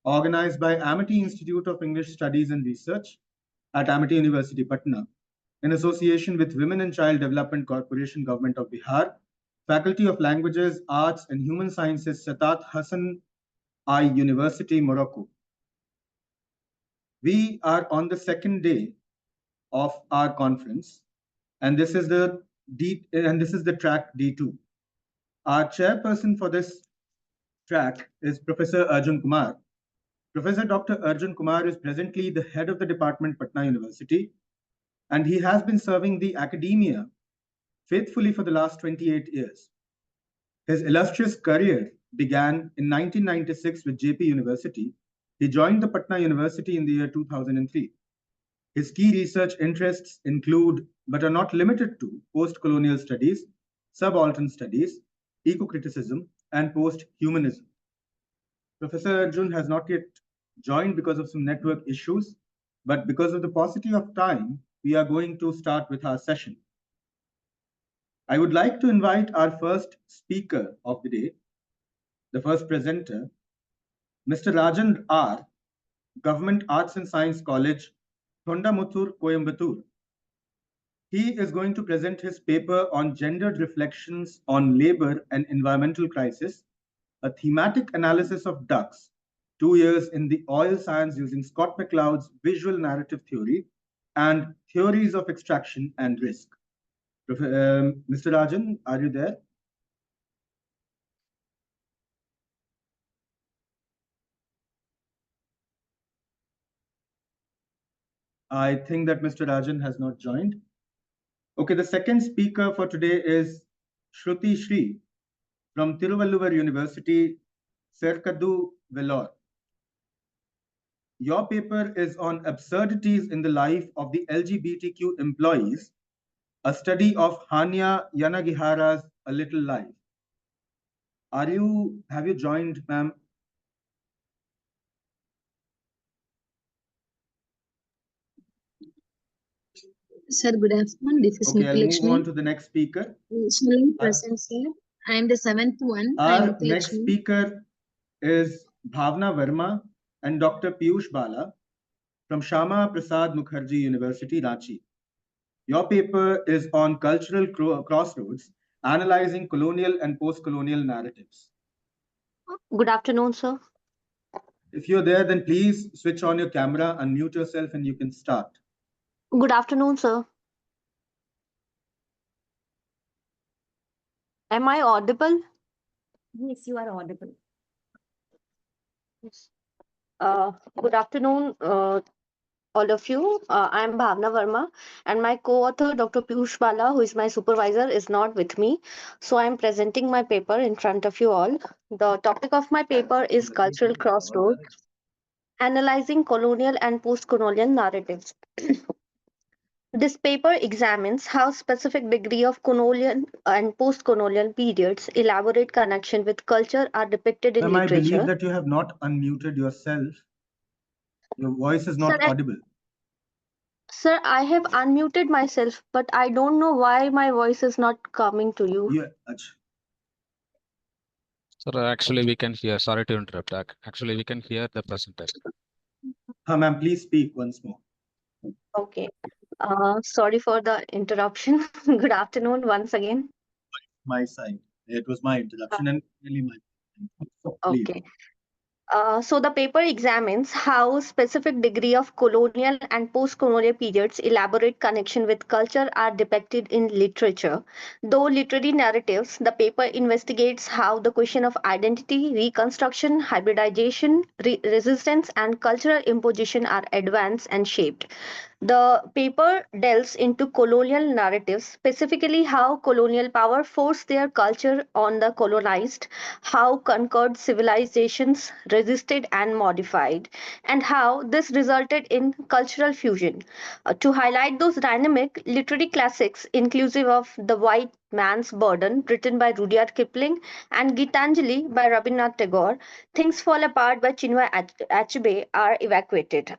organized by Amity Institute of English Studies and Research at Amity University, Patna, in association with Women and Child Development Corporation, Government of Bihar, Faculty of Languages, Arts and Human Sciences, Satat Hassan I University, Morocco. We are on the second day of our conference, and this is the track D2. Our chairperson for this track is Professor Arjun Kumar. Professor Dr. Arjun Kumar is presently the head of the department, Patna University, and he has been serving the academia faithfully for the last 28 years. His illustrious career began in 1996 with JP University. He joined the Patna University in the year 2003. His key research interests include, but are not limited to, post-colonial studies, subaltern studies, eco-criticism, and post-humanism. Professor Arjun has not yet joined because of some network issues, but because of the paucity of time, we are going to start with our session. I would like to invite our first speaker of the day, the first presenter, Mr. Rajan R., Government Arts and Science College, Thondamuthur, Coimbatore. He is going to present his paper on gendered reflections on labor and environmental crisis, a thematic analysis of ducks, 2 years in the oil sands using Scott McCloud's visual narrative theory and theories of extraction and risk. Mr. Rajan, are you there? I think that Mr. Rajan has not joined. Okay, the second speaker for today is Shruti Shri from Tiruvallur University, Serkadu, Vellore. Your paper is on absurdities in the life of the LGBTQ employees, a study of Hania Yanagihara's A Little Life. Have you joined, ma'am? Sir, good afternoon. This is Okay, I'll move Lakshmi. on to the next speaker. Shall present, sir? I am the seventh one. Our next speaker is Bhavna Verma and Dr. Piyush Bala from Shama Prasad Mukherjee University, Ranchi. Your paper is on cultural crossroads, analyzing colonial and post-colonial narratives. Good afternoon, sir. If you're there, then please switch on your camera, unmute yourself, and you can start. Good afternoon, sir. Am I audible? Yes, you are audible. Yes. Good afternoon, all of you. I am Bhavna Verma, and my co-author, Dr. Piyush Bala, who is my supervisor, is not with me. So I am presenting my paper in front of you all. The topic of my paper is Cultural Crossroads, Analyzing Colonial and Post-Colonial Narratives. This paper examines how specific degree of colonial and post-colonial periods elaborate connection with culture are depicted in Ma'am, literature. I believe that you have not unmuted yourself. Your voice is not audible. Sir, I have unmuted myself, but I don't know why my voice is not coming to you. Yeah, Sir, actually we can hear. Sorry to interrupt. Actually, we can hear the presenter. Ma'am, please speak once more. Okay. Sorry for the interruption. Good afternoon once again. My side. It was my interruption and really my. Please. Okay. So the paper examines how specific degree of colonial and post-colonial periods elaborate connection with culture are depicted in literature. Though literary narratives, the paper investigates how the question of identity, reconstruction, hybridization, resistance, and cultural imposition are advanced and shaped. The paper delves into colonial narratives, specifically how colonial power forced their culture on the colonized, how conquered civilizations resisted and modified, and how this resulted in cultural fusion. To highlight those dynamic literary classics, inclusive of The White Man's Burden, written by Rudyard Kipling, and Gitanjali by Rabindranath Tagore, Things Fall Apart by Chinua Achebe are evacuated.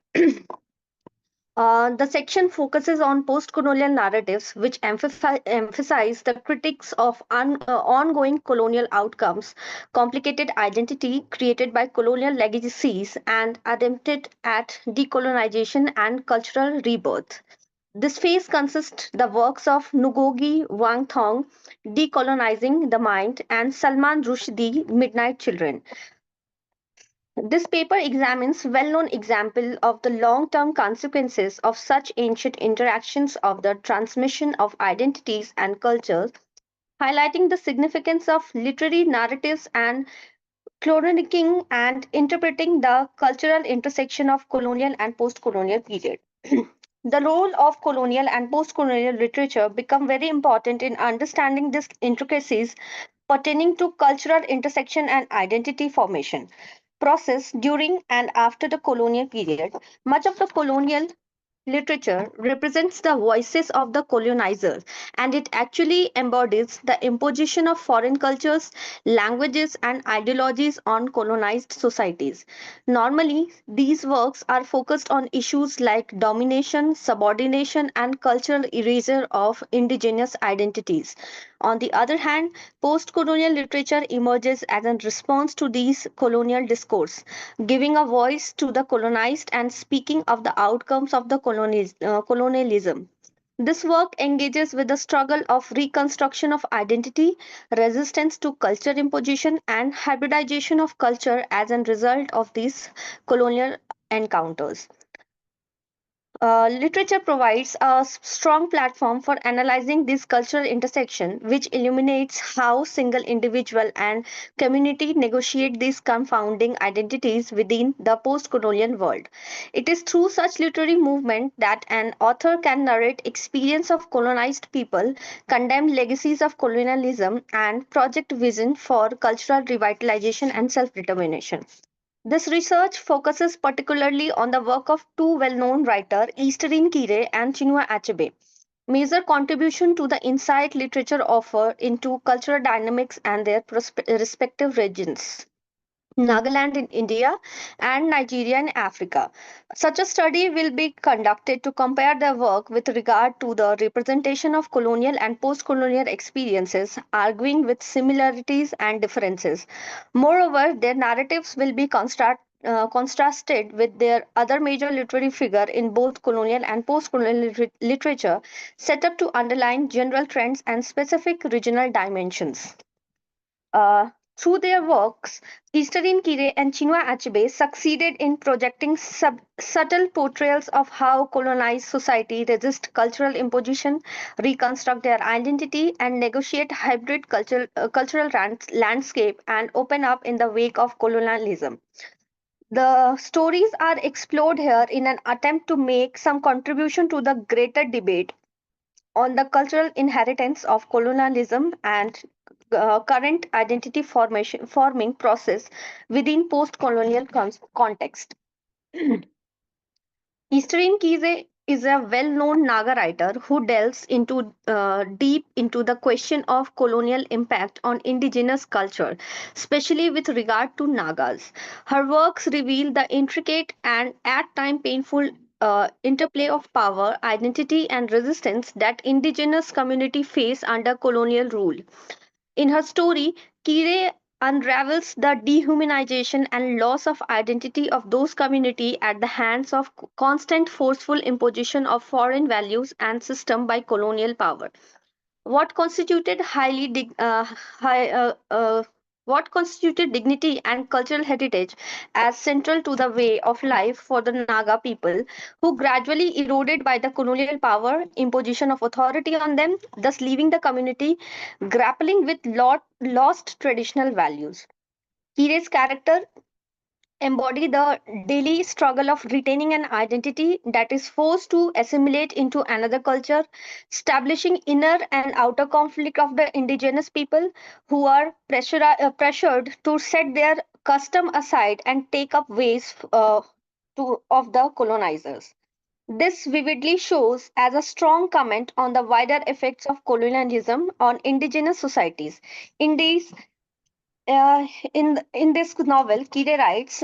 The section focuses on post-colonial narratives, which emphasize the critiques of ongoing colonial outcomes, complicated identity created by colonial legacies, and attempted at decolonization and cultural rebirth. This phase consists the works of Ngugi Wang Thong, Decolonizing the Mind, and Salman Rushdie, Midnight Children. This paper examines well-known example of the long-term consequences of such ancient interactions of the transmission of identities and cultures, highlighting the significance of literary narratives and chronicling and interpreting the cultural intersection of colonial and post-colonial period. The role of colonial and post-colonial literature become very important in understanding these intricacies pertaining to cultural intersection and identity formation process during and after the colonial period. Much of the colonial literature represents the voices of the colonizers, and it actually embodies the imposition of foreign cultures, languages, and ideologies on colonized societies. Normally, these works are focused on issues like domination, subordination, and cultural erasure of indigenous identities. On the other hand, post colonial literature emerges as a response to these colonial discourse, giving a voice to the colonized and speaking of the outcomes of the colonialism. This work engages with the struggle of reconstruction of identity, resistance to culture imposition, and hybridization of culture as a result of these colonial encounters. Literature provides a strong platform for analyzing this cultural intersection, which illuminates how single individual and community negotiate these confounding identities within the post-colonial world. It is through such literary movement that an author can narrate experience of colonized people, condemn legacies of colonialism, and project vision for cultural revitalization and self-determination. This research focuses particularly on the work of two well-known writers, Easterin Kire and Chinua Achebe. Major contribution to the insight literature offer into cultural dynamics and their respective regions. Nagaland in India and Nigeria in Africa. Such a study will be conducted to compare their work with regard to the representation of colonial and post-colonial experiences, arguing with similarities and differences. Moreover, their narratives will be contrasted with their other major literary figure in both colonial and post-colonial literature, set up to underline general trends and specific regional dimensions. Uh, Through their works, Easterin Kire and Chinua Achebe succeeded in projecting subtle portrayals of how colonized society resist cultural imposition, reconstruct their identity, and negotiate hybrid cultural landscape and open up in the wake of colonialism. The stories are explored here in an attempt to make some contribution to the greater debate on the cultural inheritance of colonialism and current identity forming process within post-colonial context. Easterin Kize is a well-known Naga writer who delves into deep into the question of colonial impact on indigenous culture, especially with regard to Nagas. Her works reveal the intricate and at times painful interplay of power, identity, and resistance that indigenous community face under colonial rule. In her story, Kire unravels the dehumanization and loss of identity of those communities at the hands of constant forceful imposition of foreign values and system by colonial power. What constituted what constituted dignity and cultural heritage as central to the way of life for the Naga people, who gradually eroded by the colonial power, imposition of authority on them, thus leaving the community grappling with lost traditional values. Kire's character embody the daily struggle of retaining an identity that is forced to assimilate into another culture, establishing inner and outer conflict of the indigenous people who are pressured to set their custom aside and take up ways of the colonizers. This vividly shows as a strong comment on the wider effects of colonialism on indigenous societies. In these, in this novel, Kide writes,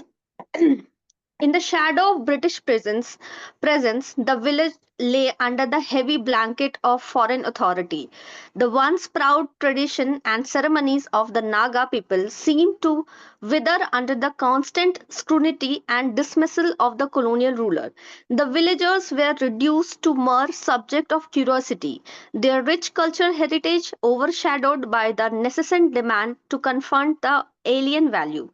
In the shadow of British presence, the village lay under the heavy blanket of foreign authority. The once proud tradition and ceremonies of the Naga people seemed to wither under the constant scrutiny and dismissal of the colonial ruler. The villagers were reduced to mere subject of curiosity, their rich cultural heritage overshadowed by the necessant demand to confront the alien value.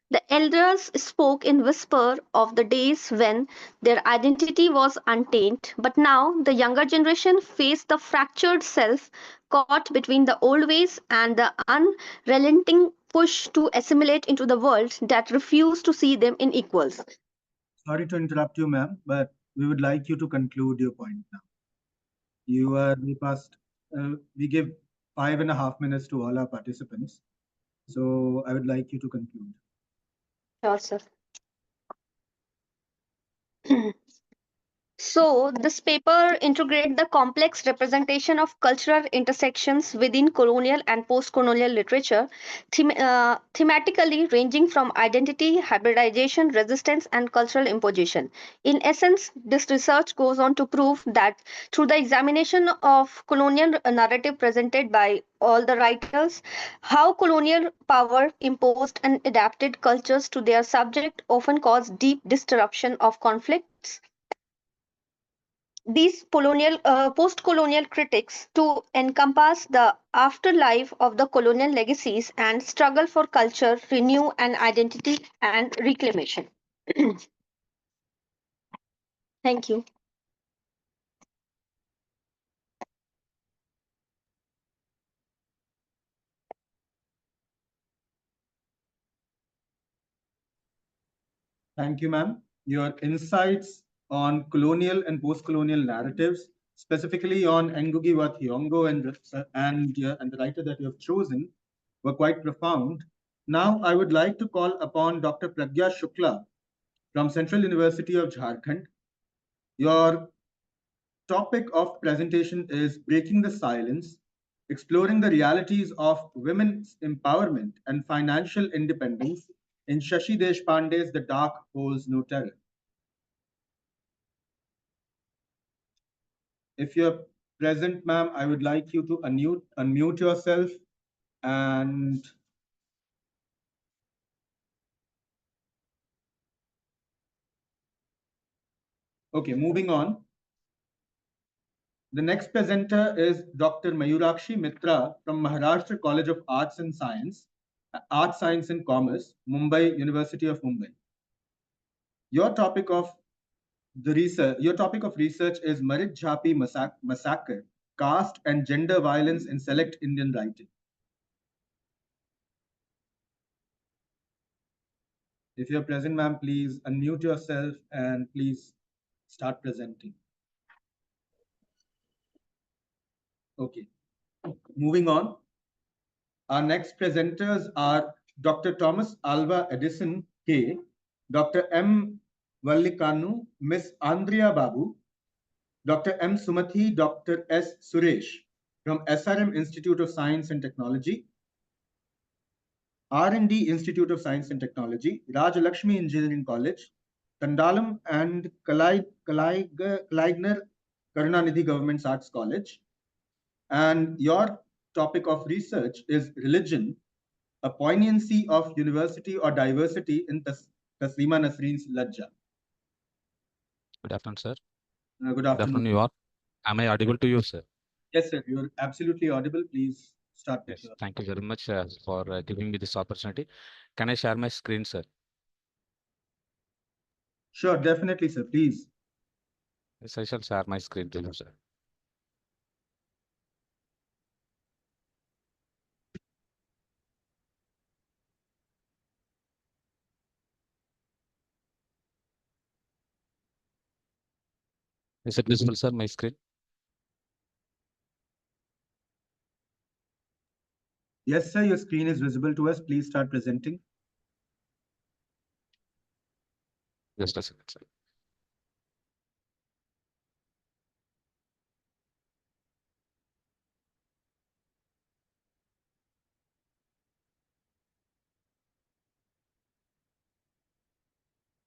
The elders spoke in whisper of the days when their identity was untainted, but now the younger generation faced the fractured self caught between the old ways and the unrelenting push to assimilate into the world that refused to see them in equals. Sorry to interrupt you, ma'am, but we would like you to conclude your point now. You are we past. We give 5.5 minutes to all our participants, so I would like you to conclude. Sure, sir. So, this paper integrates the complex representation of cultural intersections within colonial and post-colonial literature, thematically ranging from identity, hybridization, resistance, and cultural imposition. In essence, this research goes on to prove that through the examination of colonial narrative presented by all the writers, how colonial power imposed and adapted cultures to their subject often caused deep disruption of conflicts. These post-colonial critics to encompass the afterlife of the colonial legacies and struggle for culture, renew and identity and reclamation. Thank you. Thank you, ma'am. Your insights on colonial and post-colonial narratives, specifically on Ngugi wa Thiong'o and the writer that you have chosen, were quite profound. Now, I would like to call upon Dr. Pragya Shukla from Central University of Jharkhand. Your topic of presentation is Breaking the Silence, exploring the realities of women's empowerment and financial independence in Shashi Deshpande's The Dark Holds No Terror. If you're present, ma'am, I would like you to unmute yourself and okay, moving on. The next presenter is Dr. Mayurakshi Mitra from Maharashtra College of Arts and Science, Arts, Science and Commerce, Mumbai, University of Mumbai. Your topic of research is Marit Jhapi massacre, caste and gender violence in select Indian writing. If you're present, ma'am, please unmute yourself and please start presenting. Okay, moving on. Our next presenters are Dr. Thomas Alva Edison K, Dr. M. Vallikanu, Miss Andrea Babu, Dr. M. Sumathi, Dr. S. Suresh from SRM Institute of Science and Technology, R&D Institute of Science and Technology, Rajalakshmi Engineering College, Kandalam and Kalaigner Karunanidhi Government Arts College. And your topic of research is religion, a poignancy of university or diversity in Taslima Nasreen's Lajja. Good afternoon, sir. Good afternoon. You all. Am I audible to you, sir? Yes, sir. You're absolutely audible. Please start with Yes, thank you very much for giving me this opportunity. Can I share my screen, sir? Sure, definitely, sir. Please. Yes, I shall share my screen to you, sir. Is it visible, sir, my screen? Yes, sir. Your screen is visible to us. Please start presenting. Just a second, sir.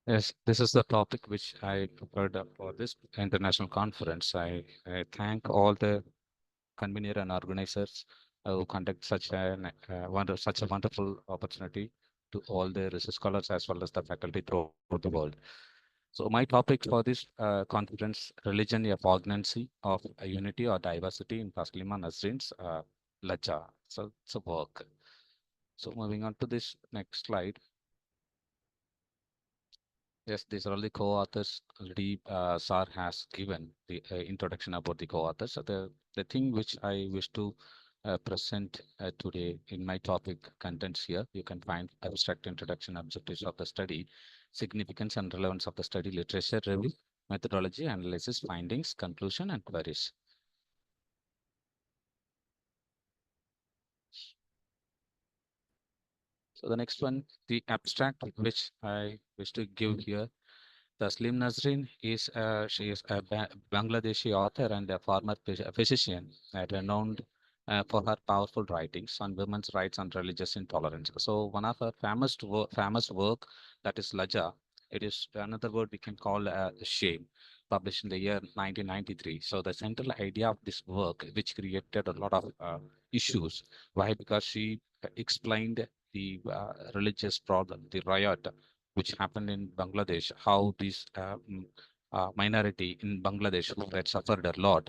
Yes, this is the topic which I prepared for this international conference. I thank all the convener and organizers who conduct such a wonderful opportunity to all the research scholars as well as the faculty throughout the world. So my topic for this conference, religion, a poignancy of a unity or diversity in Taslima Nasrin's Laja. So it's a work. So moving on to this next slide. Yes, these are all the co-authors. Already, Sar has given the introduction about the co-authors. So the thing which I wish to present today in my topic contents here, you can find abstract introduction, objectives of the study, significance and relevance of the study, literature review, methodology, analysis, findings, conclusion, and queries. So the next one, the abstract which I wish to give here. Taslim Nasrin she is a Bangladeshi author and a former physician, renowned for her powerful writings on women's rights and religious intolerance. So one of her famous work, that is Laja, it is another word we can call shame, published in the year 1993. So the central idea of this work, which created a lot of issues. Why? Because she explained the religious problem, the riot which happened in Bangladesh, how this minority in Bangladesh who had suffered a lot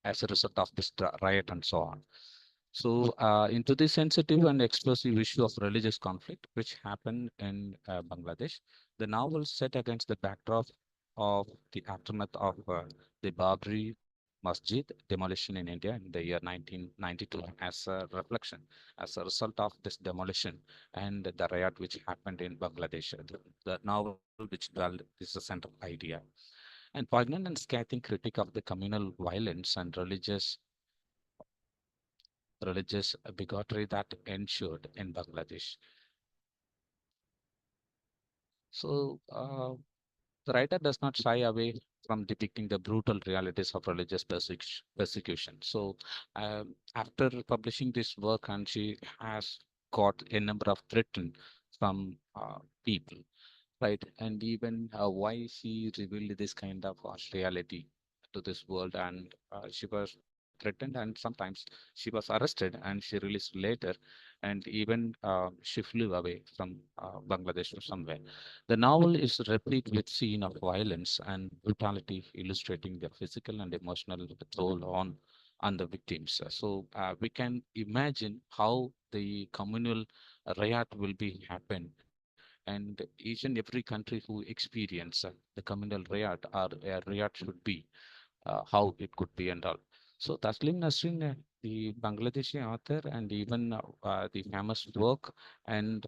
as a result of this riot and so on. So into this sensitive and explosive issue of religious conflict, which happened in Bangladesh, the novel set against the backdrop of the aftermath of the Babri Masjid demolition in India in the year 1992 as a reflection, as a result of this demolition and the riot which happened in Bangladesh. The novel which dwelled is a central idea. And poignant and scathing critique of the communal violence and religious bigotry that ensued in Bangladesh. So the writer does not shy away from depicting the brutal realities of religious persecution. So after publishing this work, and she has got a number of threats from people, right? And even why she revealed this kind of reality to this world, and she was threatened, and sometimes she was arrested, and she released later, and even she flew away from Bangladesh or somewhere. The novel is replete with scene of violence and brutality, illustrating the physical and emotional toll on the victims. So we can imagine how the communal riot will be happen, and each and every country who experience the communal riot or a riot should be, how it could be and all. So Taslim Nasrin, the Bangladeshi author, and even the famous work, and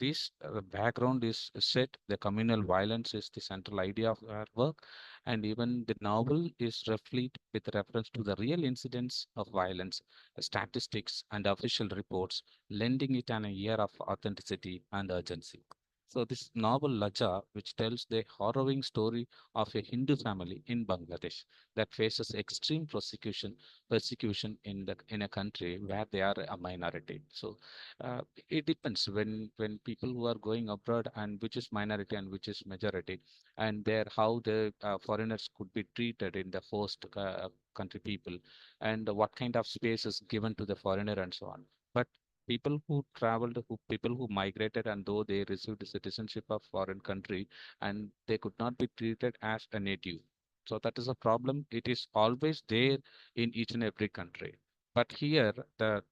this background is set. The communal violence is the central idea of her work, and even the novel is replete with reference to the real incidents of violence, statistics, and official reports, lending it an air of authenticity and urgency. So this novel Laja, which tells the harrowing story of a Hindu family in Bangladesh that faces extreme persecution in a country where they are a minority. So it depends when people who are going abroad, and which is minority and which is majority, and there how the foreigners could be treated in the host country people, and what kind of space is given to the foreigner and so on. But people who migrated, and though they received citizenship of foreign country, and they could not be treated as a native. So that is a problem. It is always there in each and every country. But here, the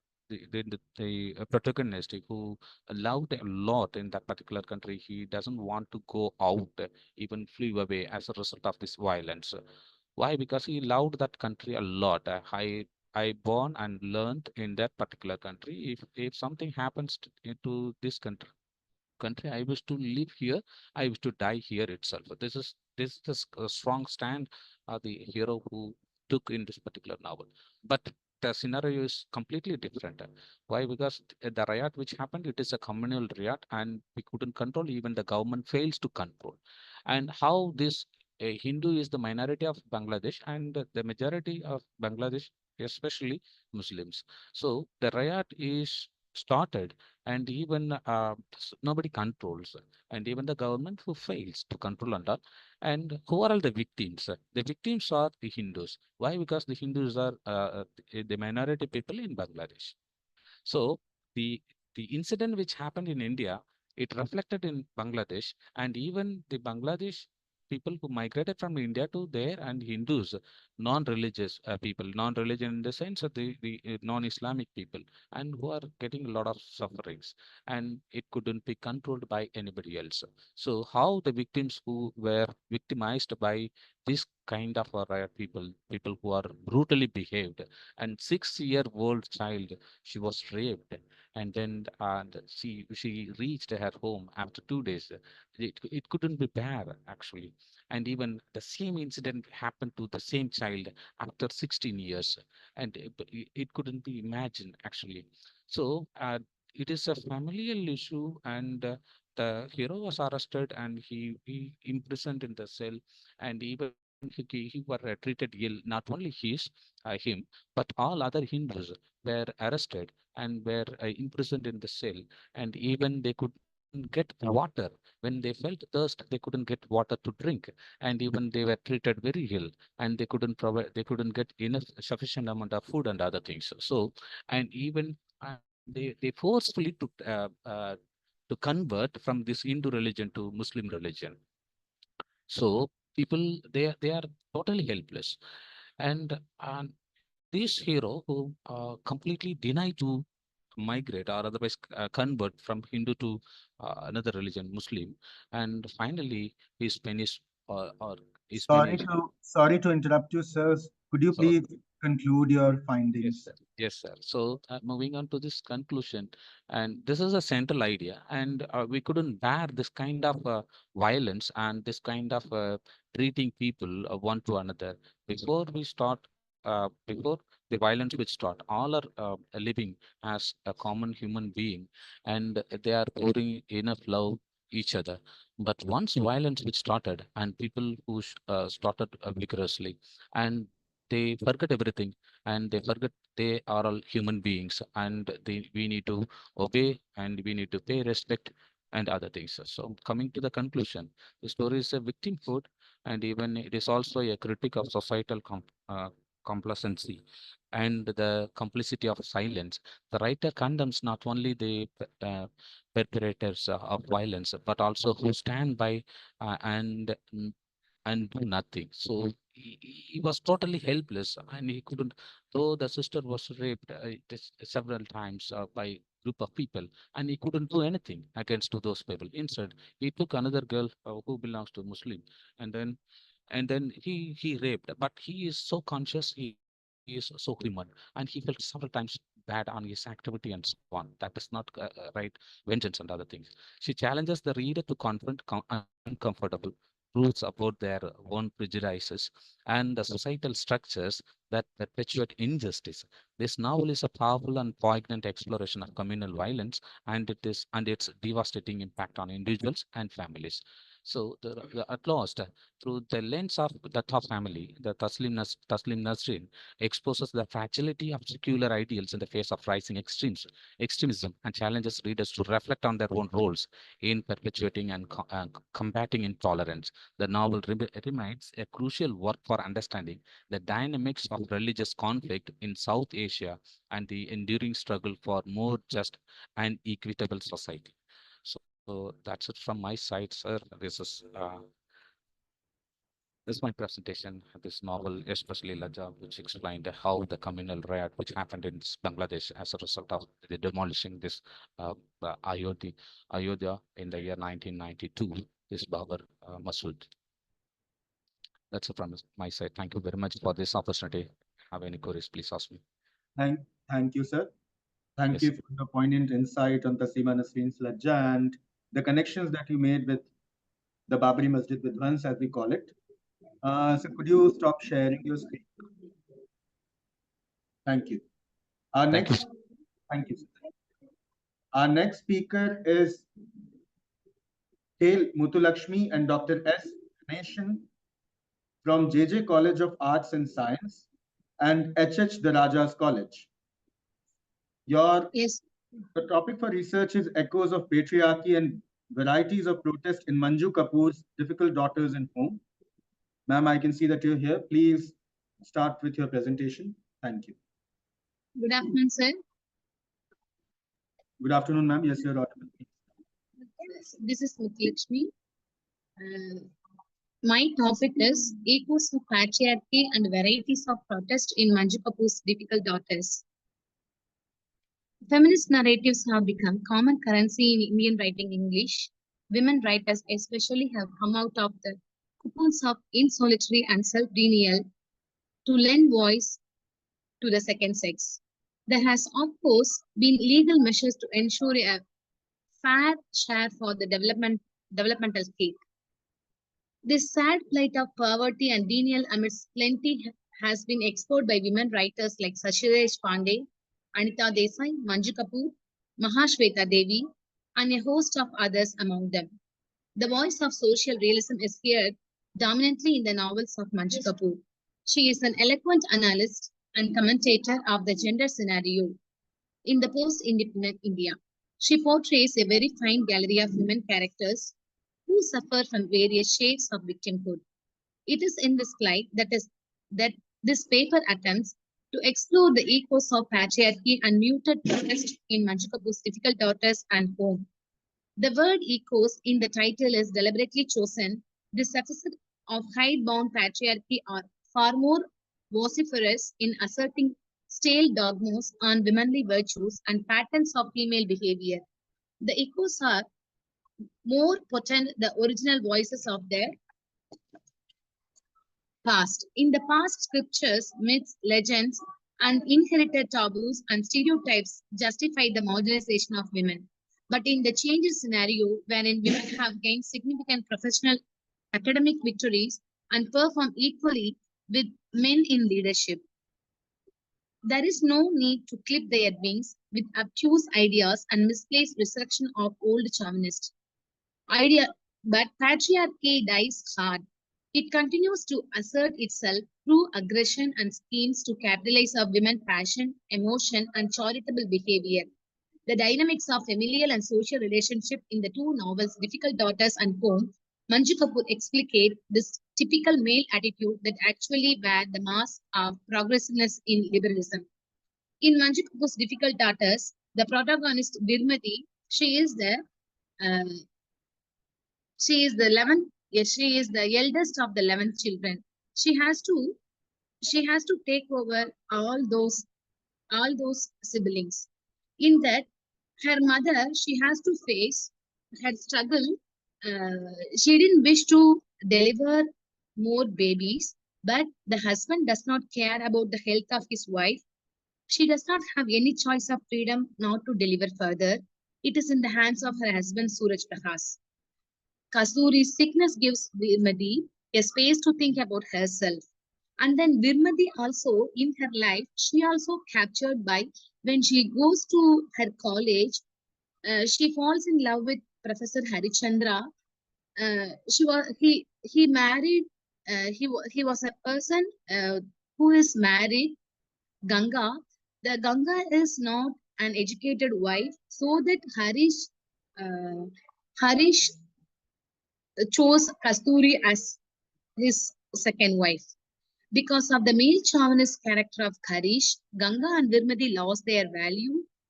protagonist who loved a lot in that particular country, he doesn't want to go out, even flew away as a result of this violence. Why? Because he loved that country a lot. I born and learned in that particular country. If something happens to this country, I wish to live here. I wish to die here itself. This is a strong stand the hero who took in this particular novel. But the scenario is completely different. Why? Because the riot which happened, it is a communal riot, and we couldn't control. Even the government fails to control. And how this a Hindu is the minority of Bangladesh, and the majority of Bangladesh, especially Muslims. So the riot is started, and even nobody controls, and even the government who fails to control and all. And who are all the victims? The victims are the Hindus. Why? Because the Hindus are the minority people in Bangladesh. So the the incident which happened in India, it reflected in Bangladesh, and even the Bangladesh people who migrated from India to there, and Hindus, non-religious people, non-religion in the sense of the non-Islamic people, and who are getting a lot of sufferings, and it couldn't be controlled by anybody else. So how the victims who were victimized by this kind of people who are brutally behaved, and 6-year-old child, she was raped, and then she reached her home after 2 days. It couldn't be bear actually, and even the same incident happened to the same child after 16 years, and it couldn't be imagined actually. So it is a familial issue, and the hero was arrested, and he imprisoned in the cell, and even he were treated ill. Not only him, but all other Hindus were arrested and were imprisoned in the cell, and even they couldn't get water. When they felt thirst, they couldn't get water to drink, and even they were treated very ill, and they couldn't get enough sufficient amount of food and other things. So, and even they forcefully to convert from this Hindu religion to Muslim religion. So people, they are totally helpless, and this hero who completely denied to migrate or otherwise convert from Hindu to another religion, Muslim, and finally his penis or his penis. Sorry to interrupt you, sir. Could you So please conclude your yes, findings? sir. Yes, sir. So moving on to this conclusion, and this is a central idea, and we couldn't bear this kind of violence and this kind of treating people one to another. Before we start, before the violence which start, all are living as a common human being, and they are pouring enough love each other. But once violence which started, and people who started vigorously, and they forget everything, and they forget they are all human beings, and we need to obey, and we need to pay respect and other things. So coming to the conclusion, the story is a victimhood, and even it is also a critique of societal complacency and the complicity of silence. The writer condemns not only the perpetrators of violence, but also who stand by and do nothing. So he was totally helpless, and he couldn't. Though the sister was raped several times by group of people, and he couldn't do anything against to those people. Instead, he took another girl who belongs to Muslim, and then he raped. But he is so conscious, he is so human, and he felt several times bad on his activity and so on. That is not right vengeance and other things. She challenges the reader to confront uncomfortable truths about their own prejudices and the societal structures that perpetuate injustice. This novel is a powerful and poignant exploration of communal violence and its devastating impact on individuals and families. So, at last, through the lens of the Tha family, the Taslim Nasrin exposes the fragility of secular ideals in the face of rising extremism, and challenges readers to reflect on their own roles in perpetuating and combating intolerance. The novel remains a crucial work for understanding the dynamics of religious conflict in South Asia and the enduring struggle for more just and equitable society. So that's it from my side, sir. This is my presentation. This novel, especially Laja, which explained how the communal riot which happened in Bangladesh as a result of the demolishing this Ayodhya in the year 1992, this Babur Masood. That's it from my side. Thank you very much for this opportunity. Have any queries, please ask me. Thank you, sir. Thank Yes. you for the poignant insight on Taslima Nasreen's Lajja and the connections that you made with the Babri Masjid Vidwans, as we call it. So could you stop sharing your screen? Thank you. Thank you. Sir. Our next speaker is Tail Mutulakshmi and Dr. S. Ganeshan from JJ College of Arts and Science and HH Darajas College. Your Yes. The topic for research is echoes of patriarchy and varieties of protest in Manju Kapoor's Difficult Daughters in Home. Ma'am, I can see that you're here. Please start with your presentation. Thank you. Good afternoon, sir. Good afternoon, ma'am. Yes, you're audible. This is Muthilakshmi. My topic is Echoes of Patriarchy and Varieties of Protest in Manju Kapoor's Difficult Daughters. Feminist narratives have become common currency in Indian writing English. Women writers especially have come out of the cocoons of insolitary and self-denial to lend voice to the second sex. There has, of course, been legal measures to ensure a fair share for the developmental cake. This sad plight of poverty and denial amidst plenty has been explored by women writers like Sashiresh Pandey, Anita Desai, Manju Kapoor, Mahashweta Devi, and a host of others among them. The voice of social realism is heard dominantly in the novels of Manju Kapoor. She is an eloquent analyst and commentator of the gender scenario in the post-independent India. She portrays a very fine gallery of women characters who suffer from various shades of victimhood. It is in this light that this paper attempts to explore the echoes of patriarchy and muted protest in Manju Kapoor's Difficult Daughters and Home. The word echoes in the title is deliberately chosen. The successors of hidebound patriarchy are far more vociferous in asserting stale dogmas on womanly virtues and patterns of female behavior. The echoes are more potent the original voices of their past. In the past, scriptures, myths, legends, and inherited taboos and stereotypes justify the marginalization of women. But in the changed scenario, wherein women have gained significant professional academic victories and perform equally with men in leadership, there is no need to clip their wings with obtuse ideas and misplaced resurrection of old chauvinist idea. But patriarchy dies hard. It continues to assert itself through aggression and schemes to capitalize on women's passion, emotion, and charitable behavior. The dynamics of familial and social relationship in the two novels, Difficult Daughters and Home, Manju Kapoor explicate this typical male attitude that actually wear the mask of progressiveness in liberalism. In Manju Kapoor's Difficult Daughters, the protagonist Virmati, uh, she is the 11th, yes, she is the eldest of the 11 children. She has to take over all those siblings. In that, her mother, she has to face her struggle. She didn't wish to deliver more babies, but the husband does not care about the health of his wife. She does not have any choice of freedom not to deliver further. It is in the hands of her husband, Suraj Prakash. Kasturi's sickness gives Virmati a space to think about herself. And then Virmati also, in her life, she also captured by when she goes to her college, she falls in love with Professor Harichandra. He married. He was a person who is married. Ganga. The Ganga is not an educated wife, so that Harish chose Kasturi as his second wife. Because of the male chauvinist character of Harish, Ganga and Virmati lost their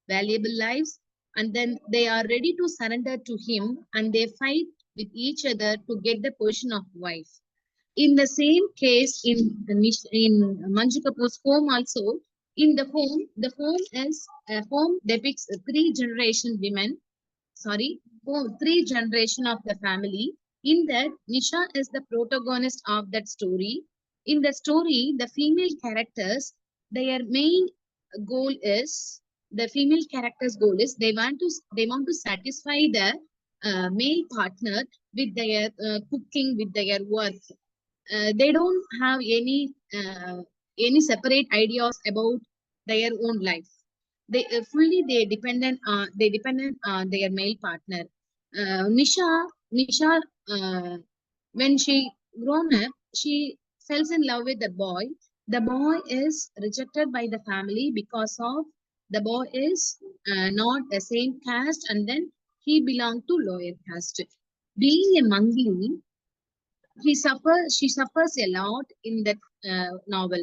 valuable lives, and then they are ready to surrender to him, and they fight with each other to get the position of wife. In the same case, in Manju Kapoor's Home also, in the home is a home depicts three generation of the family. In that, Nisha is the protagonist of that story. In the story, the female characters, their main goal is the female characters' goal is they want to satisfy the male partner with their cooking, with their work. They don't have any separate ideas about their own life. They dependent on their male partner. Nisha, when she grown up, she falls in love with the boy. The boy is rejected by the family because of The boy is not the same caste, and then he belonged to lower caste. Being a Mangli, she suffers a lot in that novel.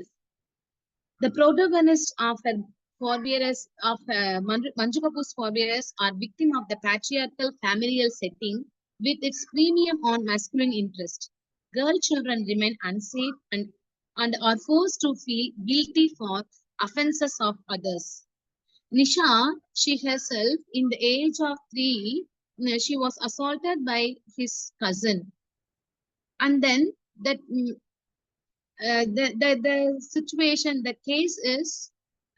The protagonists of her forebears of Manju Kapoor's forebears are victim of the patriarchal familial setting with its premium on masculine interest. Girl children remain unsafe and are forced to feel guilty for offenses of others. Nisha, she herself, in the age of 3, she was assaulted by his cousin. And then that the situation, the case is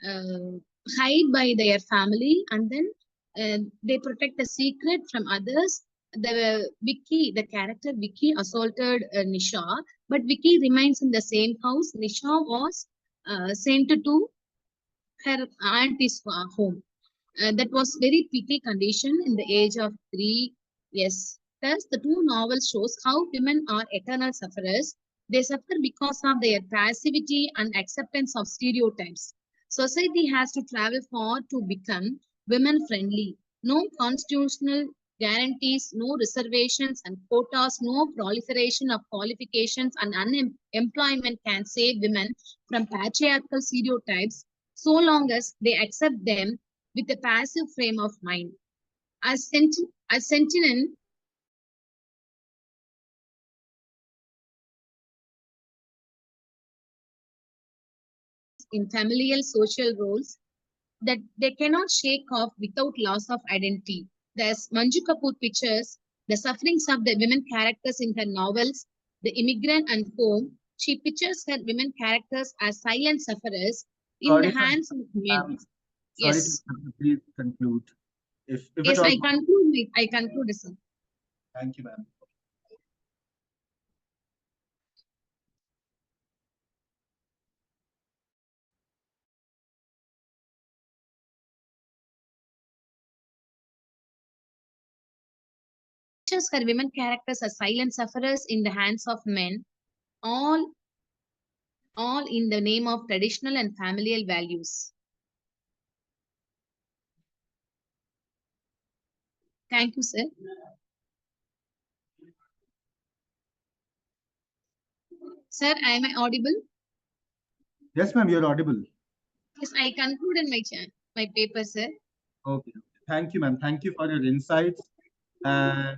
hide by their family, and then they protect the secret from others. The character Vicky assaulted Nisha, but Vicky remains in the same house. Nisha was sent to her aunt's home. That was very pity condition in the age of 3. Yes. Thus, the two novels shows how women are eternal sufferers. They suffer because of their passivity and acceptance of stereotypes. Society has to travel far to become women-friendly. No constitutional guarantees, no reservations and quotas, no proliferation of qualifications and unemployment can save women from patriarchal stereotypes so long as they accept them with a passive frame of mind. As sentient in familial social roles that they cannot shake off without loss of identity. Thus, Manju Kapoor pictures the sufferings of the women characters in her novels, The Immigrant and Home. She pictures her women characters as silent sufferers in the hands of men. Sorry Yes. to please conclude. If Yes, at all, I conclude, sir. Thank you, ma'am. Pictures her women characters as silent sufferers in the hands of men, all in the name of traditional and familial values. Thank you, sir. Sir, am I audible? Yes, ma'am, you're audible. Yes, I concluded my paper, sir. Okay. Thank you, ma'am. Thank you for your insights. And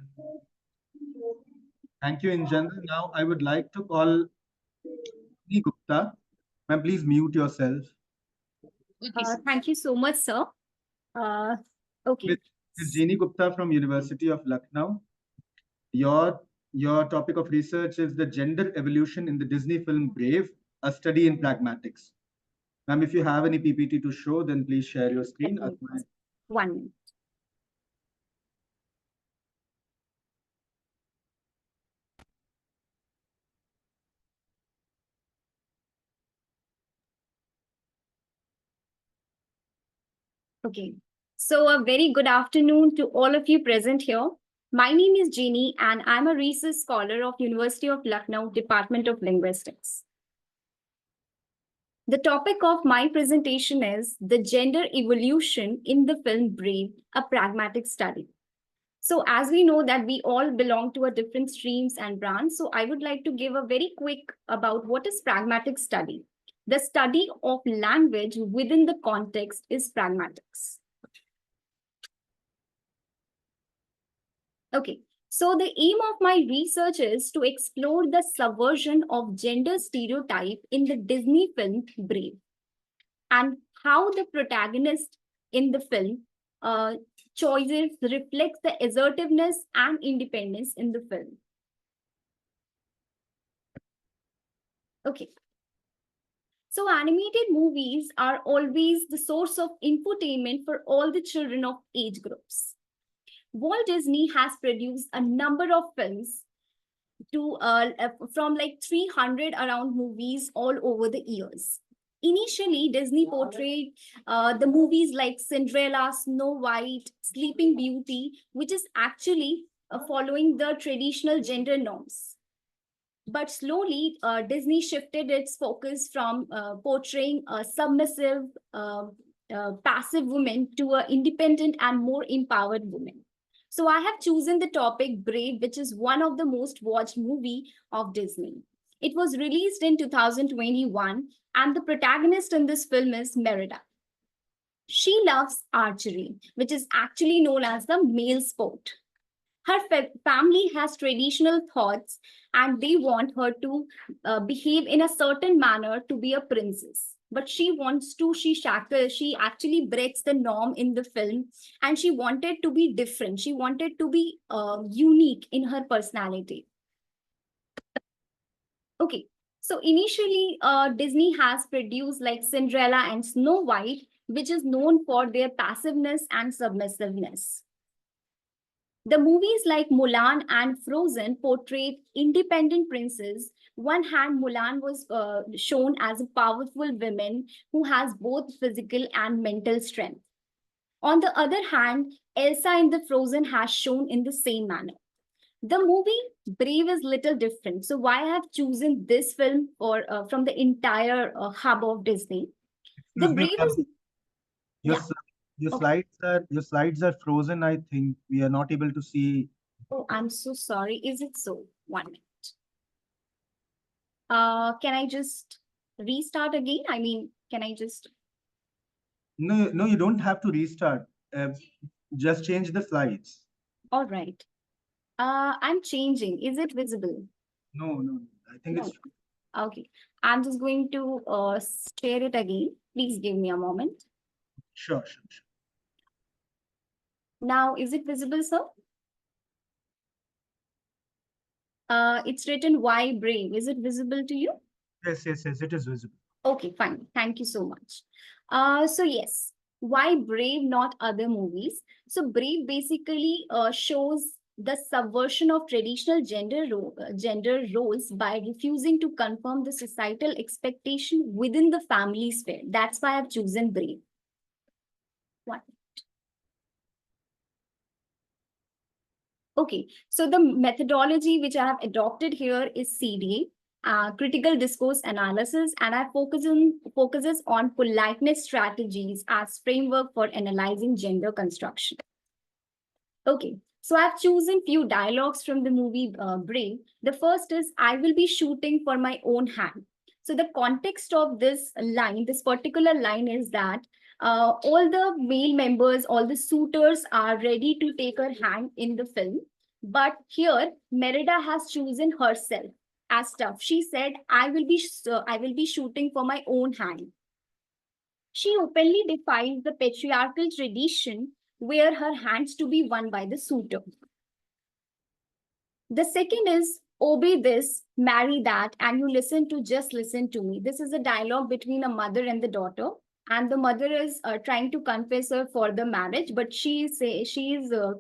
thank you in general. Now, I would like to call Jeannie Gupta. Ma'am, please mute yourself. Thank you so much, sir. Okay. Ms. Jeannie Gupta from University of Lucknow. Your topic of research is the gender evolution in the Disney film Brave, a study in pragmatics. Ma'am, if you have any PPT to show, then please share your screen. Okay. 1 minute. Okay. So a very good afternoon to all of you present here. My name is Jeannie and I'm a research scholar of University of Lucknow, Department of Linguistics. The topic of my presentation is the gender evolution in the film Brave, a pragmatic study. So as we know that we all belong to a different streams and branches, so I would like to give a very quick about what is pragmatic study. The study of language within the context is pragmatics. Okay, so the aim of my research is to explore the subversion of gender stereotype in the Disney film Brave and how the protagonist in the film choices reflects the assertiveness and independence in the film. Okay. So animated movies are always the source of infotainment for all the children of age groups. Walt Disney has produced a number of films from like 300 around movies all over the years. Initially, Disney portrayed the movies like Cinderella, Snow White, Sleeping Beauty, which is actually following the traditional gender norms. But slowly, Disney shifted its focus from portraying submissive passive woman to an independent and more empowered woman. So I have chosen the topic Brave, which is one of the most watched movie of Disney. It was released in 2021, and the protagonist in this film is Merida. She loves archery, which is actually known as the male sport. Her family has traditional thoughts, and they want her to behave in a certain manner to be a princess. But she wants to, she actually breaks the norm in the film, and she wanted to be different. She wanted to be unique in her personality. Okay, so initially, Disney has produced like Cinderella and Snow White, which is known for their passiveness and submissiveness. The movies like Mulan and Frozen portrayed independent princes. One hand, Mulan was shown as a powerful woman who has both physical and mental strength. On the other hand, Elsa in the Frozen has shown in the same manner. The movie Brave is little different. So why I have chosen this film for from the entire hub of Disney? The Excuse me, Brave ma'am. is Your, yeah. your slides are frozen. I think we are not able to see. Oh, I'm so sorry. Is it so? 1 minute. Can I just restart again? I mean, can I just? No, no, you don't have to restart. Just change the slides. All right. I'm changing. Is it visible? No, no, I think No. it's. Okay. I'm just going to share it again. Please give me a moment. Sure, sure, sure. Now, is it visible, sir? It's written Why Brave. Is it visible to you? Yes, yes, yes, it is visible. Okay, fine. Thank you so much. So yes, why Brave, not other movies? So Brave basically shows the subversion of traditional gender roles by refusing to confirm the societal expectation within the family sphere. That's why I've chosen Brave. What? Okay, so the methodology which I have adopted here is CDA, critical discourse analysis, and I focuses on politeness strategies as framework for analyzing gender construction. Okay, so I've chosen few dialogues from the movie Brave. The first is, I will be shooting for my own hand. So the context of this line, this particular line is that all the male members, all the suitors are ready to take her hand in the film. But here, Merida has chosen herself as tough. She said, I will be shooting for my own hand. She openly defies the patriarchal tradition where her hands to be won by the suitor. The second is obey this, marry that, and you just listen to me. This is a dialogue between a mother and the daughter. And the mother is trying to confess her for the marriage, but she is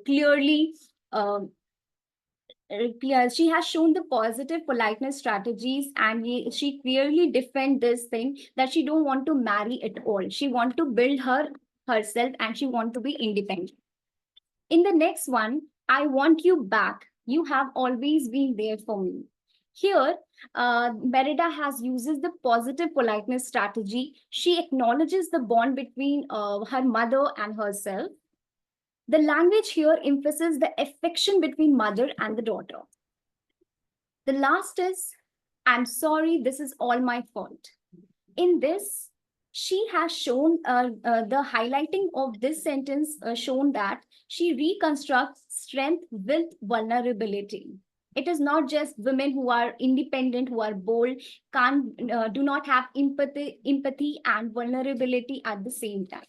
clearly she has shown the positive politeness strategies, and she clearly defend this thing that she don't want to marry at all. She want to build herself, and she want to be independent. In the next one, I want you back. You have always been there for me. Here, Merida uses the positive politeness strategy. She acknowledges the bond between her mother and herself. The language here emphasizes the affection between mother and the daughter. The last is, I'm sorry, this is all my fault. In this, she has shown the highlighting of this sentence shown that she reconstructs strength with vulnerability. It is not just women who are independent, who are bold, do not have empathy and vulnerability at the same time.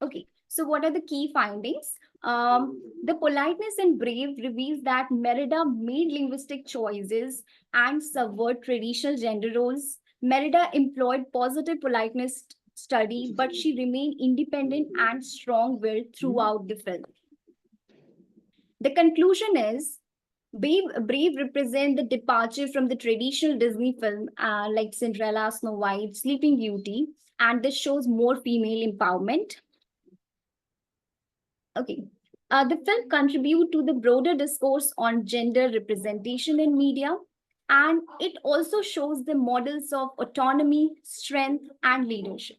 Okay, so what are the key findings? The politeness in Brave reveals that Merida made linguistic choices and subvert traditional gender roles. Merida employed positive politeness study, but she remained independent and strong-willed throughout the film. The conclusion is, Brave represent the departure from the traditional Disney film like Cinderella, Snow White, Sleeping Beauty, and this shows more female empowerment. Okay. The film contribute to the broader discourse on gender representation in media, and it also shows the models of autonomy, strength, and leadership.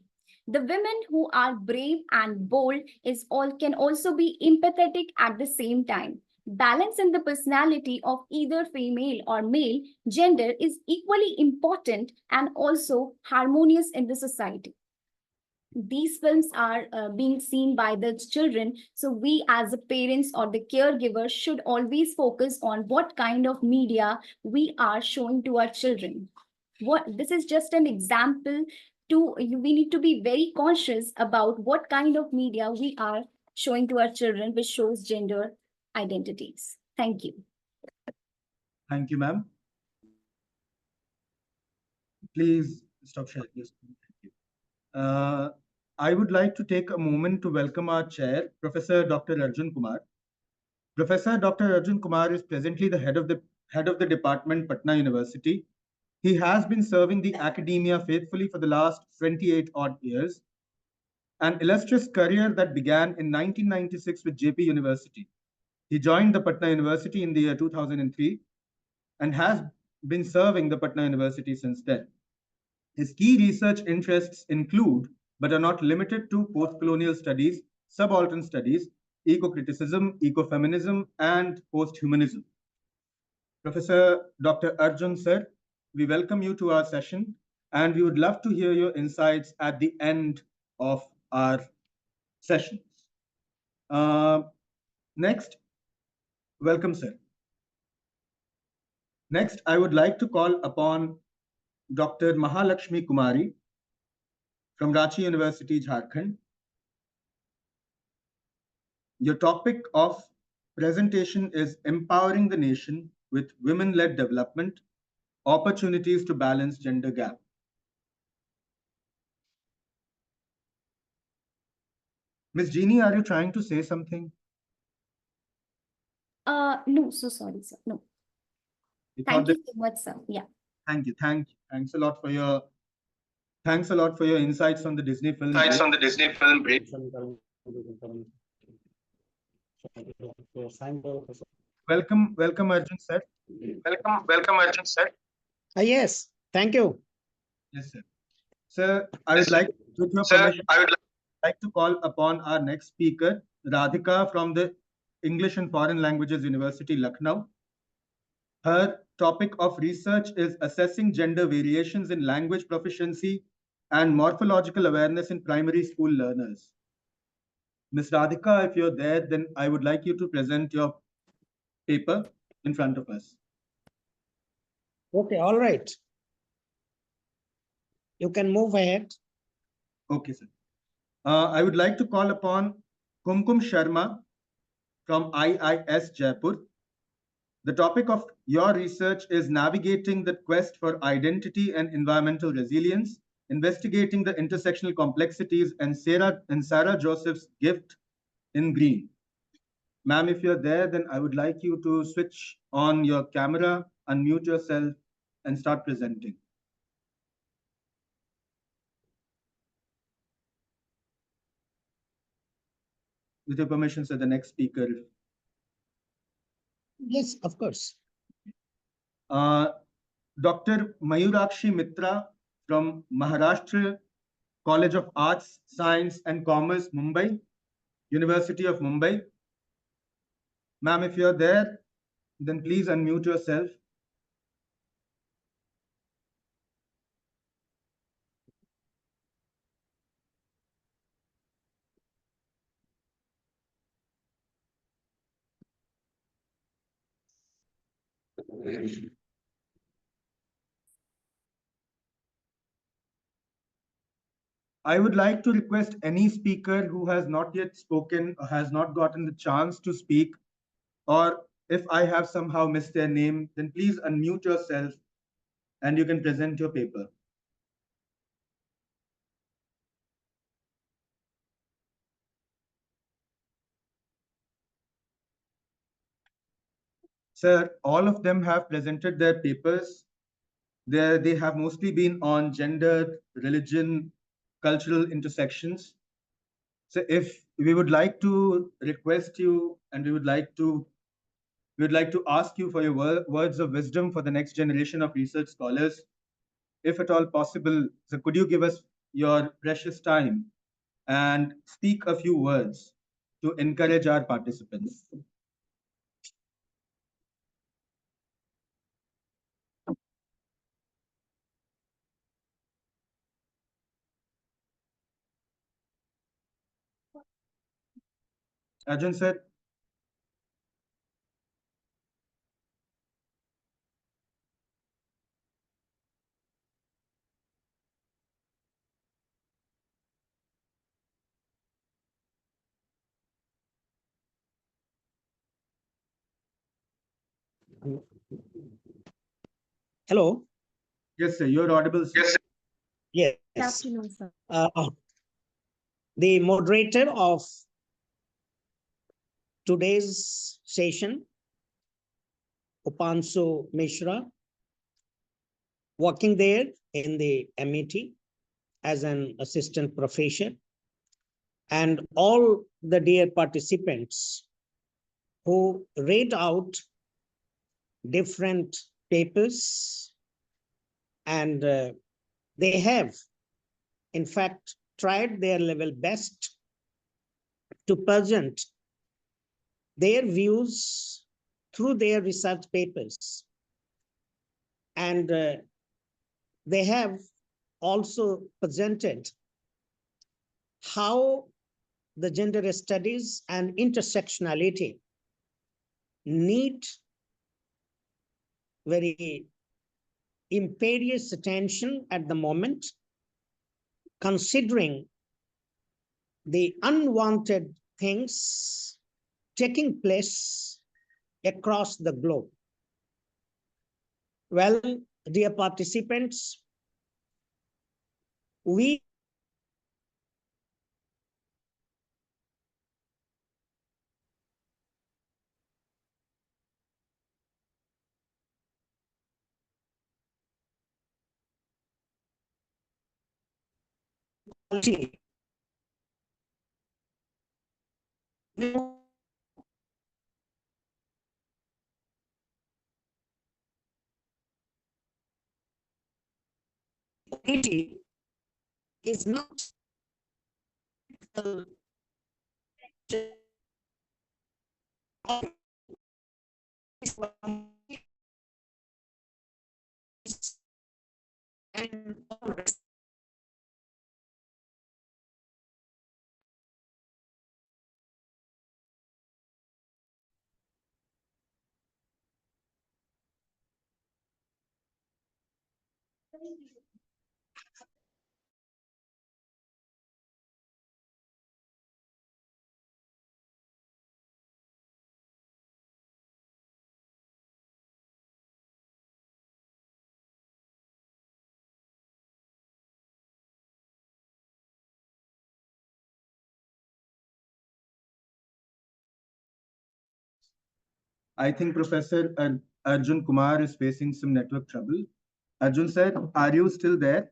The women who are brave and bold can also be empathetic at the same time. Balance in the personality of either female or male gender is equally important and also harmonious in the society. These films are being seen by the children, so we as the parents or the caregivers should always focus on what kind of media we are showing to our children. This is just an example. We need to be very conscious about what kind of media we are showing to our children, which shows gender identities. Thank you. Thank you, ma'am. Please stop sharing. Yes, thank you. I would like to take a moment to welcome our chair, Professor Dr. Arjun Kumar. Professor Dr. Arjun Kumar is presently the head of the department, Patna University. He has been serving the academia faithfully for the last 28 odd years, an illustrious career that began in 1996 with JP University. He joined the Patna University in the year 2003 and has been serving the Patna University since then. His key research interests include, but are not limited to, post-colonial studies, subaltern studies, eco-criticism, ecofeminism, and post-humanism. Professor Dr. Arjun sir, we welcome you to our session, and we would love to hear your insights at the end of our sessions. Next, welcome sir. Next, I would like to call upon Dr. Mahalakshmi Kumari from Ranchi University, Jharkhand. Your topic of presentation is Empowering the Nation with Women-Led Development, Opportunities to Balance Gender Gap. Ms. Jeannie, are you trying to say something? No, so sorry, sir. No. Thank you so much, sir. Yeah. Thank you. Thanks a lot for your insights on the Disney film. Welcome, Arjun sir. Welcome, Arjun sir. Yes, thank you. Yes, sir. Sir, I would like, with your permission, like to call upon our next speaker, Radhika from the English and Foreign Languages University, Lucknow. Her topic of research is assessing gender variations in language proficiency and morphological awareness in primary school learners. Ms. Radhika, if you're there, then I would like you to present your paper in front of us. Okay, all right. You can move ahead. Okay, sir. I would like to call upon Kumkum Sharma from IIS Jaipur. The topic of your research is navigating the quest for identity and environmental resilience, investigating the intersectional complexities and Sarah Joseph's gift in green. Ma'am, if you're there, then I would like you to switch on your camera, unmute yourself, and start presenting. With your permission, sir, the next speaker. Yes, of course. Dr. Mayurakshi Mitra from Maharashtra College of Arts, Science and Commerce, Mumbai, University of Mumbai. Ma'am, if you're there, then please unmute yourself. I would like to request any speaker who has not yet spoken or has not gotten the chance to speak, or if I have somehow missed their name, then please unmute yourself and you can present your paper. Sir, all of them have presented their papers. They have mostly been on gender, religion, cultural intersections. So if we would like to request you and we would like to ask you for your words of wisdom for the next generation of research scholars, if at all possible. So could you give us your precious time and speak a few words to encourage our participants. Arjun sir. Hello. Yes, sir. You're audible, sir. Yes. Good afternoon, sir. The moderator of today's session, Upansu Mishra, working there in the MET as an assistant professor, and all the dear participants who read out different papers, and they have, in fact, tried their level best to present their views through their research papers. And they have also presented how the gender studies and intersectionality need very imperious attention at the moment, considering the unwanted things taking place across the globe. Well, dear participants, we is not and I think Professor Arjun Kumar is facing some network trouble. Arjun sir, are you still there?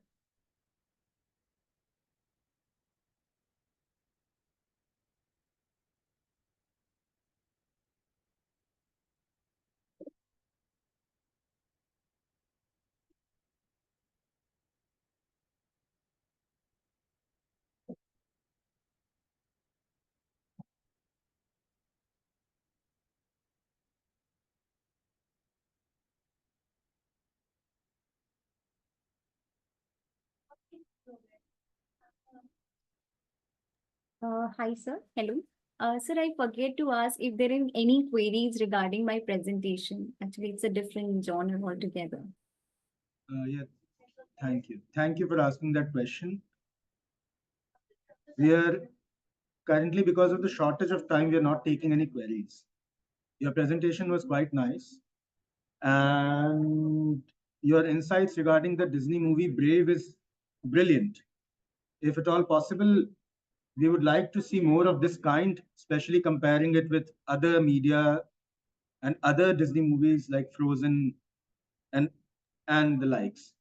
Hi, sir. Hello. Sir, I forget to ask if there are any queries regarding my presentation. Actually, it's a different genre altogether. Yeah, thank you. Thank you for asking that question. We are currently, because of the shortage of time, we are not taking any queries. Your presentation was quite nice. And your insights regarding the Disney movie Brave is brilliant. If at all possible, we would like to see more of this kind, especially comparing it with other media and other Disney movies like Frozen and the likes.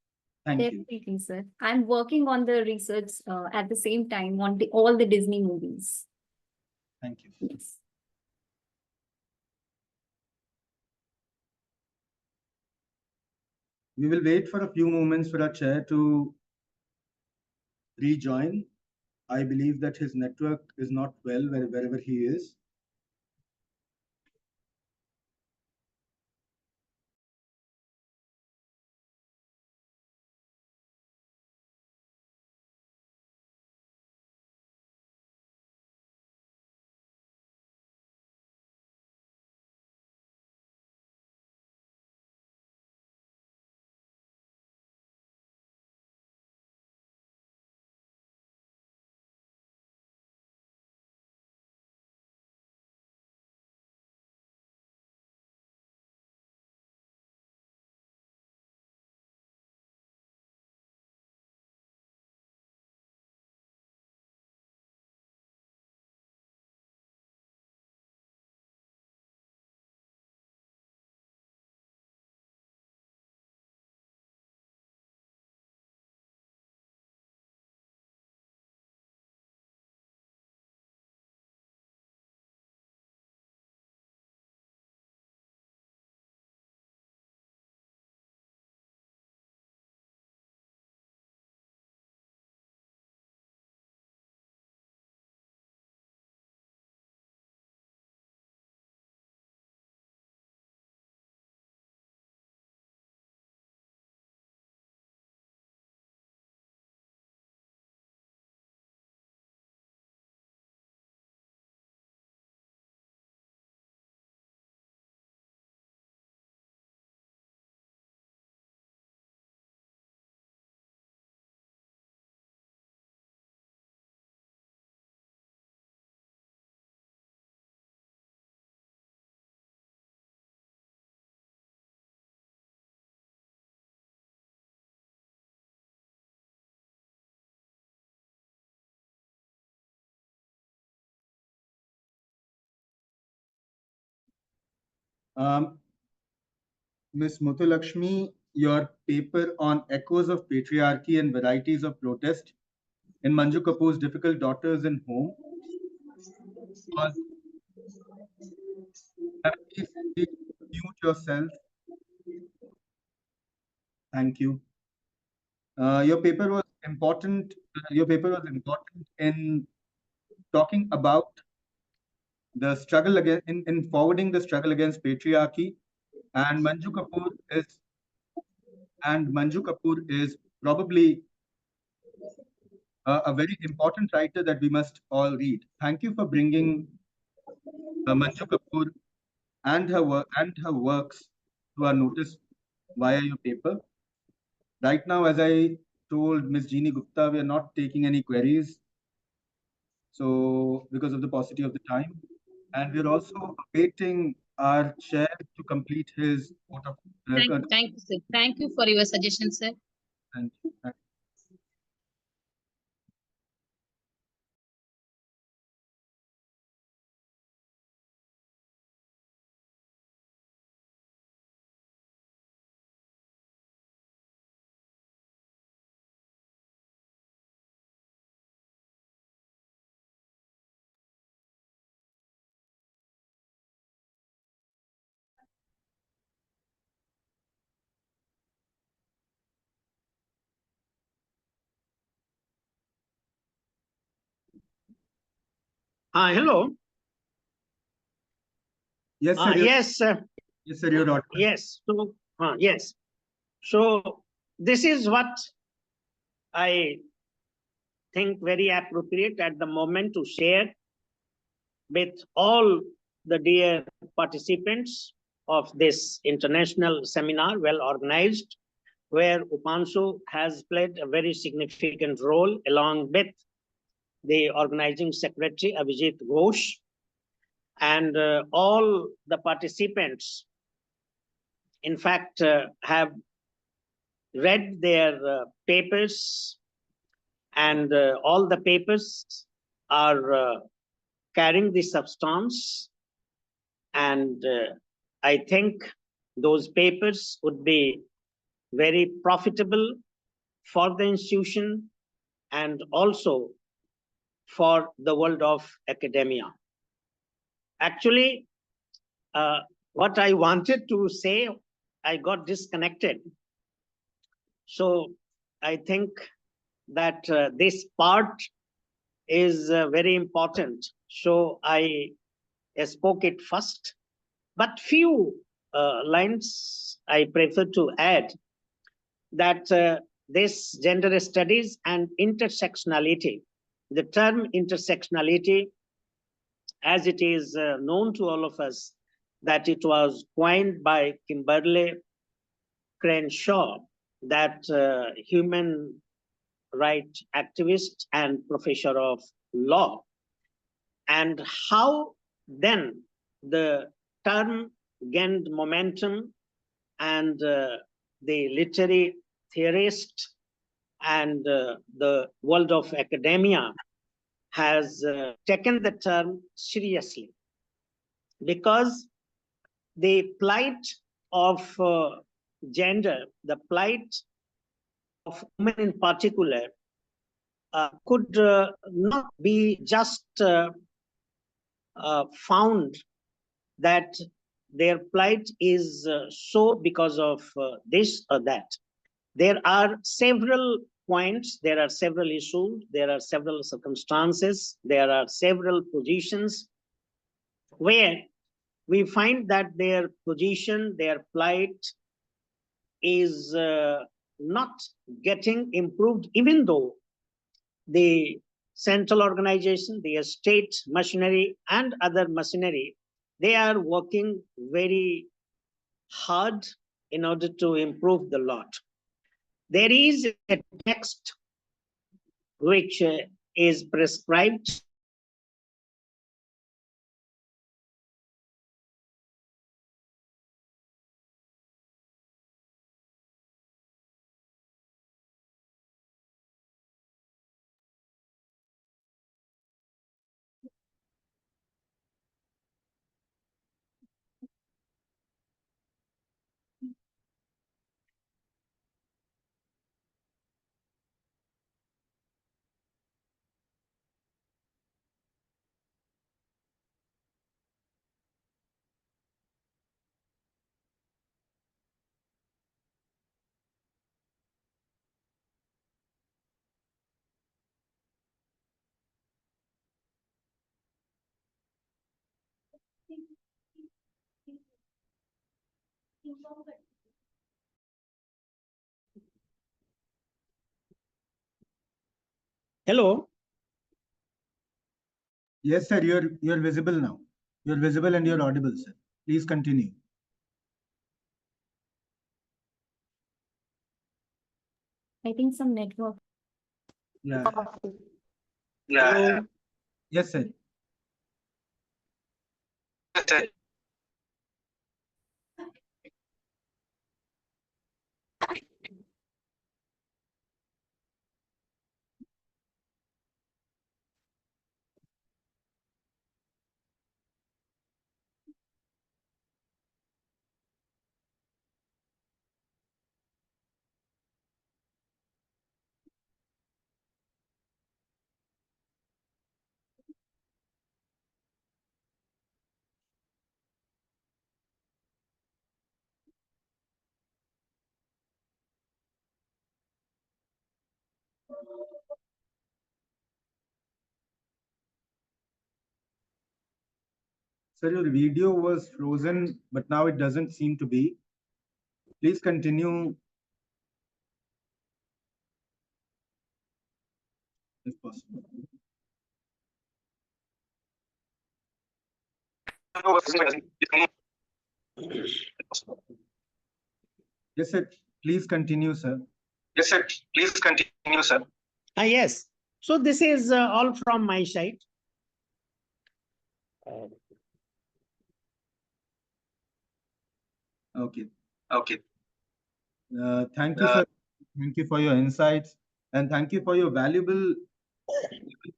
Thank you. Definitely, sir. I'm working on the research at the same time on all the Disney movies. Thank you. Yes. We will wait for a few moments for our chair to rejoin. I believe that his network is not well wherever he is. Ms. Muthulakshmi, your paper on echoes of patriarchy and varieties of protest in Manju Kapoor's Difficult Daughters in Home was, please mute yourself. Thank you. Your paper was important. Your paper was important in talking about the struggle against in forwarding the struggle against patriarchy, and Manju Kapoor is probably a very important writer that we must all read. Thank you for bringing Manju Kapoor and her works to our notice via your paper. Right now, as I told Ms. Jeannie Gupta, we are not taking any queries. So because of the paucity of the time, and we're also awaiting our chair to complete his vote of record. Thank you, sir. Thank you for your suggestion, sir. Thank you. Hello. Yes, sir. Yes, sir. Yes, sir. You're audible. Yes. So, yes. So this is what I think very appropriate at the moment to share with all the dear participants of this international seminar, well organized, where Upanshu has played a very significant role along with the organizing secretary, Abhijit Ghosh, and all the participants, in fact, have read their papers, and all the papers are carrying the substance, and I think those papers would be very profitable for the institution and also for the world of academia. Actually, what I wanted to say, I got disconnected. So I think that this part is very important. So I spoke it first, but few lines I prefer to add that this gender studies and intersectionality, the term intersectionality, as it is known to all of us, that it was coined by Kimberly Crenshaw, that human rights activist and professor of law, and how then the term gained momentum, and the literary theorist and the world of academia has taken the term seriously, because the plight of gender, the plight of women in particular, could not be just found that their plight is so because of this or that. There are several points, there are several issues, there are several circumstances, there are several positions where we find that their position, their plight is not getting improved, even though the central organization, the state machinery and other machinery, they are working very hard in order to improve the lot. There is a text which is prescribed Hello. Yes, sir. You're visible now. You're visible and you're audible, sir. Please continue. I think some network. Yeah. Yeah. Yes, sir. Sir, your video was frozen, but now it doesn't seem to be. Please continue if possible. Yes, sir. Please continue, sir. Yes, sir. Please continue, sir. Yes. So this is all from my side. Okay. Okay. Thank you, sir. Thank you for your insights, and thank you for your valuable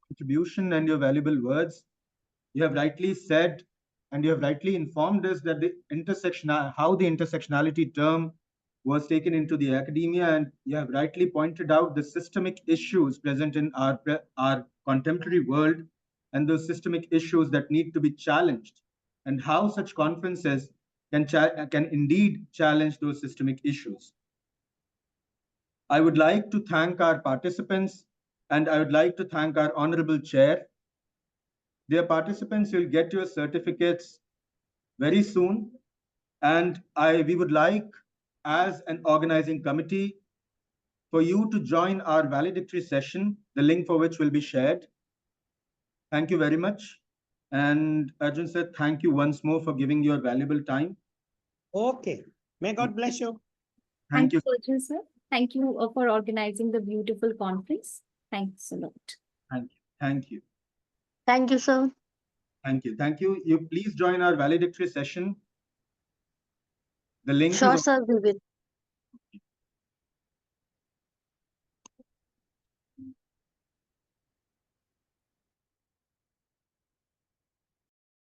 contribution and your valuable words. You have rightly said, and you have rightly informed us that the how the intersectionality term was taken into the academia, and you have rightly pointed out the systemic issues present in our contemporary world, and those systemic issues that need to be challenged, and how such conferences can indeed challenge those systemic issues. I would like to thank our participants, and I would like to thank our honorable chair. Dear participants, you'll get your certificates very soon. And we would like, as an organizing committee, for you to join our valedictory session, the link for which will be shared. Thank you very much. And Arjun sir, thank you once more for giving your valuable time. Okay. May God bless you. Thank you. Arjun sir. Thank you for organizing the beautiful conference. Thanks a lot. Thank you. Thank you. Thank you, sir. Thank you. Thank you. You please join our valedictory session. The link Sure, is sir, we will.